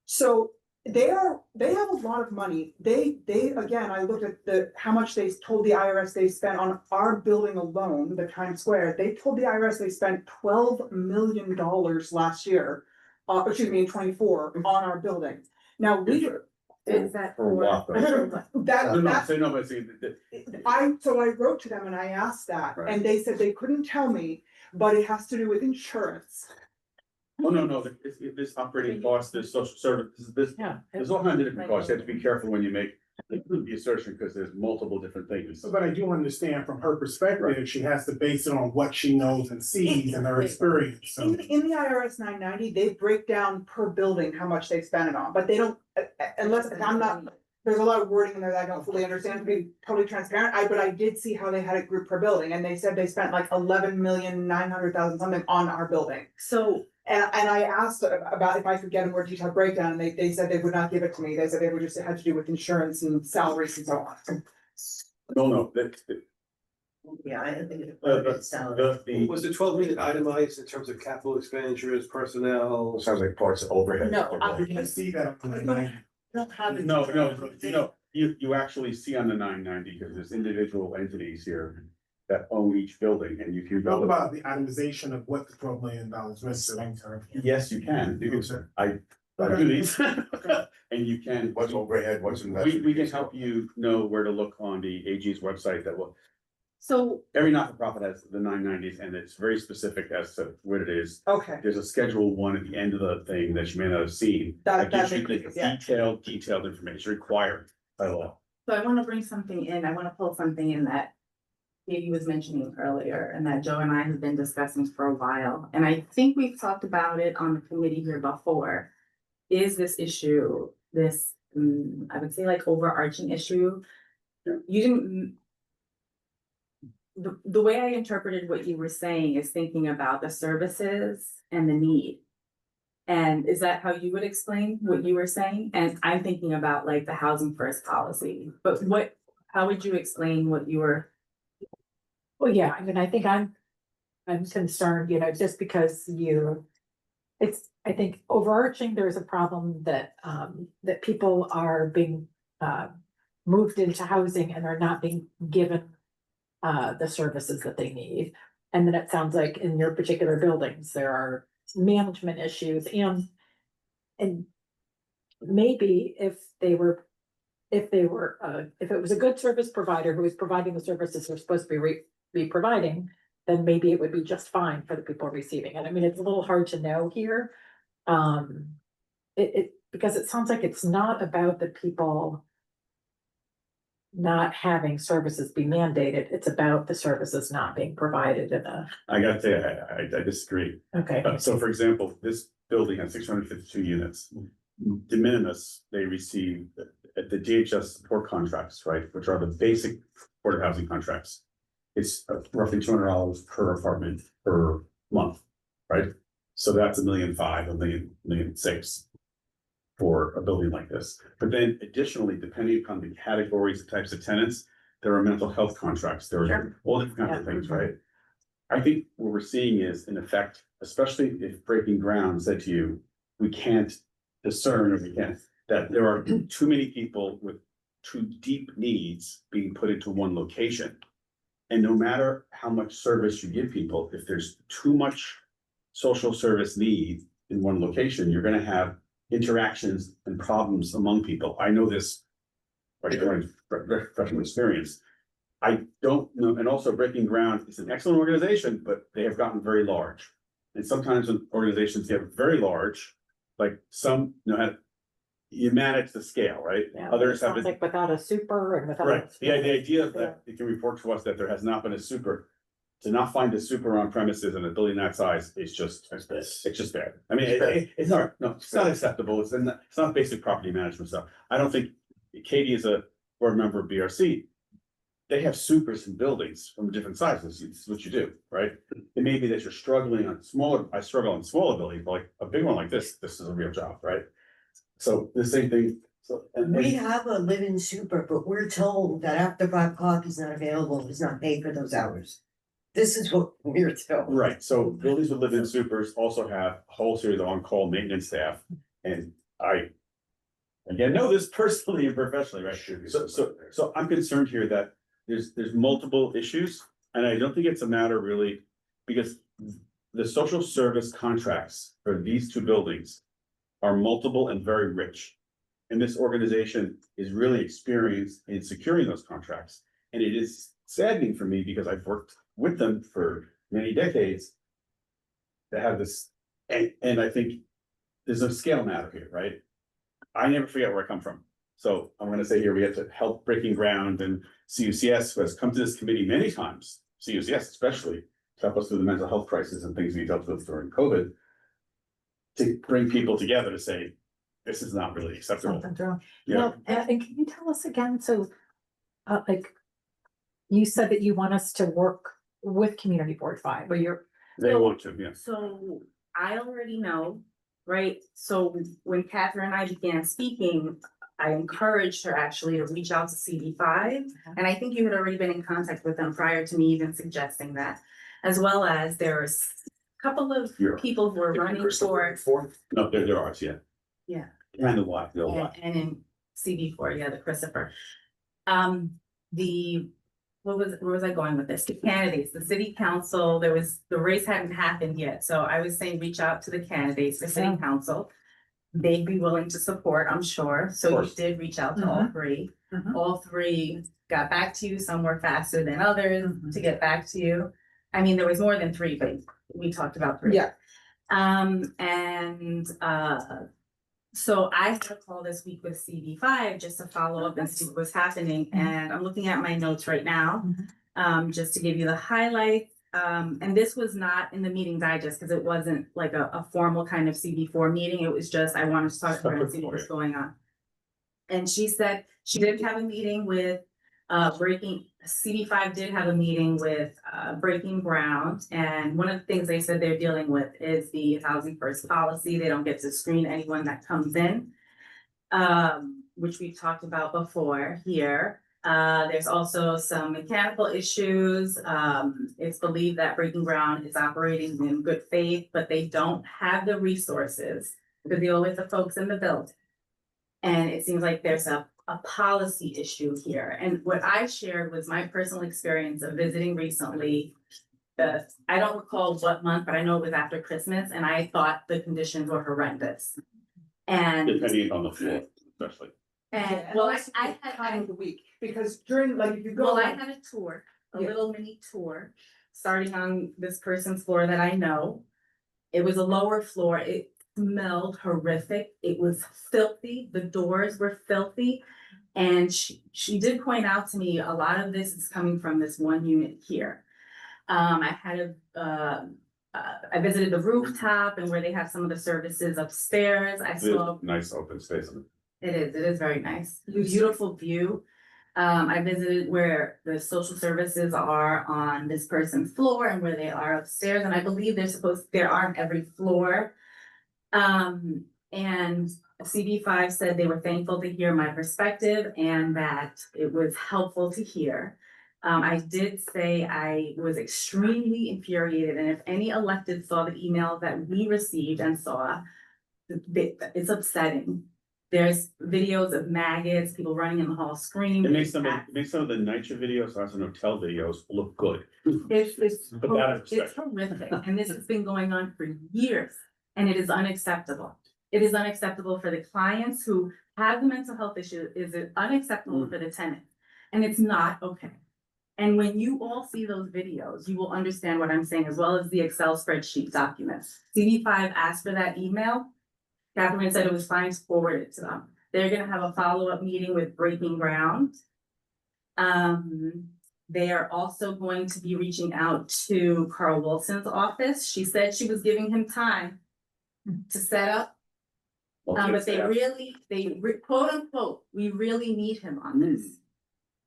Speaker 8: So they have a lot of money. They again, I looked at how much they told the IRS they spent on our building alone, the Times Square. They told the IRS they spent $12 million last year, in 24 on our building. Now
Speaker 1: Is that
Speaker 2: For what, though?
Speaker 8: So I wrote to them and I asked that,
Speaker 2: Right.
Speaker 8: and they said they couldn't tell me, but it has to do with insurance.
Speaker 2: Oh, no, this operating cost, this social service, there's all kinds of different costs, you have to be careful when you make the assertion, because there's multiple different things.
Speaker 13: But I do understand from her perspective, she has to base it on what she knows and sees and her experience, so.
Speaker 8: In the IRS 990, they break down per building how much they spend it on, but they don't, unless, there's a lot of wording in there that I don't fully understand, to be totally transparent, but I did see how they had it grouped per building, and they said they spent like 11,900,000 something on our building.
Speaker 1: So.
Speaker 8: And I asked about if I could get a more detailed breakdown, and they said they would not give it to me, they said they would just, it had to do with insurance and salaries and so on.
Speaker 2: No,
Speaker 7: Yeah, I think
Speaker 5: Was the 12 million itemized in terms of capital expenditures, personnel?
Speaker 4: Sounds like parts of overhead.
Speaker 1: No,
Speaker 13: I see that on the 9.
Speaker 2: No, you actually see on the 990, because there's individual entities here that own each building, and if you
Speaker 13: Talk
Speaker 2: go.
Speaker 13: about the itemization of what the $12 million went to.
Speaker 2: Yes, you can, I do these, and you can.
Speaker 4: What's overhead, what's investment?
Speaker 2: We can help you know where to look on the AG's website, that will,
Speaker 1: So,
Speaker 2: Every not-for-profit has the 990s, and it's very specific as to what it is.
Speaker 8: Okay,
Speaker 2: There's a Schedule 1 at the end of the thing that you may not have seen.
Speaker 8: That
Speaker 2: gives you
Speaker 8: makes-
Speaker 2: the
Speaker 8: yeah.
Speaker 2: detailed information required by law.
Speaker 1: so I wanna bring something in, I wanna pull something in that Katie was mentioning earlier, and that Joe and I have been discussing for a while, and I think we've talked about it on the committee here before. Is this issue, this, I would say like overarching issue? You didn't. The way I interpreted what you were saying is thinking about the services and the need. And is that how you would explain what you were saying? And I'm thinking about like the housing first policy, but how would you explain what you were?
Speaker 12: Well, yeah, I mean, I think I'm concerned, you know, just because I think overarching, there's a problem that, that people are being, moved into housing and are not being given, the services that they need. And then it sounds like in your particular buildings, there are management issues and maybe if it was a good service provider who was providing the services they're supposed to be providing, then maybe it would be just fine for the people receiving it. I mean, it's a little hard to know here. Because it sounds like it's not about the people not having services be mandated, it's about the services not being provided in a.
Speaker 2: I gotta say, I disagree.
Speaker 12: Okay.
Speaker 2: So for example, this building has 652 units. De minimis, they receive the DHS support contracts, right, which are the basic supportive housing contracts. It's roughly $200 per apartment per month, right? So that's $1.5 million, $1.6 million for a building like this. But then additionally, depending upon the categories, the types of tenants, there are mental health contracts, there are all different kinds of things, right? I think what we're seeing is, in effect, especially if breaking ground said to you, we can't discern, or we can't, that there are too many people with too deep needs being put into one location. And no matter how much service you give people, if there's too much social service need in one location, you're gonna have interactions and problems among people. I know this by professional experience. I don't know, and also Breaking Ground is an excellent organization, but they have gotten very large. And sometimes when organizations get very large, like some, you manage the scale, right?
Speaker 12: Yeah,
Speaker 2: Others have
Speaker 12: sounds like without a super and without.
Speaker 2: right, the idea that it can report to us that there has not been a super. To not find a super on premises in a building that size is just, it's just bad. I mean, it's not acceptable. It's not basic property management stuff. I don't think, Katie is a board member of BRC. They have supers in buildings from different sizes. It's what you do, right? It may be that you're struggling on I struggle on smaller buildings, but like a big one like this is a real job, right? So the same thing. So,
Speaker 7: We have a live-in super, but we're told that after 5 o'clock is not available, is not paid for those hours. This is what we're told.
Speaker 2: right, so buildings with live-in supers also have a whole series of on-call maintenance staff, and I. Again, know this personally and professionally, right? So I'm concerned here that there's multiple issues, and I don't think it's a matter really, because the social service contracts for these two buildings are multiple and very rich. And this organization is really experienced in securing those contracts. And it is saddening for me because I've worked with them for many decades to have this, and I think there's a scale matter here, right? I never forget where I come from. So I'm gonna say here, we have to help Breaking Ground, and CUCS has come to this committee many times, CUCS especially, to help us through the mental health crisis and things we dealt with during COVID. To bring people together to say, this is not really acceptable.
Speaker 12: Something's wrong.
Speaker 2: Yeah.
Speaker 12: Well, and can you tell us again, so, like, you said that you want us to work with Community Board 5, or you're.
Speaker 2: They want to, yeah.
Speaker 1: So I already know, right? So when Catherine and I began speaking, I encouraged her actually to reach out to CB5. And I think you had already been in contact with them prior to me even suggesting that. As well as there's a couple of people who are running for.
Speaker 2: No, there are, yeah.
Speaker 1: Yeah.
Speaker 2: Kind of what, they'll what.
Speaker 1: And in CB4, yeah, the Christopher. Where was I going with this? The candidates, the city council, the race hadn't happened yet. So I was saying, reach out to the candidates for city council. They'd be willing to support, I'm sure. So you did reach out to all three. All three got back to you, some were faster than others to get back to you. I mean, there was more than three, but we talked about three.
Speaker 8: Yeah.
Speaker 1: So I had a call this week with CB5 just to follow up and see what was happening, and I'm looking at my notes right now. Just to give you the highlights, and this was not in the meeting digest, because it wasn't like a formal kind of CB4 meeting, it was just, I wanted to talk to her and see what was going on. And she said she did have a meeting with, CB5 did have a meeting with, Breaking Ground, and one of the things they said they're dealing with is the housing first policy. They don't get to screen anyone that comes in, which we've talked about before here. There's also some mechanical issues. It's believed that Breaking Ground is operating in good faith, but they don't have the resources to deal with the folks in the building. And it seems like there's a policy issue here. And what I shared was my personal experience of visiting recently. I don't recall what month, but I know it was after Christmas, and I thought the conditions were horrendous. And
Speaker 2: Depending on the floor, especially.
Speaker 1: and
Speaker 8: Yeah,
Speaker 1: well,
Speaker 8: also
Speaker 1: I
Speaker 8: time
Speaker 1: had
Speaker 8: of the week, because during, like, if you go.
Speaker 1: well, I had a tour, a
Speaker 8: Yeah.
Speaker 1: little mini tour, starting on this person's floor that I know. It was a lower floor. It smelled horrific. It was filthy. The doors were filthy. And she did point out to me, a lot of this is coming from this one unit here. I had I visited the rooftop and where they have some of the services upstairs. I saw,
Speaker 2: Nice open space.
Speaker 1: it is very nice, beautiful view. I visited where the social services are on this person's floor and where they are upstairs, and I believe there are on every floor. And CB5 said they were thankful to hear my perspective and that it was helpful to hear. I did say I was extremely infuriated, and if any elected saw the email that we received and saw, it's upsetting. There's videos of maggots, people running in the hall screaming.
Speaker 2: It makes some of the nicer videos, also hotel videos, look good.
Speaker 1: It's
Speaker 2: But that is
Speaker 1: horrific, and this has been going on for years, and it is unacceptable. It is unacceptable for the clients who have the mental health issue. Is it unacceptable for the tenant? And it's not okay. And when you all see those videos, you will understand what I'm saying, as well as the Excel spreadsheet documents. CB5 asked for that email. Catherine said it was fine to forward it to them. They're gonna have a follow-up meeting with Breaking Ground. They are also going to be reaching out to Carl Wilson's office. She said she was giving him time to set up. But they quote unquote, we really need him on this.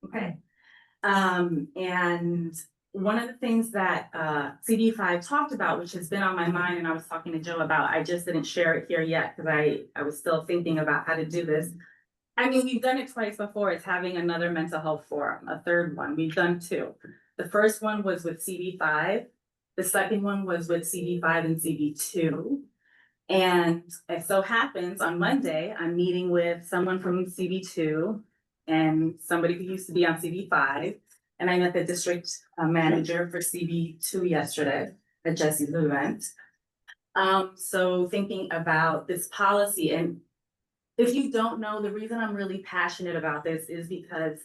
Speaker 1: Okay. And one of the things that CD5 talked about, which has been on my mind, and I was talking to Joe about, I just didn't share it here yet because I was still thinking about how to do this. I mean, we've done it twice before. It's having another mental health forum, a third one. We've done two. The first one was with CD5. The second one was with CD5 and CD2. And it so happens on Monday, I'm meeting with someone from CB2 and somebody who used to be on CB5. And I met the district manager for CB2 yesterday at Jesse's event. So thinking about this policy, and if you don't know, the reason I'm really passionate about this is because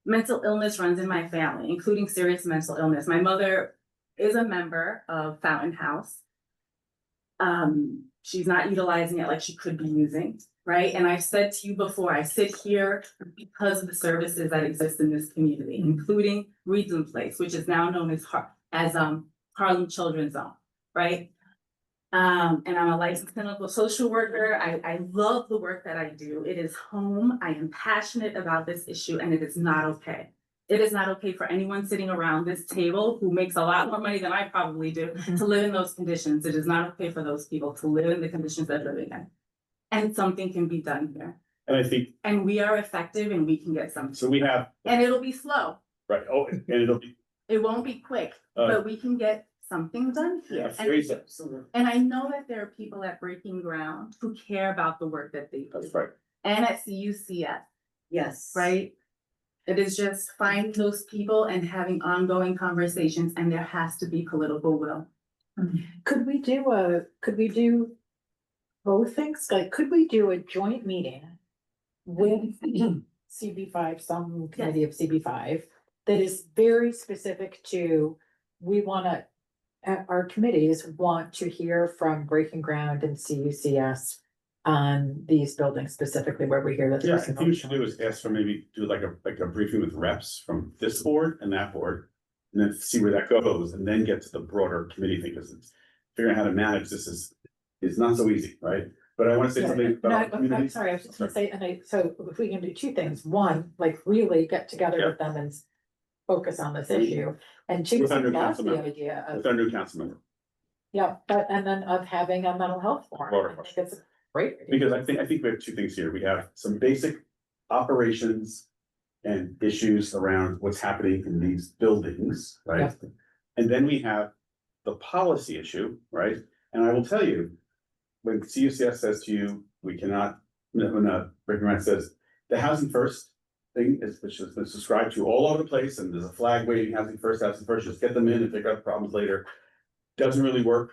Speaker 1: mental illness runs in my family, including serious mental illness. My mother is a member of Fountain House. She's not utilizing it like she could be using, right? And I've said to you before, I sit here because of the services that exist in this community, including Reedland Place, which is now known as Harlem Children's Zone, right? And I'm a licensed clinical social worker. I love the work that I do. It is home. I am passionate about this issue, and it is not okay. It is not okay for anyone sitting around this table who makes a lot more money than I probably do to live in those conditions. It is not okay for those people to live in the conditions that they're living in. And something can be done here.
Speaker 2: And I think,
Speaker 1: And we are effective and we can get something.
Speaker 2: so we have,
Speaker 1: And it'll be slow.
Speaker 2: right, oh, and it'll be,
Speaker 1: It won't be quick, but we can get something done here. And I know that there are people at Breaking Ground who care about the work that they do.
Speaker 2: that's right.
Speaker 1: And at CUCF,
Speaker 7: Yes.
Speaker 1: right? It is just finding those people and having ongoing conversations, and there has to be political will.
Speaker 12: Could we do both things? Like, could we do a joint meeting with CB5, some committee of CB5, that is very specific to, we wanna, our committees want to hear from Breaking Ground and CUCS on these buildings specifically where we hear that.
Speaker 2: Yeah, I
Speaker 12: there's
Speaker 2: think what you should do is ask for maybe do like a briefing with reps from this board and that board. And then see where that goes and then get to the broader committee thing, because it's figuring out how to manage this is not so easy, right? But I want to say
Speaker 12: Yeah,
Speaker 2: something
Speaker 12: no,
Speaker 2: about
Speaker 12: I'm
Speaker 2: communities.
Speaker 12: sorry, I was just gonna say, so if we can do two things, one, like really get together
Speaker 2: Yeah.
Speaker 12: with them and focus on this issue. And two,
Speaker 2: With our new
Speaker 12: love
Speaker 2: council
Speaker 12: the
Speaker 2: member.
Speaker 12: idea of,
Speaker 2: With our new council member,
Speaker 12: yeah, but, and then of having a mental health forum.
Speaker 2: Broader
Speaker 12: I think
Speaker 2: question.
Speaker 12: it's a great. idea.
Speaker 2: because I think we have two things here. We have some basic operations and issues around what's happening in these buildings, right? And then we have the policy issue, right? And I will tell you, when CUCS says to you, we cannot, when Breaking Ground says, the housing first thing is, which has been subscribed to all over the place, and there's a flag waving, housing first, just get them in and figure out the problems later. Doesn't really work,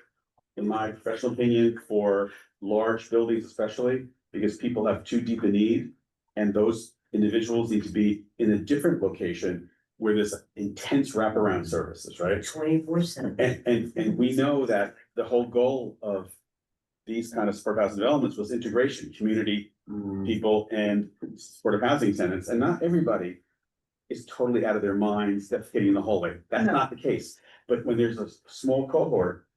Speaker 2: in my professional opinion, for large buildings especially, because people have too deep a need. And those individuals need to be in a different location where there's intense wraparound services, right?
Speaker 7: 24/7.
Speaker 2: And we know that the whole goal of these kind of supportive housing developments was integration, community people and supportive housing tenants, and not everybody is totally out of their minds defecating in the hallway. That's not the case. But when there's a small cohort,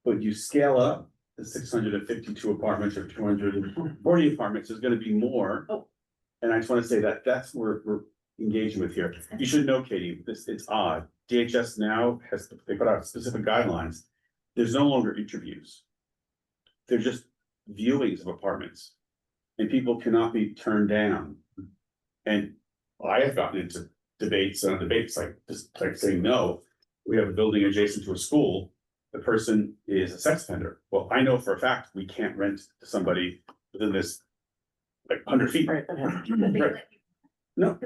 Speaker 2: but you scale up to 652 apartments or 240 apartments, there's gonna be more. And I just wanna say that that's where we're engaging with here. You should know, Katie, it's odd. DHS now they put out specific guidelines. There's no longer interviews. They're just viewings of apartments. And people cannot be turned down. And I have gotten into debates like just like saying, no, we have a building adjacent to a school. The person is a sex offender. Well, I know for a fact we can't rent to somebody within this like 100 feet.
Speaker 12: Right,
Speaker 2: Right. No,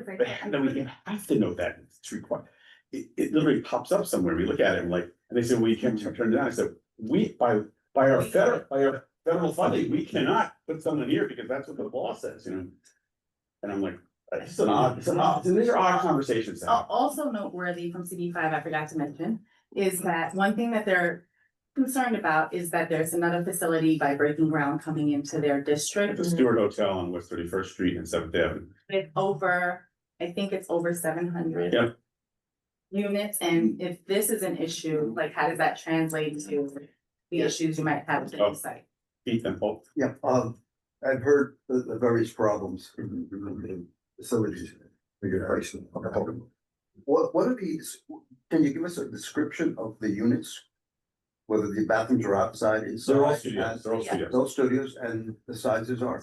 Speaker 2: then we have to know that it's required. It literally pops up somewhere. We look at it and like, and they say, well, you can't turn it down. I said, we, by our federal funding, we cannot put someone here because that's what the law says, you know? And I'm like, it's an odd, these are odd conversations.
Speaker 1: Also noteworthy from CB5, I forgot to mention, is that one thing that they're concerned about is that there's another facility by Breaking Ground coming into their district.
Speaker 2: The Stewart Hotel on West 31st Street and 7th Avenue.
Speaker 1: It's over, I think it's over 700.
Speaker 2: Yep.
Speaker 1: Units, and if this is an issue, like how does that translate to the issues you might have with the site?
Speaker 2: Ethan,
Speaker 16: Yeah, I've heard the various problems in the facilities. What are these, can you give us a description of the units? Whether the bathrooms are outside, inside?
Speaker 2: They're all studios,
Speaker 16: Those studios and the sizes are?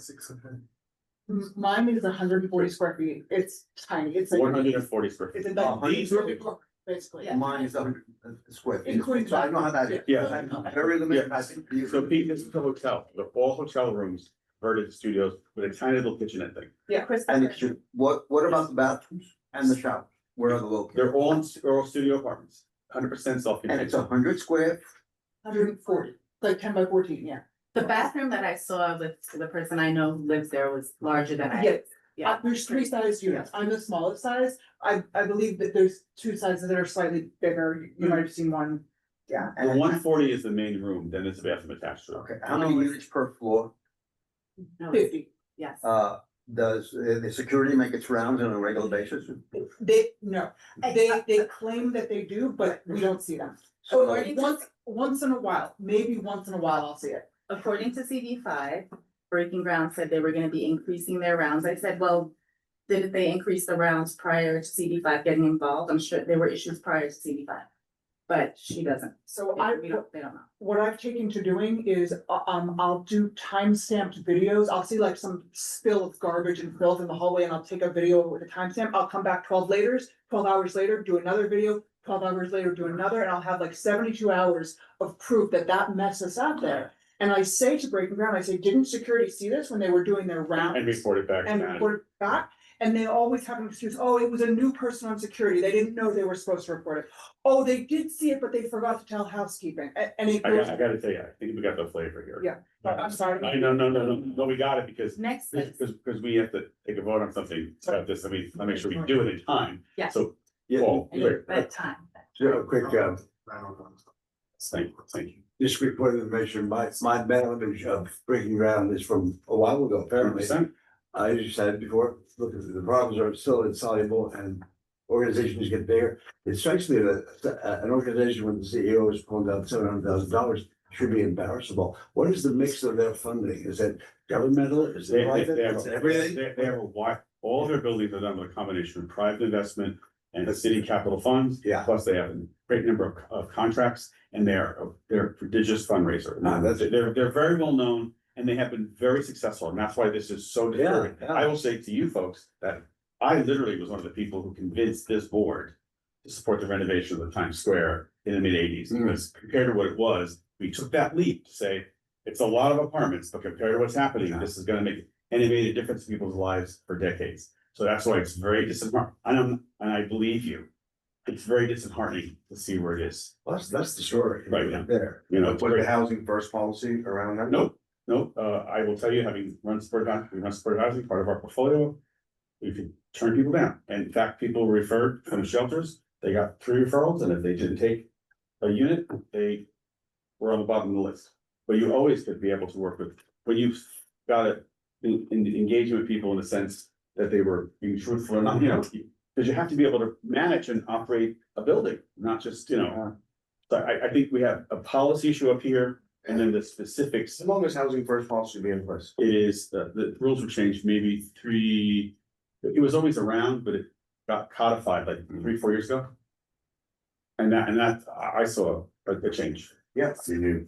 Speaker 8: Mine is 140 square feet. It's tiny. It's like.
Speaker 2: 140 square feet.
Speaker 8: It's like
Speaker 2: These are-
Speaker 8: basically.
Speaker 16: Mine is 100 square feet.
Speaker 8: Including
Speaker 16: So I know how that is.
Speaker 2: Yeah.
Speaker 16: Very limited.
Speaker 2: Yeah. So Pete, this is the hotel, they're all hotel rooms, converted to studios with a tiny little kitchenette thing.
Speaker 8: Yeah,
Speaker 1: Chris.
Speaker 16: And it's, what about the bathrooms and the shower? Where are the located?
Speaker 2: They're all studio apartments, 100% self-contained.
Speaker 16: And it's 100 square?
Speaker 8: 140, like 10 by 14, yeah.
Speaker 1: The bathroom that I saw with the person I know who lives there was larger than I.
Speaker 8: Yeah.
Speaker 1: Yeah.
Speaker 8: There's 3 size units. I'm the smallest size. I believe that there's 2 sizes that are slightly bigger. You might have seen one. Yeah.
Speaker 2: The 140 is the main room, then there's a bathroom attached to it.
Speaker 16: Okay, how many units per floor?
Speaker 8: 50.
Speaker 1: Yes.
Speaker 16: Does the security make its rounds on a regular basis?
Speaker 8: They claim that they do, but we don't see them. So once in a while, maybe once in a while I'll see it.
Speaker 1: According to CB5, Breaking Ground said they were gonna be increasing their rounds. I said, well, didn't they increase the rounds prior to CB5 getting involved? I'm sure there were issues prior to CB5. But she doesn't.
Speaker 8: So
Speaker 1: They don't know.
Speaker 8: what I've taken to doing is, I'll do time-stamped videos. I'll see like some spill of garbage and filth in the hallway and I'll take a video with a timestamp. I'll come back 12 hours later, do another video, 12 hours later, do another, and I'll have like 72 hours of proof that that mess is out there. And I say to Breaking Ground, I say, didn't security see this when they were doing their rounds?
Speaker 2: And report it back.
Speaker 8: And report it back, and they always have an excuse, oh, it was a new person on security, they didn't know they were supposed to report it. Oh, they did see it, but they forgot to tell housekeeping, and it
Speaker 2: I
Speaker 8: goes,
Speaker 2: gotta tell you, I think we got the flavor here.
Speaker 8: yeah, I'm sorry.
Speaker 2: No, we got it because.
Speaker 1: Next,
Speaker 2: Because we have to take a vote on something about this, I mean, I'll make sure we do it in time.
Speaker 1: Yeah.
Speaker 2: So,
Speaker 16: Yeah,
Speaker 2: Paul, quick,
Speaker 1: bedtime.
Speaker 16: quick,
Speaker 2: thank you.
Speaker 16: just quick point of information, my knowledge of breaking ground is from a while ago, apparently.
Speaker 2: 100%.
Speaker 16: I just said before, look, the problems are still insoluble and organizations get bigger. It strikes me that an organization when the CEO is pulling down $700,000 should be embarrassable. What is the mix of their funding? Is it governmental? Is it private? Is it everything?
Speaker 2: They have a wide, all their buildings are done with a combination of private investment and the city capital funds.
Speaker 16: Yeah.
Speaker 2: Plus they have a great number of contracts and they're a prodigious fundraiser. They're very well known and they have been very successful. And that's why this is so disturbing.
Speaker 16: Yeah.
Speaker 2: I will say to you folks that I literally was one of the people who convinced this board to support the renovation of the Times Square in the mid-80s. Because compared to what it was, we took that leap to say, it's a lot of apartments, but compared to what's happening, this is gonna make, and it made a difference in people's lives for decades. So that's why it's very disheartening, and I believe you, it's very disheartening to see where it is.
Speaker 4: Well, that's the story.
Speaker 2: Right now.
Speaker 4: There.
Speaker 2: You know,
Speaker 4: Put the housing first policy around that.
Speaker 2: No, I will tell you, having run supported housing, part of our portfolio, we can turn people down. And in fact, people referred from shelters, they got 3 referrals, and if they didn't take a unit, they were on the bottom of the list. But you always could be able to work with, when you've got it, engaging with people in the sense that they were being truthful or not, you know, because you have to be able to manage and operate a building, not just, you know. So I think we have a policy issue up here, and then the specifics.
Speaker 4: As long as housing first policy be in place.
Speaker 2: It is, the rules were changed maybe it was always around, but it got codified like 3-4 years ago. And that, I saw a change.
Speaker 4: Yes, you do.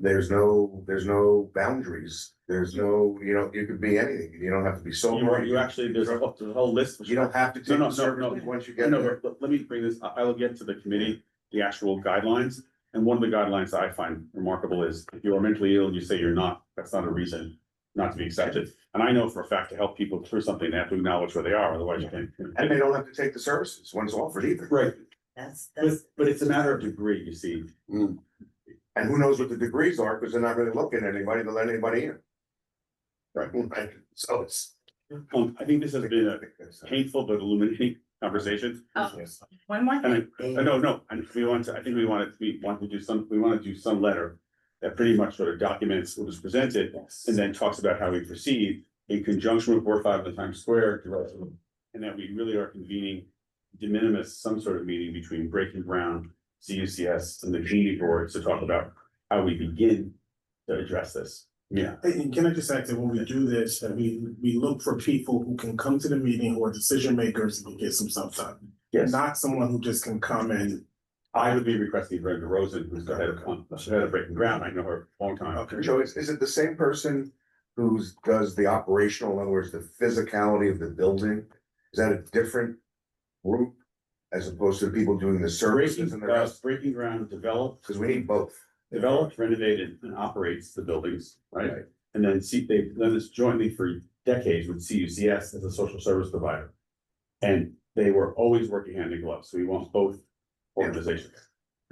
Speaker 4: There's no boundaries. There's no, you could be anything. You don't have to be sober.
Speaker 2: You actually, there's a whole list.
Speaker 4: You don't have to take the services once you get there.
Speaker 2: Let me bring this, I will get to the committee, the actual guidelines. And one of the guidelines that I find remarkable is if you are mentally ill and you say you're not, that's not a reason not to be accepted. And I know for a fact to help people through something, they have to acknowledge where they are, otherwise you can't.
Speaker 4: And they don't have to take the services when it's offered either.
Speaker 2: Right,
Speaker 7: That's,
Speaker 2: but it's a matter of degree, you see.
Speaker 4: And who knows what the degrees are, because they're not really looking at anybody to let anybody in. Right, so it's.
Speaker 2: I think this has been a painful but illuminating conversation.
Speaker 1: One more thing.
Speaker 2: No, and we want to do some letter that pretty much sort of documents what was presented and then talks about how we proceed in conjunction with Board 5 of the Times Square. And that we really are convening de minimis, some sort of meeting between Breaking Ground, CUCS and the community boards to talk about how we begin to address this. Yeah.
Speaker 13: And can I just add that when we do this, that we look for people who can come to the meeting who are decision makers and can get some stuff done.
Speaker 2: Yes.
Speaker 13: Not someone who just can come and.
Speaker 2: I would be requesting Brenda Rosen, who's the head of Breaking Ground. I know her a long time.
Speaker 4: Okay, so is it the same person who does the operational, in other words, the physicality of the building? Is that a different group as opposed to people doing the services and the rest?
Speaker 2: Breaking Ground developed.
Speaker 4: Because we need both.
Speaker 2: Develops, renovated, and operates the buildings, right? And then they've done this jointly for decades with CUCS as a social service provider. And they were always working hand in glove, so we want both organizations.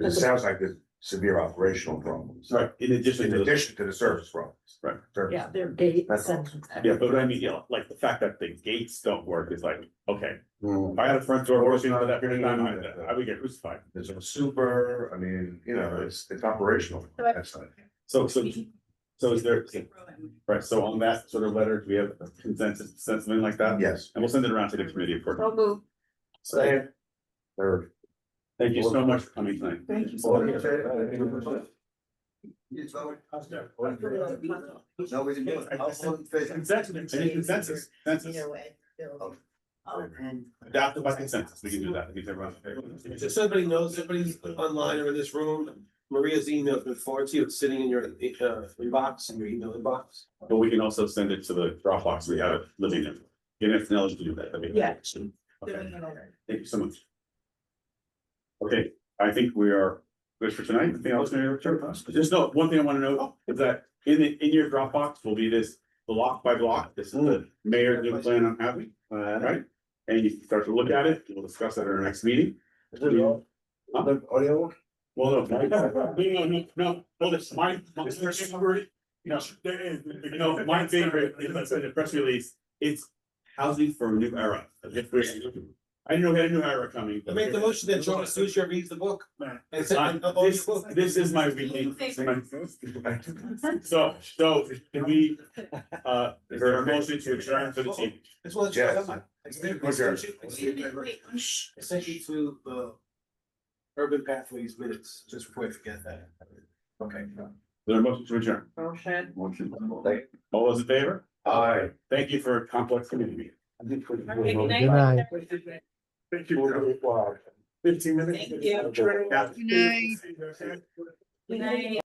Speaker 4: It sounds like there's severe operational problems.
Speaker 2: Right, in addition to
Speaker 4: the service problems.
Speaker 2: Right.
Speaker 12: Yeah, their gates and.
Speaker 2: Yeah, but I mean, like the fact that the gates don't work is like, okay, if I had a front door working for that period of time, I would get crucified.
Speaker 4: There's a super, I mean, it's operational. That's not.
Speaker 2: So is there, right, so on that sort of letter, do we have a consensus, something like that?
Speaker 4: Yes.
Speaker 2: And we'll send it around to the committee, of course.
Speaker 14: So move.
Speaker 4: Second. Third.
Speaker 2: Thank you so much for coming tonight.
Speaker 8: Thank you so much.
Speaker 16: No, we didn't do it.
Speaker 2: Consensus.
Speaker 7: Either way, Bill. And
Speaker 2: Adopted by consensus, we can do that. Everyone's in favor.
Speaker 5: Just so everybody knows, everybody online or in this room, Maria's email's been forwarded to you, it's sitting in your inbox, in your email inbox.
Speaker 2: But we can also send it to the Dropbox we have it living in. You have to do that.
Speaker 8: Yeah.
Speaker 2: Okay. Thank you so much. Okay, I think we are good for tonight. Anything else? Just no, one thing I want to know is that in your Dropbox will be this block by block. This is the mayor's new plan on housing, right? And you start to look at it, we'll discuss it at our next meeting.
Speaker 16: Audio?
Speaker 2: Well, no, hold it, my favorite is the press release, it's housing for a new era. I didn't know we had a new era coming.
Speaker 5: I make the motion that Joe Sucha reads the book. And said,
Speaker 2: This is my weekly. So, can we, is there a motion to adjourn for the team?
Speaker 5: That's what.
Speaker 4: Yes.
Speaker 5: Essentially to the urban pathways minutes, just before I forget that. Okay.
Speaker 2: Is there a motion to adjourn?
Speaker 14: Motion.
Speaker 2: All those in favor?
Speaker 4: Aye.
Speaker 2: Thank you for a complex committee.
Speaker 1: Good
Speaker 15: Good night.
Speaker 2: Thank you. 15 minutes.
Speaker 1: Thank you.
Speaker 2: Good
Speaker 10: Good night.
Speaker 1: Good night.